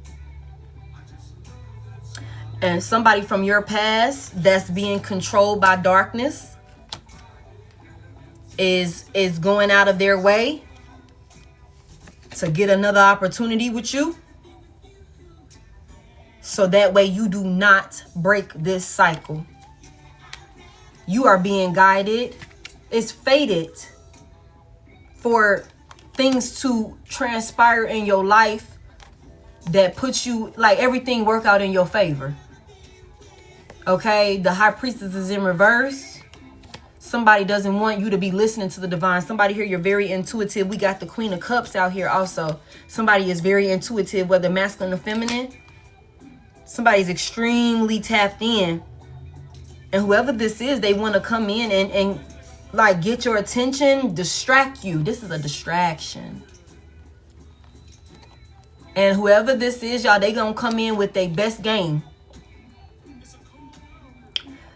And somebody from your past that's being controlled by darkness is going out of their way to get another opportunity with you. So that way you do not break this cycle. You are being guided. It's fated for things to transpire in your life that puts you, like, everything work out in your favor. Okay, the High Priestess is in reverse. Somebody doesn't want you to be listening to the divine. Somebody here, you're very intuitive. We got the Queen of Cups out here also. Somebody is very intuitive, whether masculine or feminine. Somebody's extremely tapped in. And whoever this is, they want to come in and like get your attention, distract you. This is a distraction. And whoever this is, y'all, they gonna come in with their best game.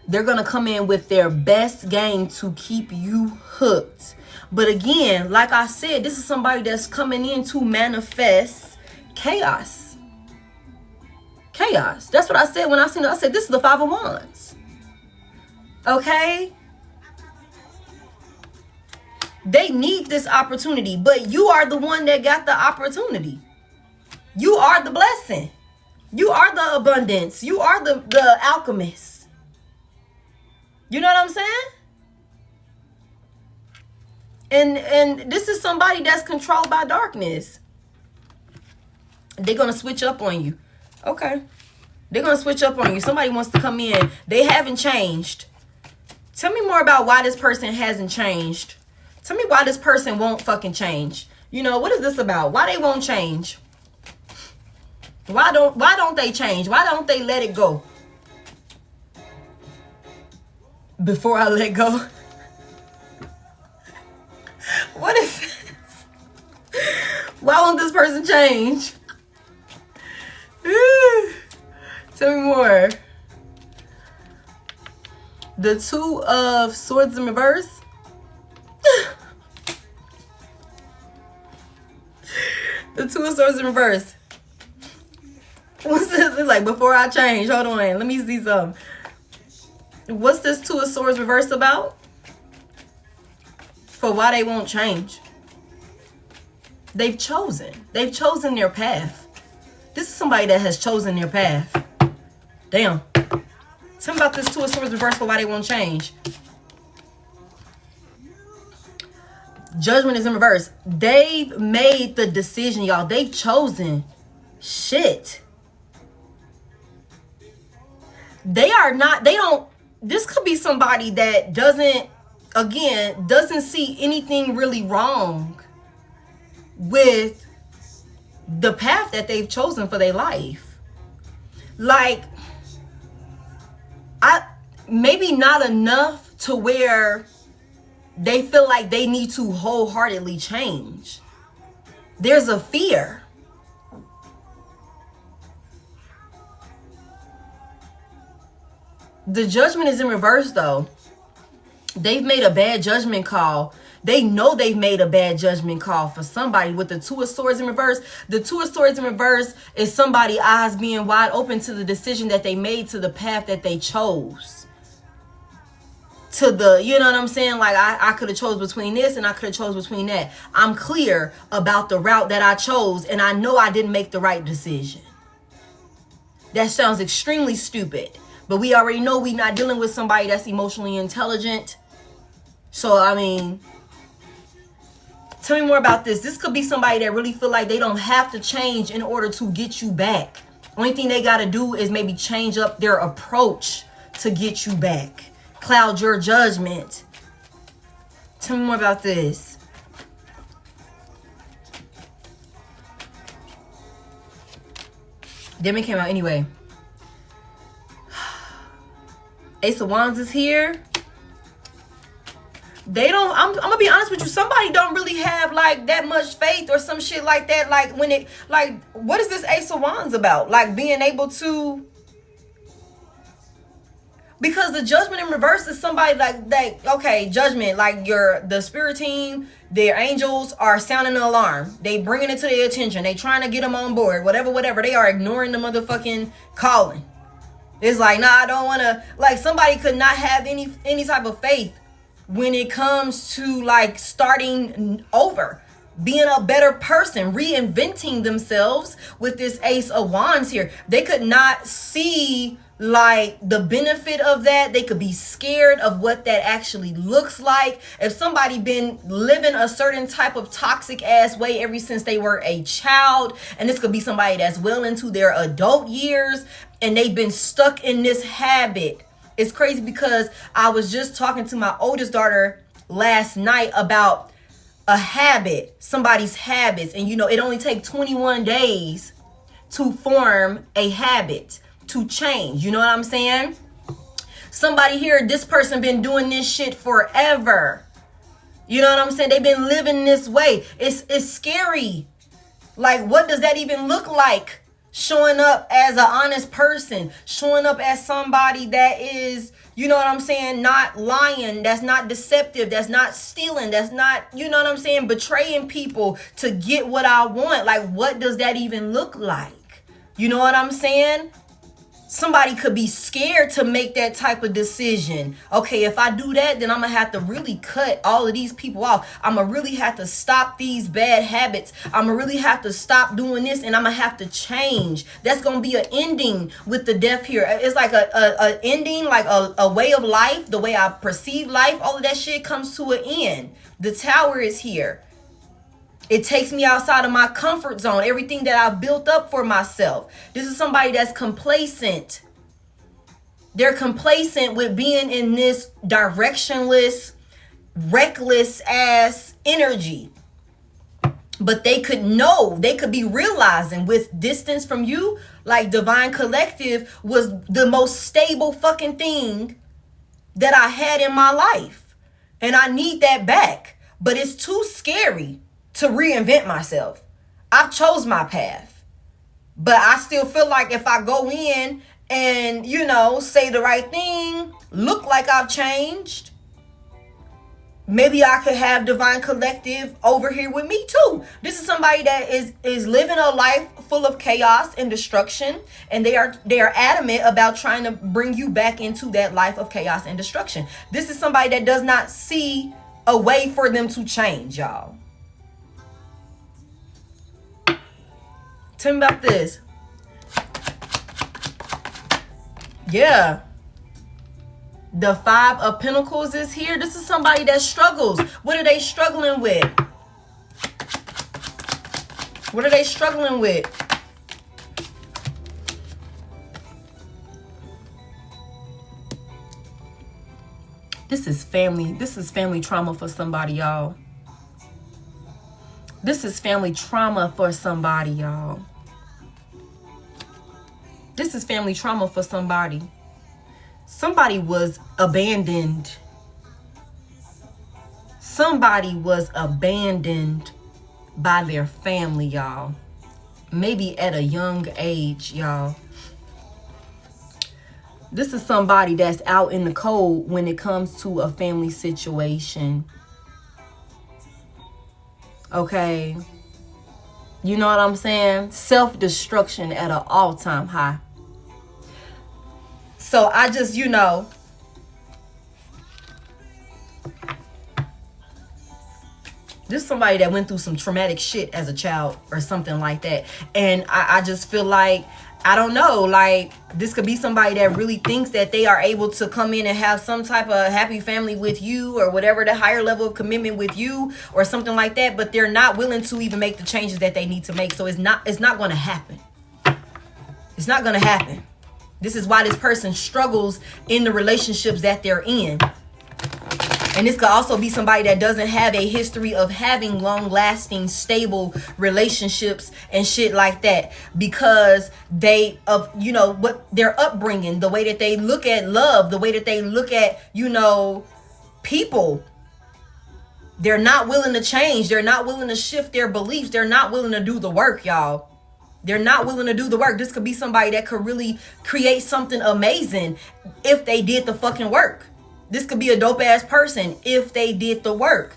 They're gonna come in with their best game to keep you hooked. But again, like I said, this is somebody that's coming in to manifest chaos. Chaos. That's what I said when I seen it. I said, this is the Five of Wands. Okay? They need this opportunity, but you are the one that got the opportunity. You are the blessing. You are the abundance. You are the alchemist. You know what I'm saying? And this is somebody that's controlled by darkness. They're going to switch up on you. Okay. They're going to switch up on you. Somebody wants to come in. They haven't changed. Tell me more about why this person hasn't changed. Tell me why this person won't fucking change. You know, what is this about? Why they won't change? Why don't they change? Why don't they let it go? Before I let go. What is this? Why won't this person change? Tell me more. The Two of Swords in reverse. The Two of Swords in reverse. What's this? It's like, before I change. Hold on. Let me see something. What's this Two of Swords reverse about? For why they won't change. They've chosen their path. This is somebody that has chosen their path. Damn. Tell me about this Two of Swords reversed for why they won't change. Judgment is in reverse. They've made the decision, y'all. They've chosen shit. They don't, this could be somebody that doesn't see anything really wrong with the path that they've chosen for their life. Like, maybe not enough to where they feel like they need to wholeheartedly change. There's a fear. The Judgment is in reverse though. They've made a bad judgment call. They know they've made a bad judgment call for somebody with the Two of Swords in reverse. The Two of Swords in reverse is somebody's eyes being wide open to the decision that they made, to the path that they chose. To the, you know what I'm saying? Like, I could have chose between this and I could have chose between that. I'm clear about the route that I chose, and I know I didn't make the right decision. That sounds extremely stupid. But we already know we're not dealing with somebody that's emotionally intelligent. So, I mean, tell me more about this. This could be somebody that really feel like they don't have to change in order to get you back. Only thing they got to do is maybe change up their approach to get you back. Cloud your judgment. Tell me more about this. Then it came out anyway. Ace of Wands is here. They don't, I'm gonna be honest with you, somebody don't really have like that much faith or some shit like that. Like when it, like, what is this Ace of Wands about? Like being able to, because the Judgment in reverse is somebody like okay, Judgment, like the spirit team, their angels are sounding an alarm. They bringing it to their attention. They trying to get them on board, whatever. They are ignoring the motherfucking calling. It's like, nah, I don't want to, like, somebody could not have any type of faith when it comes to like starting over, being a better person, reinventing themselves with this Ace of Wands here. They could not see like the benefit of that. They could be scared of what that actually looks like. If somebody been living a certain type of toxic ass way ever since they were a child, and this could be somebody that's well into their adult years and they've been stuck in this habit. It's crazy because I was just talking to my oldest daughter last night about a habit, somebody's habits. And you know, it only takes 21 days to form a habit, to change. You know what I'm saying? Somebody here, this person been doing this shit forever. You know what I'm saying? They've been living this way. It's scary. Like, what does that even look like? Showing up as an honest person, showing up as somebody that is, you know what I'm saying, not lying, that's not deceptive, that's not stealing, that's not, you know what I'm saying, betraying people to get what I want. Like, what does that even look like? You know what I'm saying? Somebody could be scared to make that type of decision. Okay, if I do that, then I'm going to have to really cut all of these people off. I'm going to really have to stop these bad habits. I'm going to really have to stop doing this, and I'm going to have to change. That's going to be an ending with the death here. It's like a ending, like a way of life, the way I perceive life. All of that shit comes to an end. The Tower is here. It takes me outside of my comfort zone, everything that I've built up for myself. This is somebody that's complacent. They're complacent with being in this directionless, reckless ass energy. But they could know, they could be realizing with distance from you, like Divine Collective was the most stable fucking thing that I had in my life. And I need that back. But it's too scary to reinvent myself. I've chose my path, but I still feel like if I go in and, you know, say the right thing, look like I've changed, maybe I could have Divine Collective over here with me too. This is somebody that is living a life full of chaos and destruction, and they are adamant about trying to bring you back into that life of chaos and destruction. This is somebody that does not see a way for them to change, y'all. Tell me about this. Yeah. The Five of Pentacles is here. This is somebody that struggles. What are they struggling with? What are they struggling with? This is family. This is family trauma for somebody, y'all. This is family trauma for somebody, y'all. This is family trauma for somebody. Somebody was abandoned. Somebody was abandoned by their family, y'all. Maybe at a young age, y'all. This is somebody that's out in the cold when it comes to a family situation. Okay. You know what I'm saying? Self-destruction at an all-time high. So I just, you know, this is somebody that went through some traumatic shit as a child or something like that. And I just feel like, I don't know, like this could be somebody that really thinks that they are able to come in and have some type of happy family with you or whatever, the higher level of commitment with you or something like that. But they're not willing to even make the changes that they need to make. So it's not going to happen. It's not going to happen. This is why this person struggles in the relationships that they're in. And this could also be somebody that doesn't have a history of having long-lasting, stable relationships and shit like that, because they, of, you know, what their upbringing, the way that they look at love, the way that they look at, you know, people. They're not willing to change. They're not willing to shift their beliefs. They're not willing to do the work, y'all. They're not willing to do the work. This could be somebody that could really create something amazing if they did the fucking work. This could be a dope ass person if they did the work.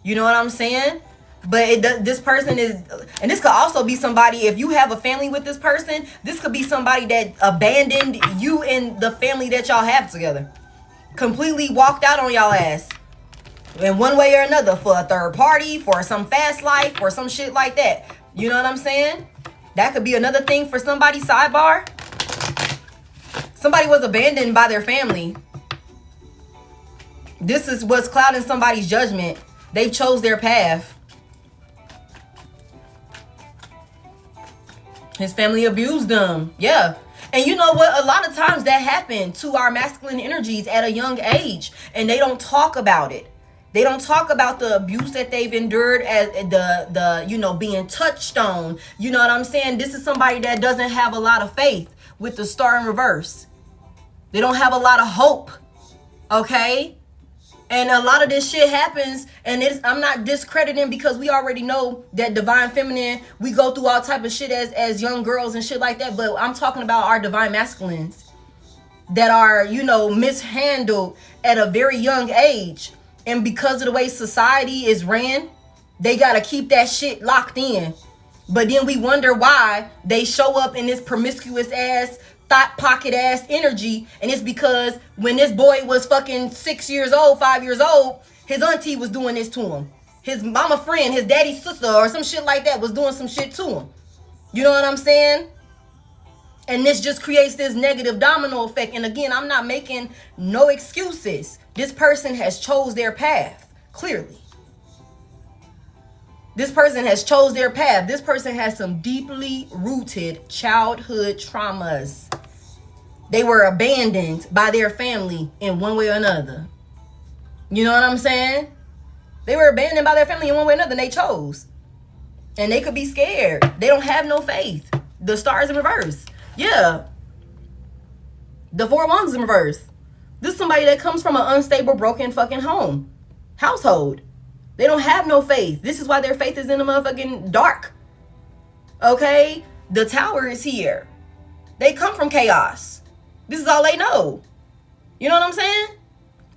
You know what I'm saying? But this person is, and this could also be somebody, if you have a family with this person, this could be somebody that abandoned you and the family that y'all have together. Completely walked out on y'all ass. In one way or another, for a third party, for some fast life, or some shit like that. You know what I'm saying? That could be another thing for somebody, sidebar. Somebody was abandoned by their family. This is what's clouding somebody's judgment. They chose their path. His family abused them. Yeah. And you know what? A lot of times that happened to our masculine energies at a young age. And they don't talk about it. They don't talk about the abuse that they've endured, as the you know, being touched on. You know what I'm saying? This is somebody that doesn't have a lot of faith with the star in reverse. They don't have a lot of hope. Okay? And a lot of this shit happens, and I'm not discrediting, because we already know that divine feminine, we go through all type of shit as young girls and shit like that. But I'm talking about our divine masculines that are, you know, mishandled at a very young age. And because of the way society is ran, they got to keep that shit locked in. But then we wonder why they show up in this promiscuous ass, thought pocket ass energy. And it's because when this boy was fucking 6 years old, 5 years old, his auntie was doing this to him. His mama friend, his daddy's sister or some shit like that was doing some shit to him. You know what I'm saying? And this just creates this negative domino effect. And again, I'm not making no excuses. This person has chose their path, clearly. This person has chose their path. This person has some deeply rooted childhood traumas. They were abandoned by their family in one way or another. You know what I'm saying? They were abandoned by their family in one way or another, and they chose. And they could be scared. They don't have no faith. The stars in reverse. Yeah. The Four of Wands in reverse. This is somebody that comes from an unstable, broken fucking household. They don't have no faith. This is why their faith is in the motherfucking dark. Okay? The Tower is here. They come from chaos. This is all they know. You know what I'm saying?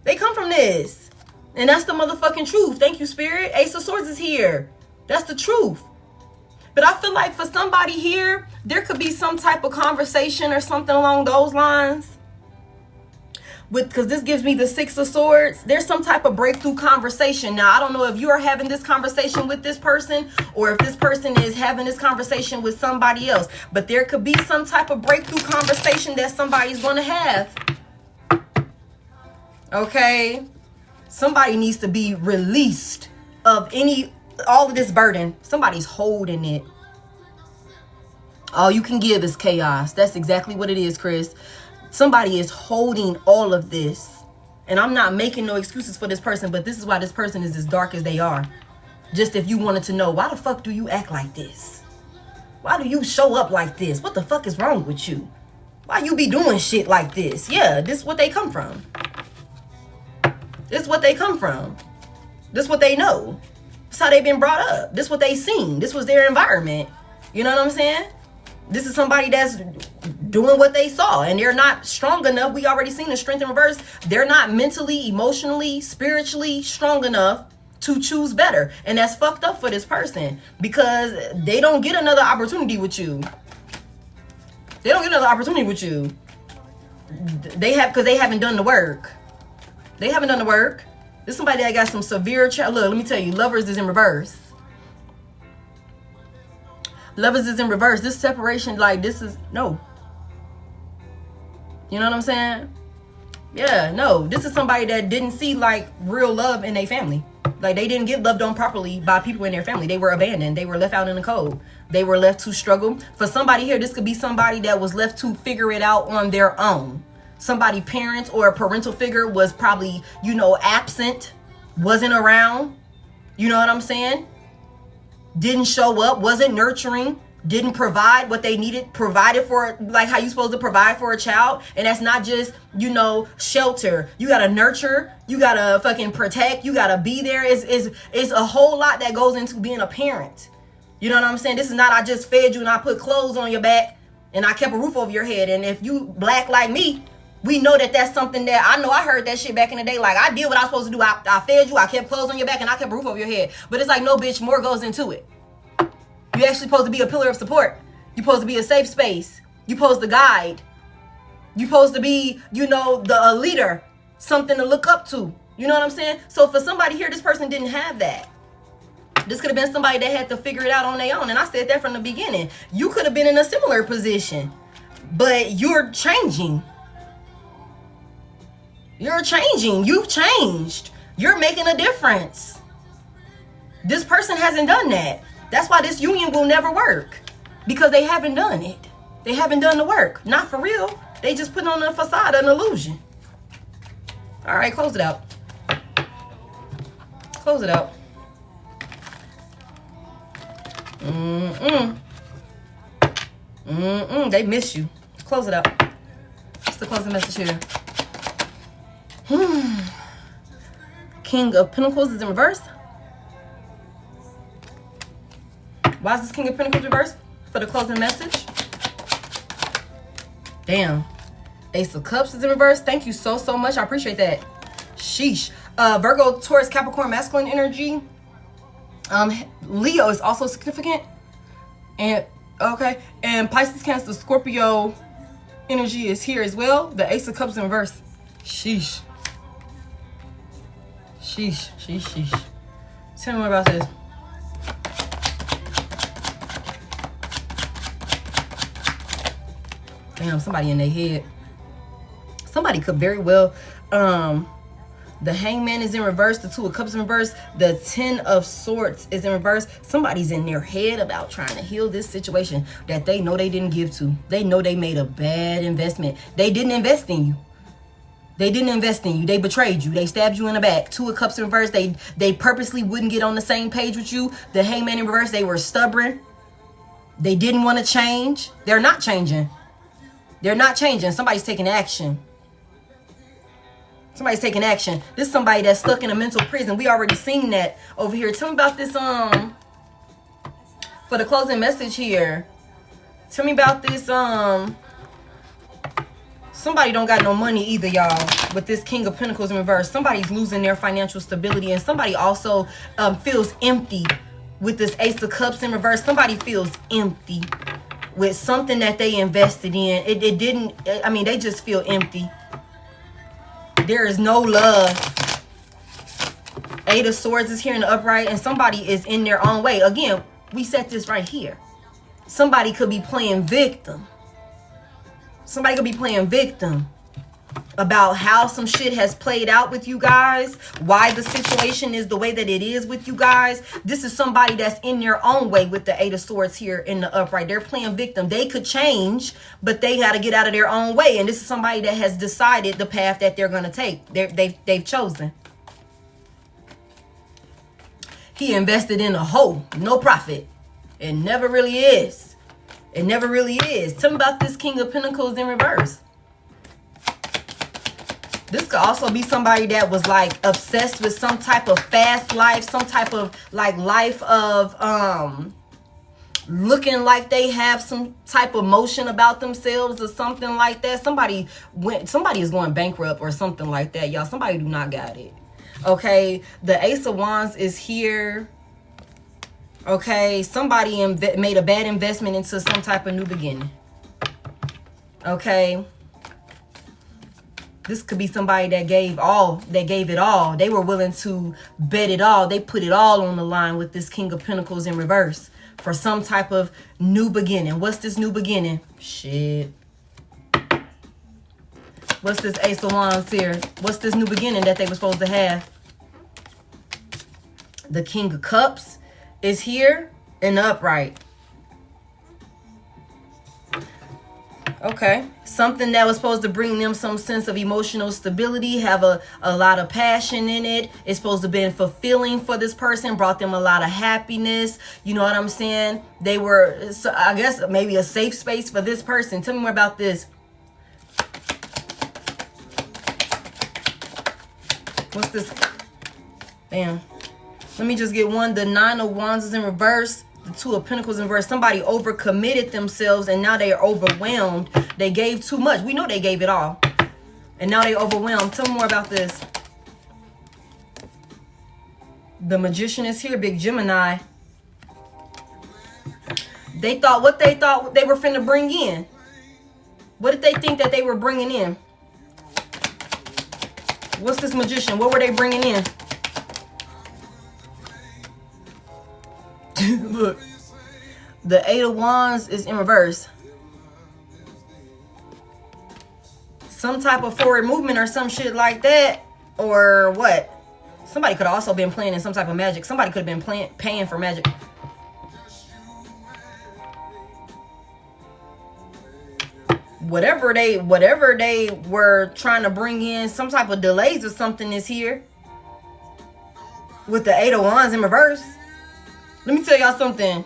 They come from this. And that's the motherfucking truth. Thank you, Spirit. Ace of Swords is here. That's the truth. But I feel like for somebody here, there could be some type of conversation or something along those lines because this gives me the Six of Swords. There's some type of breakthrough conversation. Now, I don't know if you are having this conversation with this person or if this person is having this conversation with somebody else. But there could be some type of breakthrough conversation that somebody's going to have. Okay? Somebody needs to be released of all of this burden. Somebody's holding it. All you can give is chaos. That's exactly what it is, Chris. Somebody is holding all of this. And I'm not making no excuses for this person, but this is why this person is as dark as they are. Just if you wanted to know, why the fuck do you act like this? Why do you show up like this? What the fuck is wrong with you? Why you be doing shit like this? Yeah, this is what they come from. This is what they come from. This is what they know. This is how they've been brought up. This is what they seen. This was their environment. You know what I'm saying? This is somebody that's doing what they saw, and they're not strong enough. We already seen the strength in reverse. They're not mentally, emotionally, spiritually strong enough to choose better. And that's fucked up for this person because they don't get another opportunity with you. They don't get another opportunity with you. Because they haven't done the work. They haven't done the work. This is somebody that got some severe look, let me tell you, Lovers is in reverse. Lovers is in reverse. This separation, like, this is, no. You know what I'm saying? Yeah, no. This is somebody that didn't see, like, real love in their family. Like, they didn't get loved on properly by people in their family. They were abandoned. They were left out in the cold. They were left to struggle. For somebody here, this could be somebody that was left to figure it out on their own. Somebody, parents or a parental figure was probably, you know, absent, wasn't around. You know what I'm saying? Didn't show up, wasn't nurturing, didn't provide what they needed, provided for, like how you supposed to provide for a child. And that's not just, you know, shelter. You gotta nurture, you gotta fucking protect, you gotta be there. It's a whole lot that goes into being a parent. You know what I'm saying? This is not, I just fed you and I put clothes on your back and I kept a roof over your head. And if you black like me, we know that that's something that, I know I heard that shit back in the day. Like, I did what I was supposed to do. I fed you, I kept clothes on your back, and I kept a roof over your head. But it's like, no, bitch, more goes into it. You're actually supposed to be a pillar of support. You're supposed to be a safe space. You're supposed to guide. You're supposed to be, you know, a leader. Something to look up to. You know what I'm saying? So for somebody here, this person didn't have that. This could have been somebody that had to figure it out on their own. And I said that from the beginning. You could have been in a similar position. But you're changing. You're changing. You've changed. You're making a difference. This person hasn't done that. That's why this union will never work. Because they haven't done it. They haven't done the work. Not for real. They just put on a facade, an illusion. All right, close it out. Close it out. They miss you. Close it out. What's the closing message here? King of Pentacles is in reverse. Why is this King of Pentacles reversed? For the closing message. Damn. Ace of Cups is in reverse. Thank you so much. I appreciate that. Sheesh. Virgo, Taurus, Capricorn, masculine energy. Leo is also significant. And okay. And Pisces, Cancer, Scorpio energy is here as well. The Ace of Cups in reverse. Sheesh. Sheesh. Sheesh. Sheesh. Tell me more about this. Damn, somebody in their head. Somebody could very well, the Hangman is in reverse, the Two of Cups in reverse, the Ten of Swords is in reverse. Somebody's in their head about trying to heal this situation that they know they didn't give to. They know they made a bad investment. They didn't invest in you. They didn't invest in you. They betrayed you. They stabbed you in the back. Two of Cups in reverse. They purposely wouldn't get on the same page with you. The Hangman in reverse. They were stubborn. They didn't want to change. They're not changing. They're not changing. Somebody's taking action. Somebody's taking action. This is somebody that's stuck in a mental prison. We already seen that over here. Tell me about this, for the closing message here. Tell me about this, somebody don't got no money either, y'all, with this King of Pentacles in reverse. Somebody's losing their financial stability, and somebody also feels empty with this Ace of Cups in reverse. Somebody feels empty with something that they invested in. It didn't, I mean, they just feel empty. There is no love. Eight of Swords is here in the upright, and somebody is in their own way. Again, we set this right here. Somebody could be playing victim. Somebody could be playing victim about how some shit has played out with you guys, why the situation is the way that it is with you guys. This is somebody that's in their own way with the Eight of Swords here in the upright. They're playing victim. They could change, but they got to get out of their own way. And this is somebody that has decided the path that they're going to take. They've chosen. He invested in a hoe, no profit. It never really is. It never really is. Tell me about this King of Pentacles in reverse. This could also be somebody that was like obsessed with some type of fast life, some type of like life of looking like they have some type of motion about themselves or something like that. Somebody is going bankrupt or something like that, y'all. Somebody do not got it. Okay, the Ace of Wands is here. Okay, somebody made a bad investment into some type of new beginning. Okay. This could be somebody that gave it all. They were willing to bet it all. They put it all on the line with this King of Pentacles in reverse for some type of new beginning. What's this new beginning? Shit. What's this Ace of Wands here? What's this new beginning that they were supposed to have? The King of Cups is here in the upright. Okay. Something that was supposed to bring them some sense of emotional stability, have a lot of passion in it. It's supposed to have been fulfilling for this person, brought them a lot of happiness. You know what I'm saying? They were, so I guess, maybe a safe space for this person. Tell me more about this. What's this? Damn. Let me just get one. The Nine of Wands is in reverse. The Two of Pentacles in reverse. Somebody overcommitted themselves and now they are overwhelmed. They gave too much. We know they gave it all. And now they overwhelmed. Tell me more about this. The Magician is here, Big Gemini. They thought what they thought they were finna bring in. What did they think that they were bringing in? What's this Magician? What were they bringing in? Look, the Eight of Wands is in reverse. Some type of forward movement or some shit like that, or what? Somebody could have also been playing in some type of magic. Somebody could have been paying for magic. Whatever they were trying to bring in, some type of delays or something is here. With the Eight of Wands in reverse. Let me tell y'all something.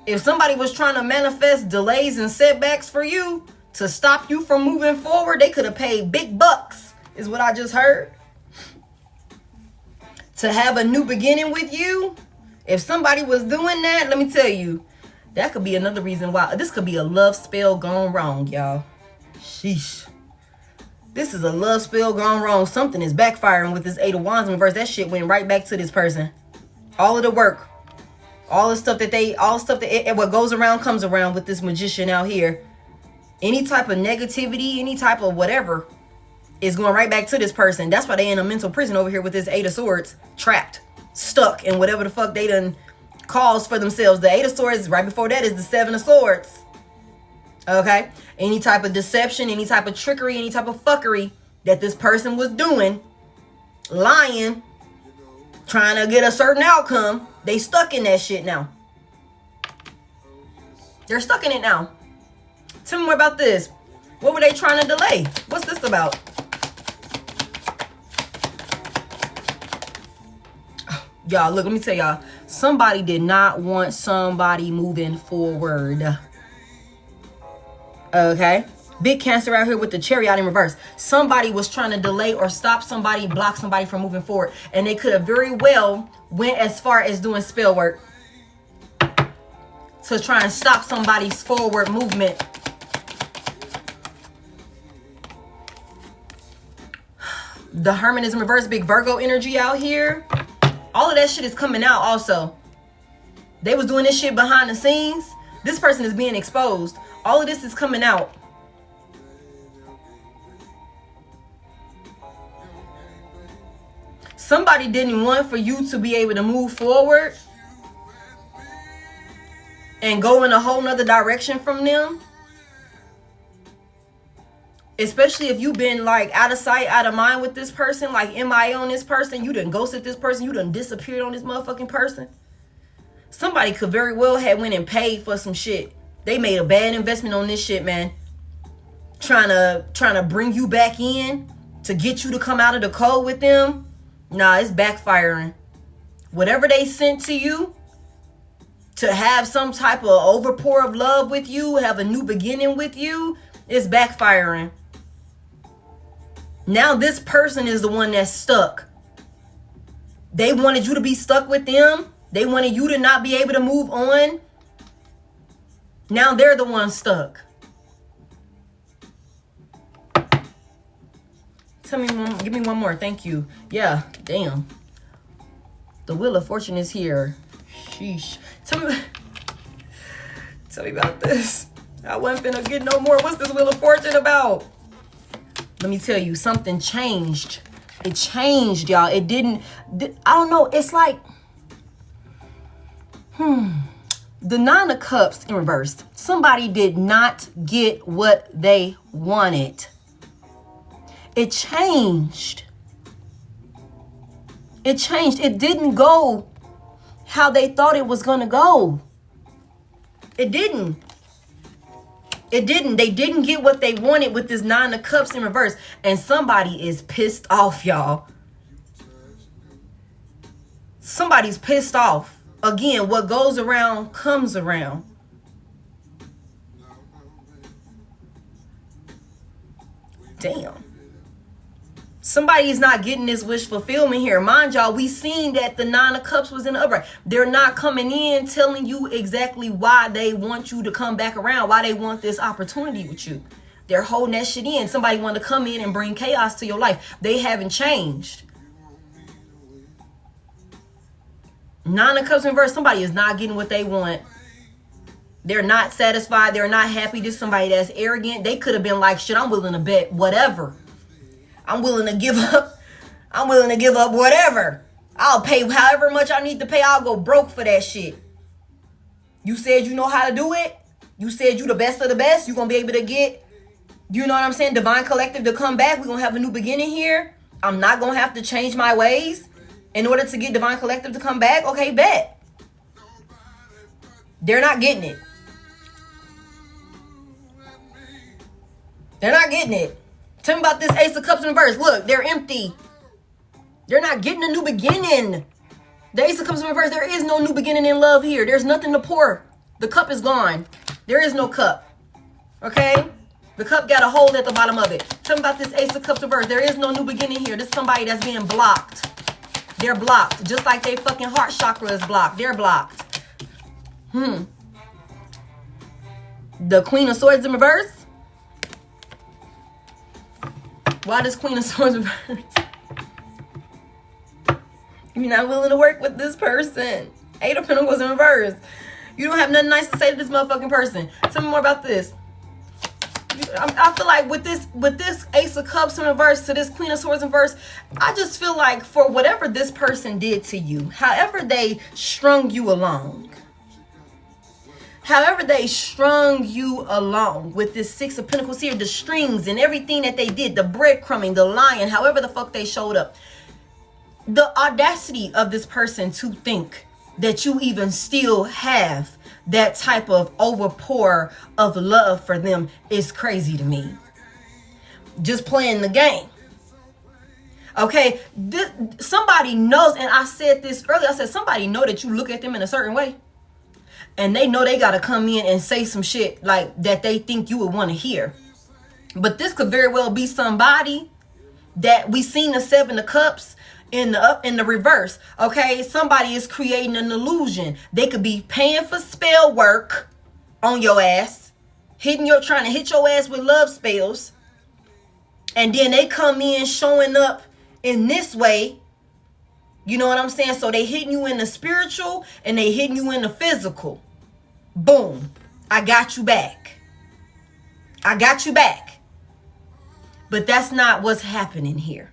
If somebody was trying to manifest delays and setbacks for you to stop you from moving forward, they could have paid big bucks, is what I just heard. To have a new beginning with you. If somebody was doing that, let me tell you, that could be another reason why. This could be a love spell gone wrong, y'all. Sheesh. This is a love spell gone wrong. Something is backfiring with this Eight of Wands in reverse. That shit went right back to this person. All of the work. All the stuff that what goes around comes around with this Magician out here. Any type of negativity, any type of whatever is going right back to this person. That's why they in a mental prison over here with this Eight of Swords. Trapped. Stuck in whatever the fuck they done caused for themselves. The Eight of Swords, right before that, is the Seven of Swords. Okay? Any type of deception, any type of trickery, any type of fuckery that this person was doing. Lying. Trying to get a certain outcome. They stuck in that shit now. They're stuck in it now. Tell me more about this. What were they trying to delay? What's this about? Y'all, look, let me tell y'all. Somebody did not want somebody moving forward. Okay? Big Cancer out here with the Chariot in reverse. Somebody was trying to delay or stop somebody, block somebody from moving forward. And they could have very well went as far as doing spell work to try and stop somebody's forward movement. The Hermit is in reverse. Big Virgo energy out here. All of that shit is coming out also. They was doing this shit behind the scenes. This person is being exposed. All of this is coming out. somebody didn't want for you to be able to move forward and go in a whole nother direction from them. Especially if you've been like out of sight, out of mind with this person, like MIA on this person, you done ghosted this person, you done disappeared on this motherfucking person. Somebody could very well have went and paid for some shit. They made a bad investment on this shit, man. Trying to bring you back in to get you to come out of the code with them. Nah, it's backfiring. Whatever they sent to you to have some type of overpour of love with you, have a new beginning with you, it's backfiring. Now this person is the one that's stuck. They wanted you to be stuck with them. They wanted you to not be able to move on. Now they're the ones stuck. Give me one more. Thank you. Yeah, damn. The Wheel of Fortune is here. Sheesh. Tell me about this. I wasn't finna get no more. What's this Wheel of Fortune about? Let me tell you, something changed. It changed, y'all. It didn't. I don't know. It's like, the Nine of Cups in reverse. Somebody did not get what they wanted. It changed. It changed. It didn't go how they thought it was going to go. It didn't. It didn't. They didn't get what they wanted with this Nine of Cups in reverse. And somebody is pissed off, y'all. Somebody's pissed off. Again, what goes around comes around. Damn. Somebody's not getting this wish fulfillment here. Mind y'all, we seen that the Nine of Cups was in the upright. They're not coming in telling you exactly why they want you to come back around, why they want this opportunity with you. They're holding that shit in. Somebody want to come in and bring chaos to your life. They haven't changed. Nine of Cups in reverse. Somebody is not getting what they want. They're not satisfied. They're not happy. This is somebody that's arrogant. They could have been like, shit, I'm willing to bet whatever. I'm willing to give up. I'm willing to give up whatever. I'll pay however much I need to pay. I'll go broke for that shit. You said you know how to do it. You said you the best of the best. You're going to be able to get, you know what I'm saying, Divine Collective to come back. We're going to have a new beginning here. I'm not going to have to change my ways in order to get Divine Collective to come back. Okay, bet. They're not getting it. They're not getting it. Tell me about this Ace of Cups in reverse. Look, they're empty. They're not getting a new beginning. The Ace of Cups in reverse, there is no new beginning in love here. There's nothing to pour. The cup is gone. There is no cup. Okay? The cup got a hole at the bottom of it. Tell me about this Ace of Cups in reverse. There is no new beginning here. This is somebody that's being blocked. They're blocked. Just like their fucking heart chakra is blocked. They're blocked. The Queen of Swords in reverse. Why does Queen of Swords reverse? You're not willing to work with this person. Eight of Pentacles in reverse. You don't have nothing nice to say to this motherfucking person. Tell me more about this. I feel like with this Ace of Cups in reverse to this Queen of Swords in reverse, I just feel like for whatever this person did to you, however they strung you along, with this Six of Pentacles here, the strings and everything that they did, the breadcrumbing, the lying, however the fuck they showed up. The audacity of this person to think that you even still have that type of overpour of love for them is crazy to me. Just playing the game. Okay, somebody knows, and I said this earlier, I said somebody know that you look at them in a certain way. And they know they got to come in and say some shit like that they think you would want to hear. But this could very well be somebody that we seen the Seven of Cups in the reverse. Okay, somebody is creating an illusion. They could be paying for spell work on your ass, trying to hit your ass with love spells. And then they come in showing up in this way. You know what I'm saying? So they hitting you in the spiritual and they hitting you in the physical. Boom. I got you back. I got you back. But that's not what's happening here.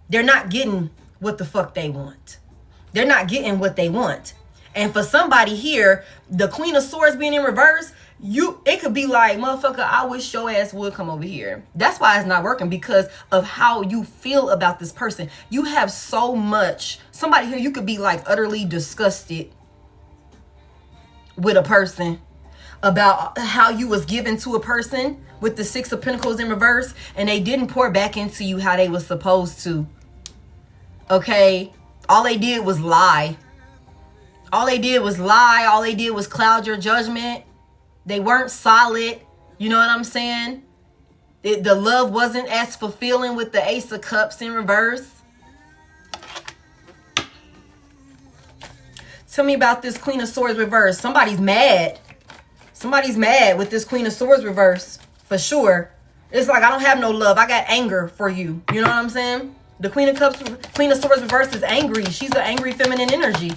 They're not getting what the fuck they want. They're not getting what they want. And for somebody here, the Queen of Swords being in reverse, it could be like, motherfucker, I wish your ass would come over here. That's why it's not working, because of how you feel about this person. You have so much. Somebody here, you could be like utterly disgusted with a person about how you was given to a person with the Six of Pentacles in reverse, and they didn't pour back into you how they was supposed to. Okay? All they did was lie. All they did was lie. All they did was cloud your judgment. They weren't solid. You know what I'm saying? The love wasn't as fulfilling with the Ace of Cups in reverse. Tell me about this Queen of Swords reverse. Somebody's mad. Somebody's mad with this Queen of Swords reverse. For sure. It's like, I don't have no love. I got anger for you. You know what I'm saying? The Queen of Cups, Queen of Swords reverse is angry. She's an angry feminine energy.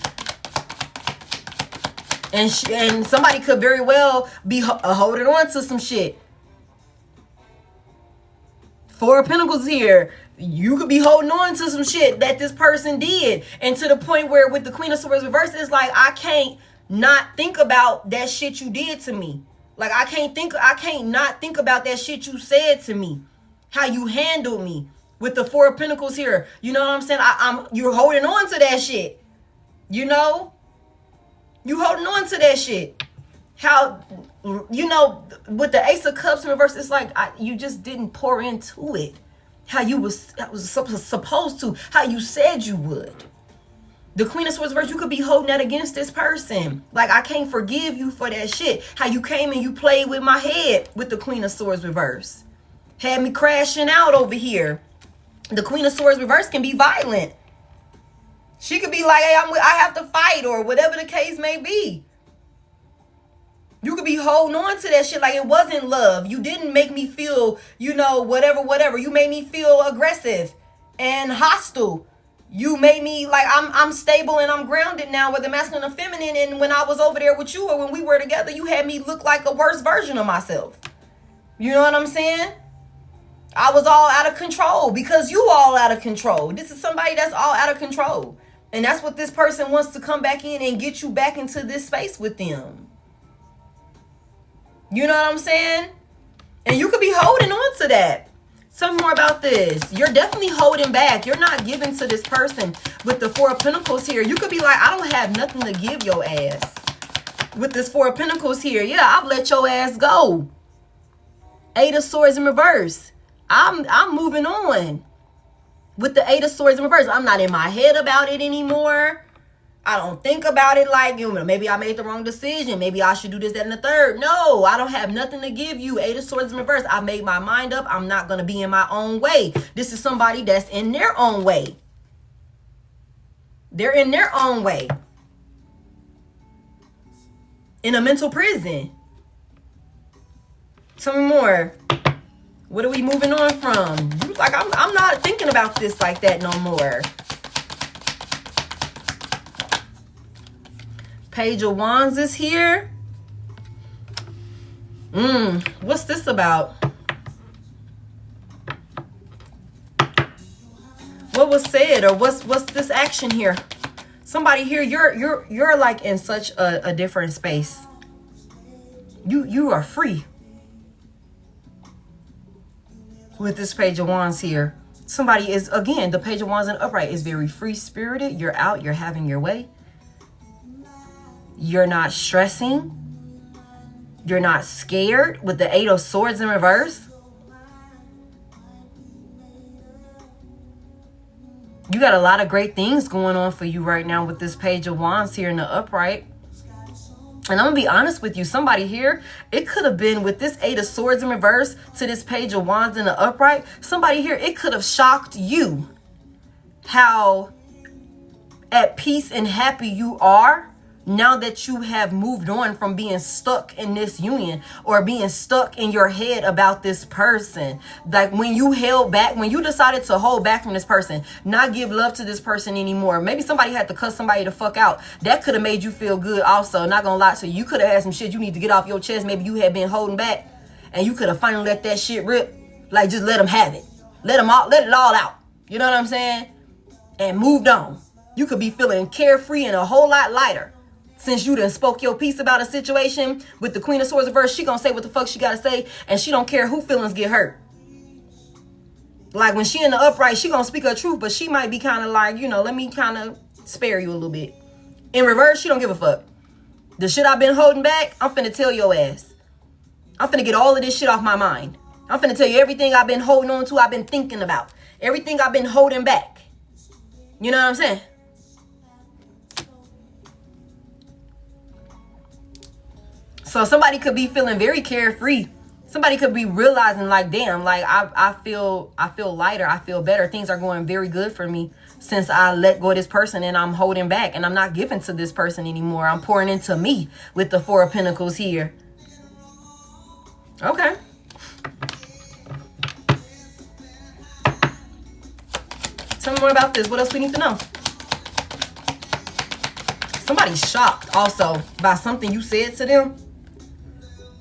And somebody could very well be holding on to some shit. Four of Pentacles here. You could be holding on to some shit that this person did. And to the point where with the Queen of Swords reverse, it's like, I can't not think about that shit you did to me. Like, I can't not think about that shit you said to me. How you handled me. With the Four of Pentacles here. You know what I'm saying? You're holding on to that shit. You know? You holding on to that shit. How, you know, with the Ace of Cups in reverse, it's like you just didn't pour into it. How you was supposed to. How you said you would. The Queen of Swords reverse, you could be holding that against this person. Like, I can't forgive you for that shit. How you came and you played with my head with the Queen of Swords reverse. Had me crashing out over here. The Queen of Swords reverse can be violent. She could be like, hey, I have to fight, or whatever the case may be. You could be holding on to that shit like it wasn't love. You didn't make me feel, you know, whatever. You made me feel aggressive and hostile. You made me like I'm stable and I'm grounded now with the masculine and feminine. And when I was over there with you, or when we were together, you had me look like a worse version of myself. You know what I'm saying? I was all out of control because you all out of control. This is somebody that's all out of control. And that's what this person wants to come back in and get you back into this space with them. You know what I'm saying? And you could be holding on to that. Tell me more about this. You're definitely holding back. You're not giving to this person with the Four of Pentacles here. You could be like, I don't have nothing to give your ass. With this Four of Pentacles here. Yeah, I've let your ass go. Eight of Swords in reverse. I'm moving on. With the Eight of Swords in reverse, I'm not in my head about it anymore. I don't think about it like, you know, maybe I made the wrong decision. Maybe I should do this, that, and the third. No, I don't have nothing to give you. Eight of Swords in reverse. I made my mind up. I'm not going to be in my own way. This is somebody that's in their own way. They're in their own way. In a mental prison. Tell me more. What are we moving on from? You like, I'm not thinking about this like that no more. Page of Wands is here. What's this about? What was said, or what's this action here? Somebody here, you're like in such a different space. You are free. With this Page of Wands here, somebody is, again, the Page of Wands in upright is very free spirited. You're out, you're having your way. You're not stressing. You're not scared with the Eight of Swords in reverse. You got a lot of great things going on for you right now with this Page of Wands here in the upright. And I'm going to be honest with you. Somebody here, it could have been with this Eight of Swords in reverse to this Page of Wands in the upright. Somebody here, it could have shocked you how at peace and happy you are now that you have moved on from being stuck in this union or being stuck in your head about this person. Like when you held back, when you decided to hold back from this person, not give love to this person anymore. Maybe somebody had to cuss somebody the fuck out. That could have made you feel good also. Not gonna lie to you. You could have had some shit you need to get off your chest. Maybe you had been holding back and you could have finally let that shit rip. Like just let them have it. Let it all out. You know what I'm saying? and moved on. You could be feeling carefree and a whole lot lighter since you done spoke your piece about a situation. With the Queen of Swords reverse, she gonna say what the fuck she gotta say, and she don't care who feelings get hurt. Like when she in the upright, she gonna speak her truth, but she might be kind of like, you know, let me kind of spare you a little bit. In reverse, she don't give a fuck. The shit I've been holding back, I'm finna tell your ass. I'm finna get all of this shit off my mind. I'm finna tell you everything I've been holding on to, I've been thinking about. Everything I've been holding back. You know what I'm saying? So somebody could be feeling very carefree. Somebody could be realizing like, damn, like I feel lighter. I feel better. Things are going very good for me since I let go of this person and I'm holding back and I'm not giving to this person anymore. I'm pouring into me with the Four of Pentacles here. Okay. Tell me more about this. What else we need to know? Somebody's shocked also by something you said to them.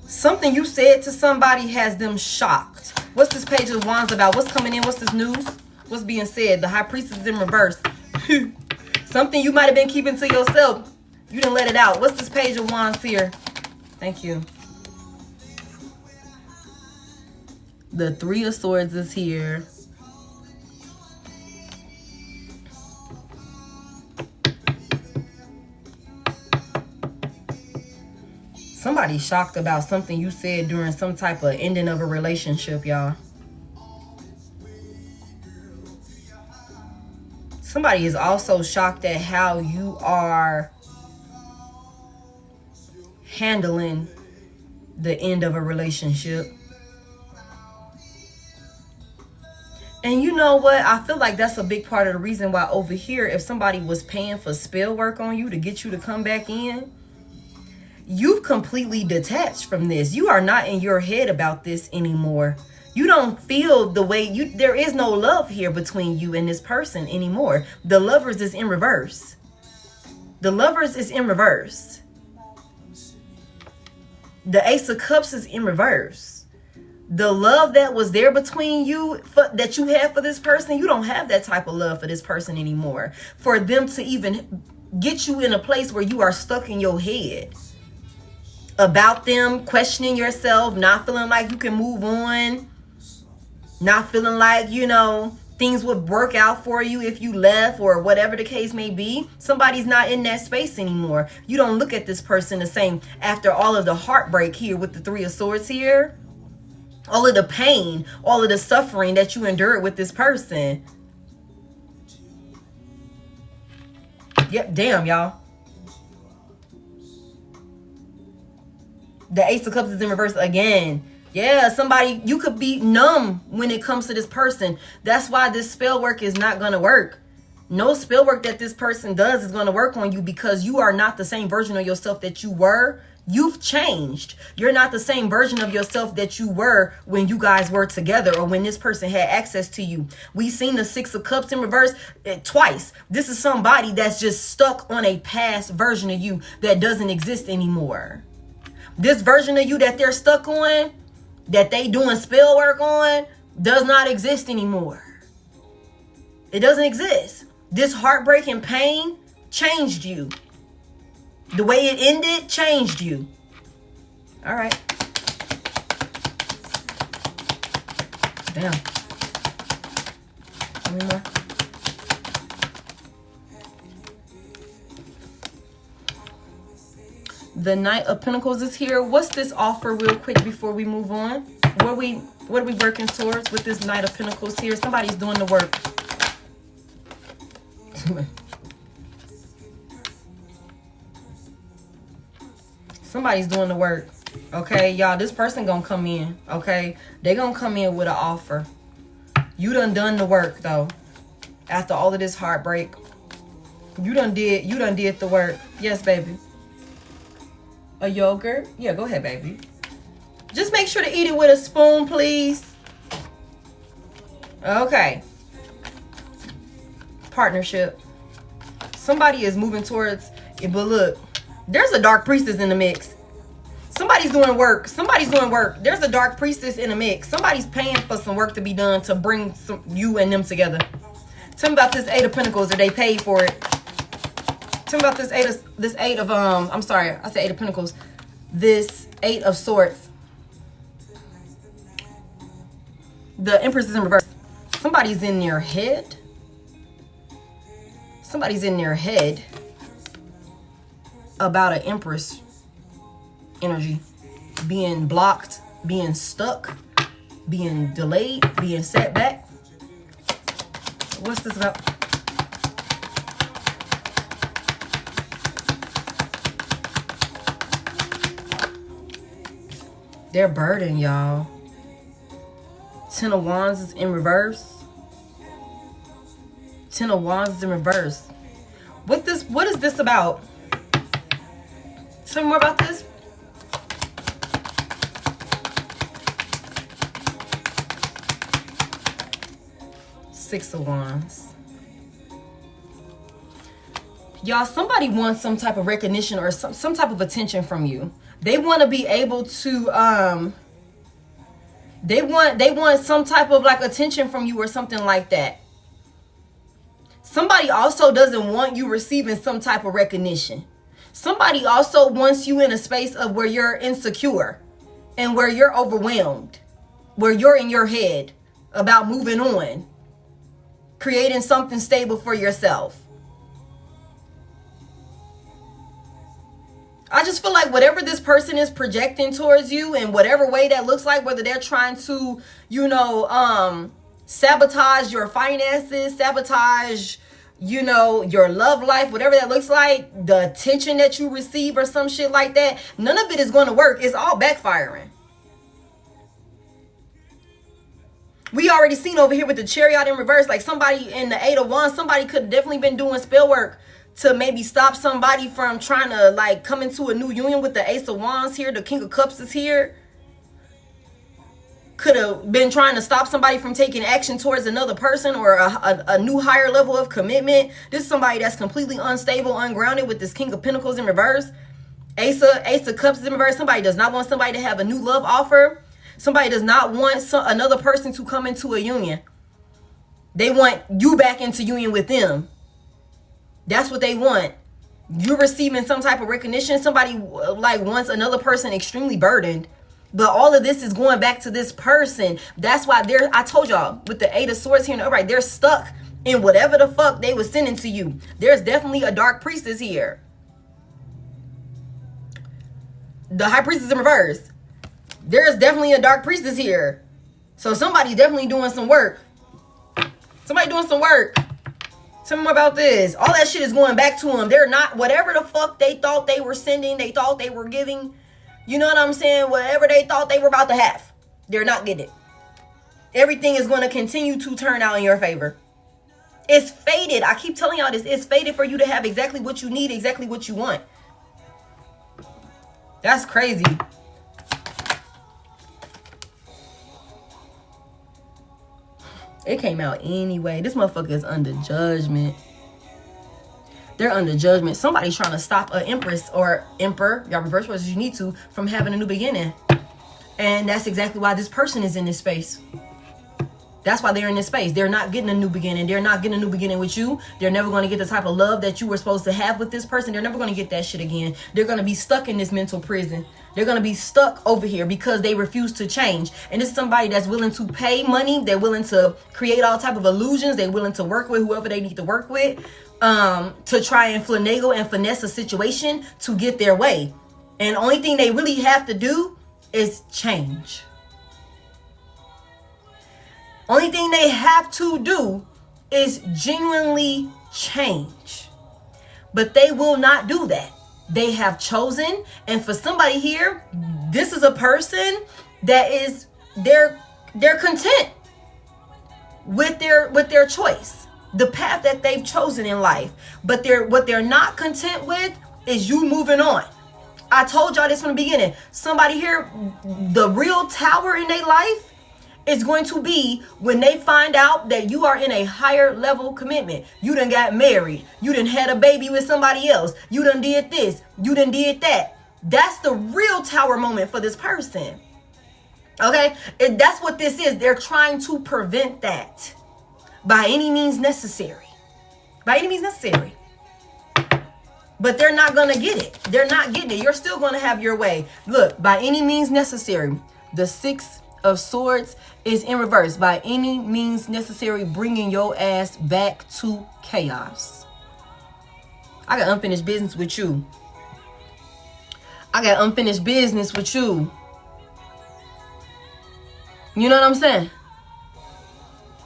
Something you said to somebody has them shocked. What's this Page of Wands about? What's coming in? What's this news? What's being said? The High Priestess is in reverse. Something you might have been keeping to yourself. You didn't let it out. What's this Page of Wands here? Thank you. The Three of Swords is here. Somebody's shocked about something you said during some type of ending of a relationship, y'all. Somebody is also shocked at how you are handling the end of a relationship. And you know what? I feel like that's a big part of the reason why over here, if somebody was paying for spell work on you to get you to come back in, you've completely detached from this. You are not in your head about this anymore. You don't feel the way there is no love here between you and this person anymore. The Lovers is in reverse. The Lovers is in reverse. The Ace of Cups is in reverse. The love that was there between you, that you had for this person, you don't have that type of love for this person anymore. For them to even get you in a place where you are stuck in your head about them, questioning yourself, not feeling like you can move on, not feeling like, you know, things would work out for you if you left or whatever the case may be. Somebody's not in that space anymore. You don't look at this person the same after all of the heartbreak here with the Three of Swords here. All of the pain, all of the suffering that you endured with this person. Yep, damn, y'all. The Ace of Cups is in reverse again. Yeah, somebody, you could be numb when it comes to this person. That's why this spell work is not going to work. No spell work that this person does is going to work on you because you are not the same version of yourself that you were. You've changed. You're not the same version of yourself that you were when you guys were together or when this person had access to you. We've seen the Six of Cups in reverse twice. This is somebody that's just stuck on a past version of you that doesn't exist anymore. This version of you that they're stuck on, that they doing spell work on, does not exist anymore. It doesn't exist. This heartbreak and pain changed you. The way it ended changed you. All right. Damn. Any more? The Knight of Pentacles is here. What's this offer real quick before we move on? What are we working towards with this Knight of Pentacles here? Somebody's doing the work. Somebody's doing the work. Okay, y'all, this person gonna come in. Okay, they gonna come in with an offer. You done the work though. After all of this heartbreak, you done did the work. Yes, baby. A yogurt? Yeah, go ahead, baby. Just make sure to eat it with a spoon, please. Okay. Partnership. Somebody is moving towards it, but look, there's a dark priestess in the mix. Somebody's doing work. Somebody's doing work. There's a dark priestess in the mix. Somebody's paying for some work to be done to bring you and them together. Tell me about this Eight of Pentacles, or they paid for it. Tell me about this Eight of I'm sorry, I said Eight of Pentacles. This Eight of Swords. The Empress is in reverse. Somebody's in your head. Somebody's in their head about an Empress energy. Being blocked, being stuck, being delayed, being set back. What's this about? They're burdened, y'all. Ten of Wands is in reverse. Ten of Wands is in reverse. What is this about? Tell me more about this. Six of Wands. Y'all, somebody wants some type of recognition or some type of attention from you. They want to be able to they want some type of like attention from you or something like that. Somebody also doesn't want you receiving some type of recognition. Somebody also wants you in a space of where you're insecure and where you're overwhelmed, where you're in your head about moving on, creating something stable for yourself. I just feel like whatever this person is projecting towards you in whatever way that looks like, whether they're trying to, sabotage your finances, sabotage, your love life, whatever that looks like, the attention that you receive or some shit like that, none of it is going to work. It's all backfiring. We already seen over here with the Chariot in reverse, like somebody in the Eight of Wands, somebody could have definitely been doing spell work to maybe stop somebody from trying to like come into a new union with the Ace of Wands here. The King of Cups is here. Could have been trying to stop somebody from taking action towards another person or a new higher level of commitment. This is somebody that's completely unstable, ungrounded with this King of Pentacles in reverse. Ace of Cups is in reverse. Somebody does not want somebody to have a new love offer. Somebody does not want another person to come into a union. They want you back into union with them. That's what they want. You're receiving some type of recognition. Somebody like wants another person extremely burdened. But all of this is going back to this person. That's why I told y'all with the Eight of Swords here in the upright, they're stuck in whatever the fuck they was sending to you. There's definitely a dark priestess here. The High Priestess in reverse. There's definitely a dark priestess here. So somebody's definitely doing some work. Somebody doing some work. Tell me more about this. All that shit is going back to them. They're not, whatever the fuck they thought they were sending, they thought they were giving. You know what I'm saying? Whatever they thought they were about to have, they're not getting it. Everything is going to continue to turn out in your favor. It's fated. I keep telling y'all this. It's fated for you to have exactly what you need, exactly what you want. That's crazy. It came out anyway. This motherfucker is under judgment. They're under judgment. Somebody's trying to stop an Empress or Emperor, y'all reverse words as you need to, from having a new beginning. And that's exactly why this person is in this space. That's why they're in this space. They're not getting a new beginning. They're not getting a new beginning with you. They're never going to get the type of love that you were supposed to have with this person. They're never going to get that shit again. They're going to be stuck in this mental prison. They're going to be stuck over here because they refuse to change. And this is somebody that's willing to pay money. They're willing to create all type of illusions. They're willing to work with whoever they need to work with to try and finagle and finesse a situation to get their way. And the only thing they really have to do is change. Only thing they have to do is genuinely change. But they will not do that. They have chosen, and for somebody here, this is a person that is they're content with their choice, the path that they've chosen in life. But what they're not content with is you moving on. I told y'all this from the beginning. Somebody here, the real tower in their life is going to be when they find out that you are in a higher level commitment. You done got married. You done had a baby with somebody else. You done did this. You done did that. That's the real tower moment for this person. Okay? And that's what this is. They're trying to prevent that. by any means necessary. By any means necessary. But they're not going to get it. They're not getting it. You're still going to have your way. Look, by any means necessary. The 6 of Swords is in reverse. By any means necessary, bringing your ass back to chaos. I got unfinished business with you. I got unfinished business with you. You know what I'm saying?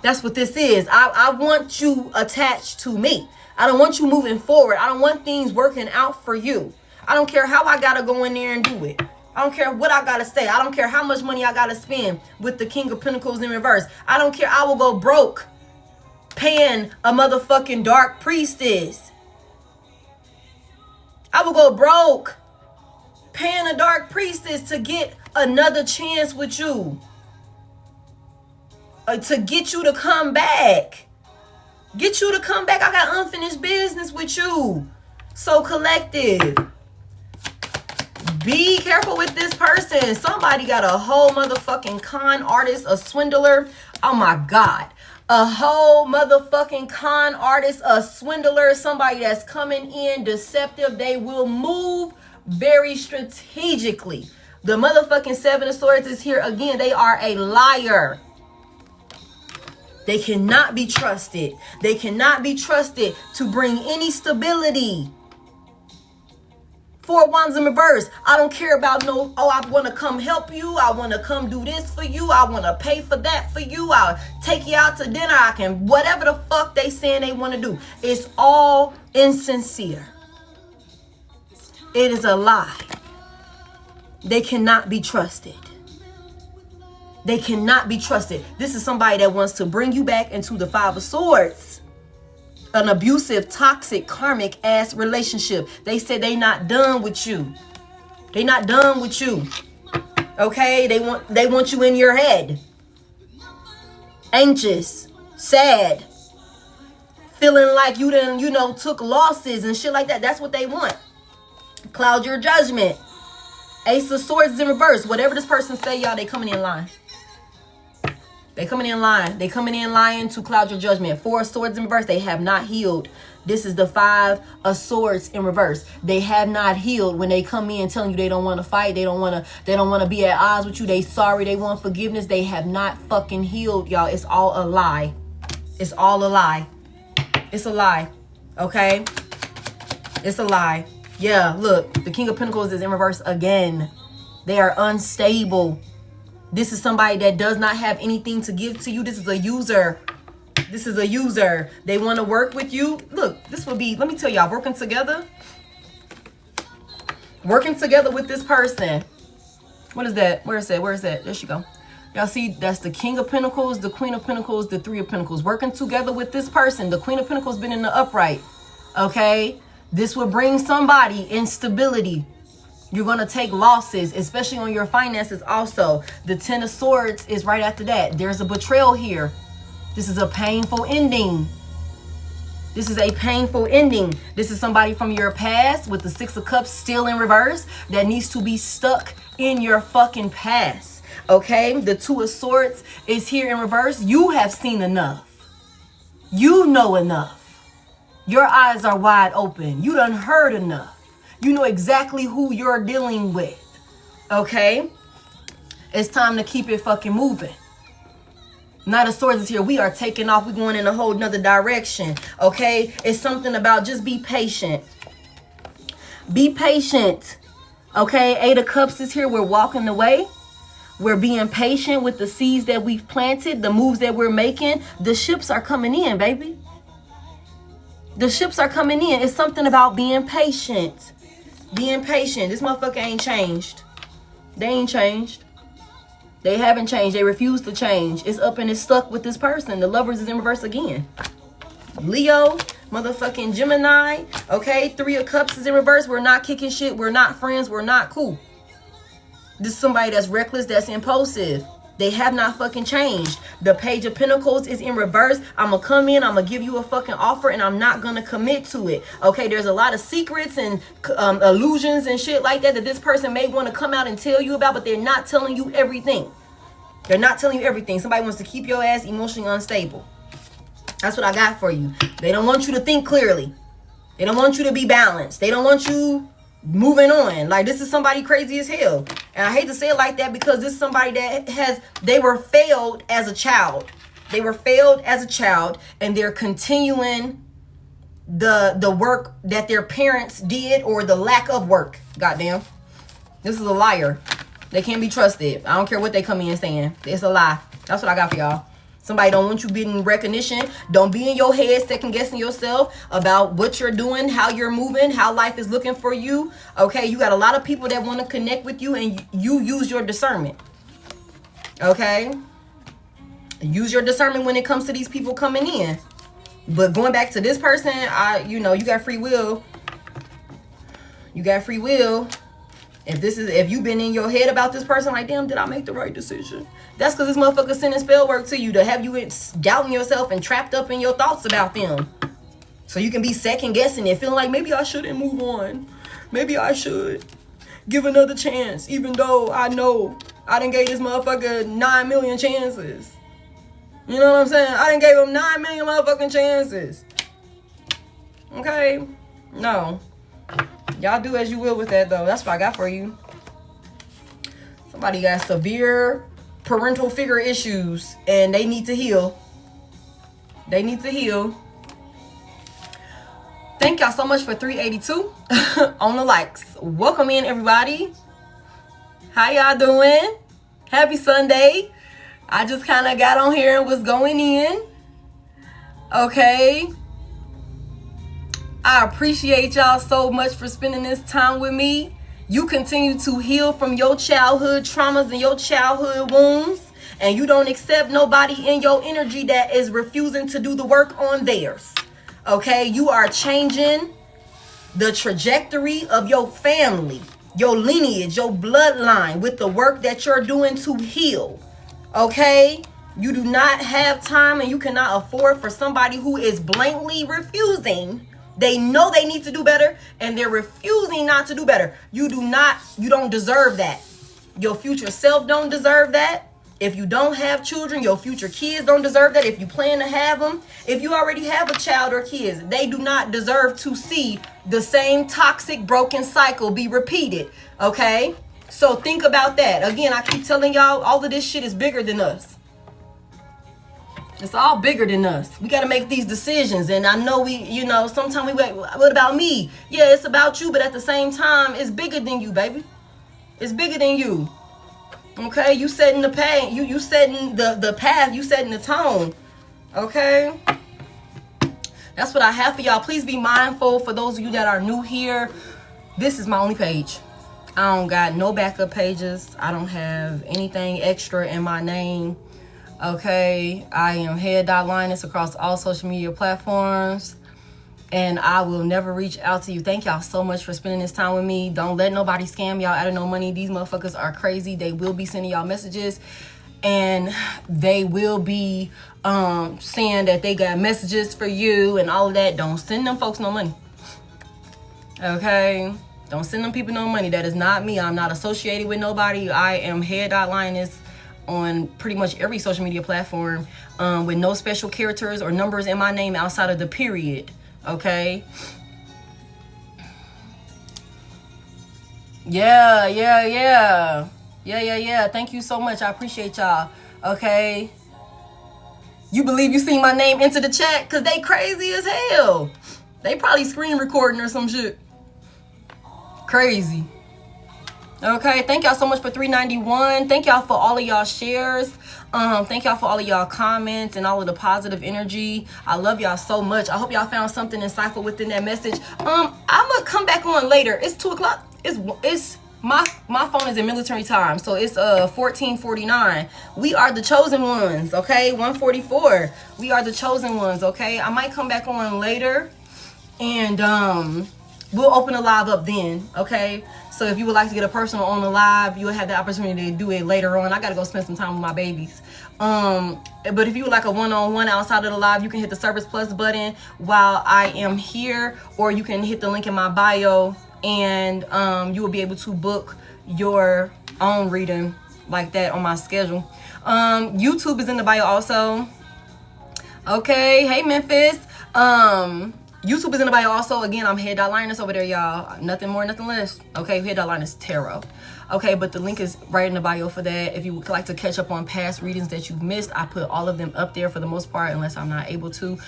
That's what this is. I want you attached to me. I don't want you moving forward. I don't want things working out for you. I don't care how I got to go in there and do it. I don't care what I got to say. I don't care how much money I got to spend with the King of Pentacles in reverse. I don't care. I will go broke paying a motherfucking dark priestess. I will go broke paying a dark priestess to get another chance with you. To get you to come back. Get you to come back. I got unfinished business with you. So collective. Be careful with this person. Somebody got a whole motherfucking con artist, a swindler. Oh my God. A whole motherfucking con artist, a swindler. Somebody that's coming in deceptive. They will move very strategically. The motherfucking 7 of Swords is here again. They are a liar. They cannot be trusted. They cannot be trusted to bring any stability. 4 Wands in reverse. I don't care about no, oh, I want to come help you. I want to come do this for you. I want to pay for that for you. I'll take you out to dinner. I can, whatever the fuck they saying they want to do. It's all insincere. It is a lie. They cannot be trusted. They cannot be trusted. This is somebody that wants to bring you back into the 5 of Swords. An abusive, toxic, karmic ass relationship. They said they not done with you. They not done with you. Okay? They want you in your head. Anxious, sad, feeling like you done, took losses and shit like that. That's what they want. Cloud your judgment. Ace of Swords is in reverse. Whatever this person say, y'all, they coming in line. They coming in line. They coming in lying to cloud your judgment. 4 of Swords in reverse. They have not healed. This is the 5 of Swords in reverse. They have not healed when they come in telling you they don't want to fight. They don't want to be at odds with you. They sorry. They want forgiveness. They have not fucking healed, y'all. It's all a lie. It's all a lie. It's a lie. Okay? It's a lie. Yeah, look. The King of Pentacles is in reverse again. They are unstable. This is somebody that does not have anything to give to you. This is a user. This is a user. They want to work with you. Look, this would be, let me tell y'all, working together. Working together with this person. What is that? Where is that? Where is that? There she go. Y'all see, that's the King of Pentacles, the Queen of Pentacles, the 3 of Pentacles. Working together with this person. The Queen of Pentacles been in the upright. Okay? This will bring somebody instability. You're going to take losses, especially on your finances also. The 10 of Swords is right after that. There's a betrayal here. This is a painful ending. This is a painful ending. This is somebody from your past with the 6 of Cups still in reverse that needs to be stuck in your fucking past. Okay? The 2 of Swords is here in reverse. You have seen enough. You know enough. Your eyes are wide open. You done heard enough. You know exactly who you're dealing with. Okay? It's time to keep it fucking moving. Knight of Swords is here. We are taking off. We're going in a whole nother direction. Okay? It's something about just be patient. Be patient. Okay? 8 of Cups is here. We're walking away. We're being patient with the seeds that we've planted, the moves that we're making. The ships are coming in, baby. The ships are coming in. It's something about being patient. Being patient. This motherfucker ain't changed. They ain't changed. They haven't changed. They refuse to change. It's up and it's stuck with this person. The Lovers is in reverse again. Leo, motherfucking Gemini. Okay, 3 of Cups is in reverse. We're not kicking shit. We're not friends. We're not cool. This is somebody that's reckless, that's impulsive. They have not fucking changed. The Page of Pentacles is in reverse. I'm going to come in. I'm going to give you a fucking offer and I'm not going to commit to it. Okay, there's a lot of secrets and illusions and shit like that this person may want to come out and tell you about, but they're not telling you everything. They're not telling you everything. Somebody wants to keep your ass emotionally unstable. That's what I got for you. They don't want you to think clearly. They don't want you to be balanced. They don't want you moving on. Like, this is somebody crazy as hell. And I hate to say it like that because this is somebody that they were failed as a child. They were failed as a child, and they're continuing the work that their parents did, or the lack of work. Goddamn. This is a liar. They can't be trusted. I don't care what they come in saying. It's a lie. That's what I got for y'all. Somebody don't want you getting recognition. Don't be in your head second guessing yourself about what you're doing, how you're moving, how life is looking for you. Okay, you got a lot of people that want to connect with you, and you use your discernment. Okay? Use your discernment when it comes to these people coming in. But going back to this person, you got free will. You got free will. If you've been in your head about this person, like, damn, did I make the right decision? That's because this motherfucker sending spell work to you to have you doubting yourself and trapped up in your thoughts about them. So you can be second guessing it, feeling like maybe I shouldn't move on. Maybe I should give another chance, even though I know I done gave this motherfucker 9 million chances. You know what I'm saying? I done gave him 9 million motherfucking chances. Okay? No. Y'all do as you will with that, though. That's what I got for you. Somebody got severe parental figure issues, and they need to heal. They need to heal. Thank y'all so much for 382 on the likes. Welcome in, everybody. How y'all doing? Happy Sunday. I just kind of got on here and was going in. Okay. I appreciate y'all so much for spending this time with me. You continue to heal from your childhood traumas and your childhood wounds. And you don't accept nobody in your energy that is refusing to do the work on theirs. Okay? You are changing the trajectory of your family, your lineage, your bloodline with the work that you're doing to heal. Okay? You do not have time, and you cannot afford for somebody who is blatantly refusing. They know they need to do better, and they're refusing not to do better. You don't deserve that. Your future self don't deserve that. If you don't have children, your future kids don't deserve that. If you plan to have them, if you already have a child or kids, they do not deserve to see the same toxic, broken cycle be repeated. Okay? So think about that. Again, I keep telling y'all, all of this shit is bigger than us. It's all bigger than us. We got to make these decisions. And I know sometimes we wait, what about me? Yeah, it's about you. But at the same time, it's bigger than you, baby. It's bigger than you. Okay? You setting the path. You setting the path. You setting the tone. Okay? That's what I have for y'all. Please be mindful for those of you that are new here. This is my only page. I don't got no backup pages. I don't have anything extra in my name. Okay, I am Head.Lioness across all social media platforms, and I will never reach out to you. Thank y'all so much for spending this time with me. Don't let nobody scam y'all out of no money. These motherfuckers are crazy. They will be sending y'all messages, and they will be saying that they got messages for you and all of that. Don't send them folks no money. Okay? Don't send them people no money. That is not me. I'm not associated with nobody. I am Head.Lioness on pretty much every social media platform, with no special characters or numbers in my name outside of the period. Okay? Yeah. Thank you so much. I appreciate y'all. Okay? You believe you seen my name into the chat? Because they crazy as hell. They probably screen recording or some shit. Crazy. Okay, thank y'all so much for 391. Thank y'all for all of y'all shares. Thank y'all for all of y'all comments and all of the positive energy. I love y'all so much. I hope y'all found something insightful within that message. I'm gonna come back on later. It's 2 o'clock. It's my phone is in military time, so it's 14:49. We are the chosen ones. Okay, 1:44. We are the chosen ones. Okay, I might come back on later, and we'll open a live up then. Okay. So if you would like to get a personal on the live, you'll have the opportunity to do it later on. I got to go spend some time with my babies. But if you would like a one-on-one outside of the live, you can hit the Service Plus button while I am here, or you can hit the link in my bio, and you will be able to book your own reading like that on my schedule. YouTube is in the bio also. Okay, hey Memphis. YouTube is in the bio also. Again, I'm Head.Lioness over there, y'all. Nothing more, nothing less. Okay, Head.Lioness Tarot. Okay, but the link is right in the bio for that. If you would like to catch up on past readings that you've missed, I put all of them up there for the most part, unless I'm not able to.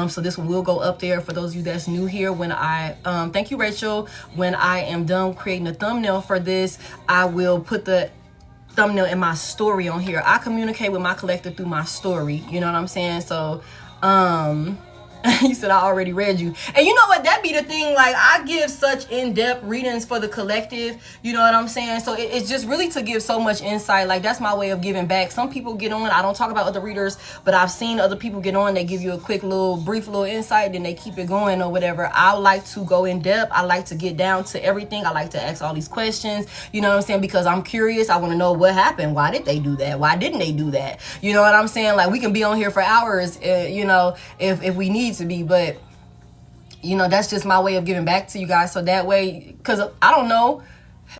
So this one will go up there for those of you that's new here. When I, thank you, Rachel. When I am done creating a thumbnail for this, I will put the thumbnail in my story on here. I communicate with my collective through my story. You know what I'm saying? So, you said I already read you. And you know what? That be the thing. Like, I give such in-depth readings for the collective. You know what I'm saying? So it's just really to give so much insight. Like, that's my way of giving back. Some people get on. I don't talk about other readers, but I've seen other people get on. They give you a quick little, brief little insight, then they keep it going or whatever. I like to go in depth. I like to get down to everything. I like to ask all these questions. You know what I'm saying? Because I'm curious. I want to know what happened. Why did they do that? Why didn't they do that? You know what I'm saying? Like, we can be on here for hours, you know, if we need to be, but you know, that's just my way of giving back to you guys. So that way, because I don't know,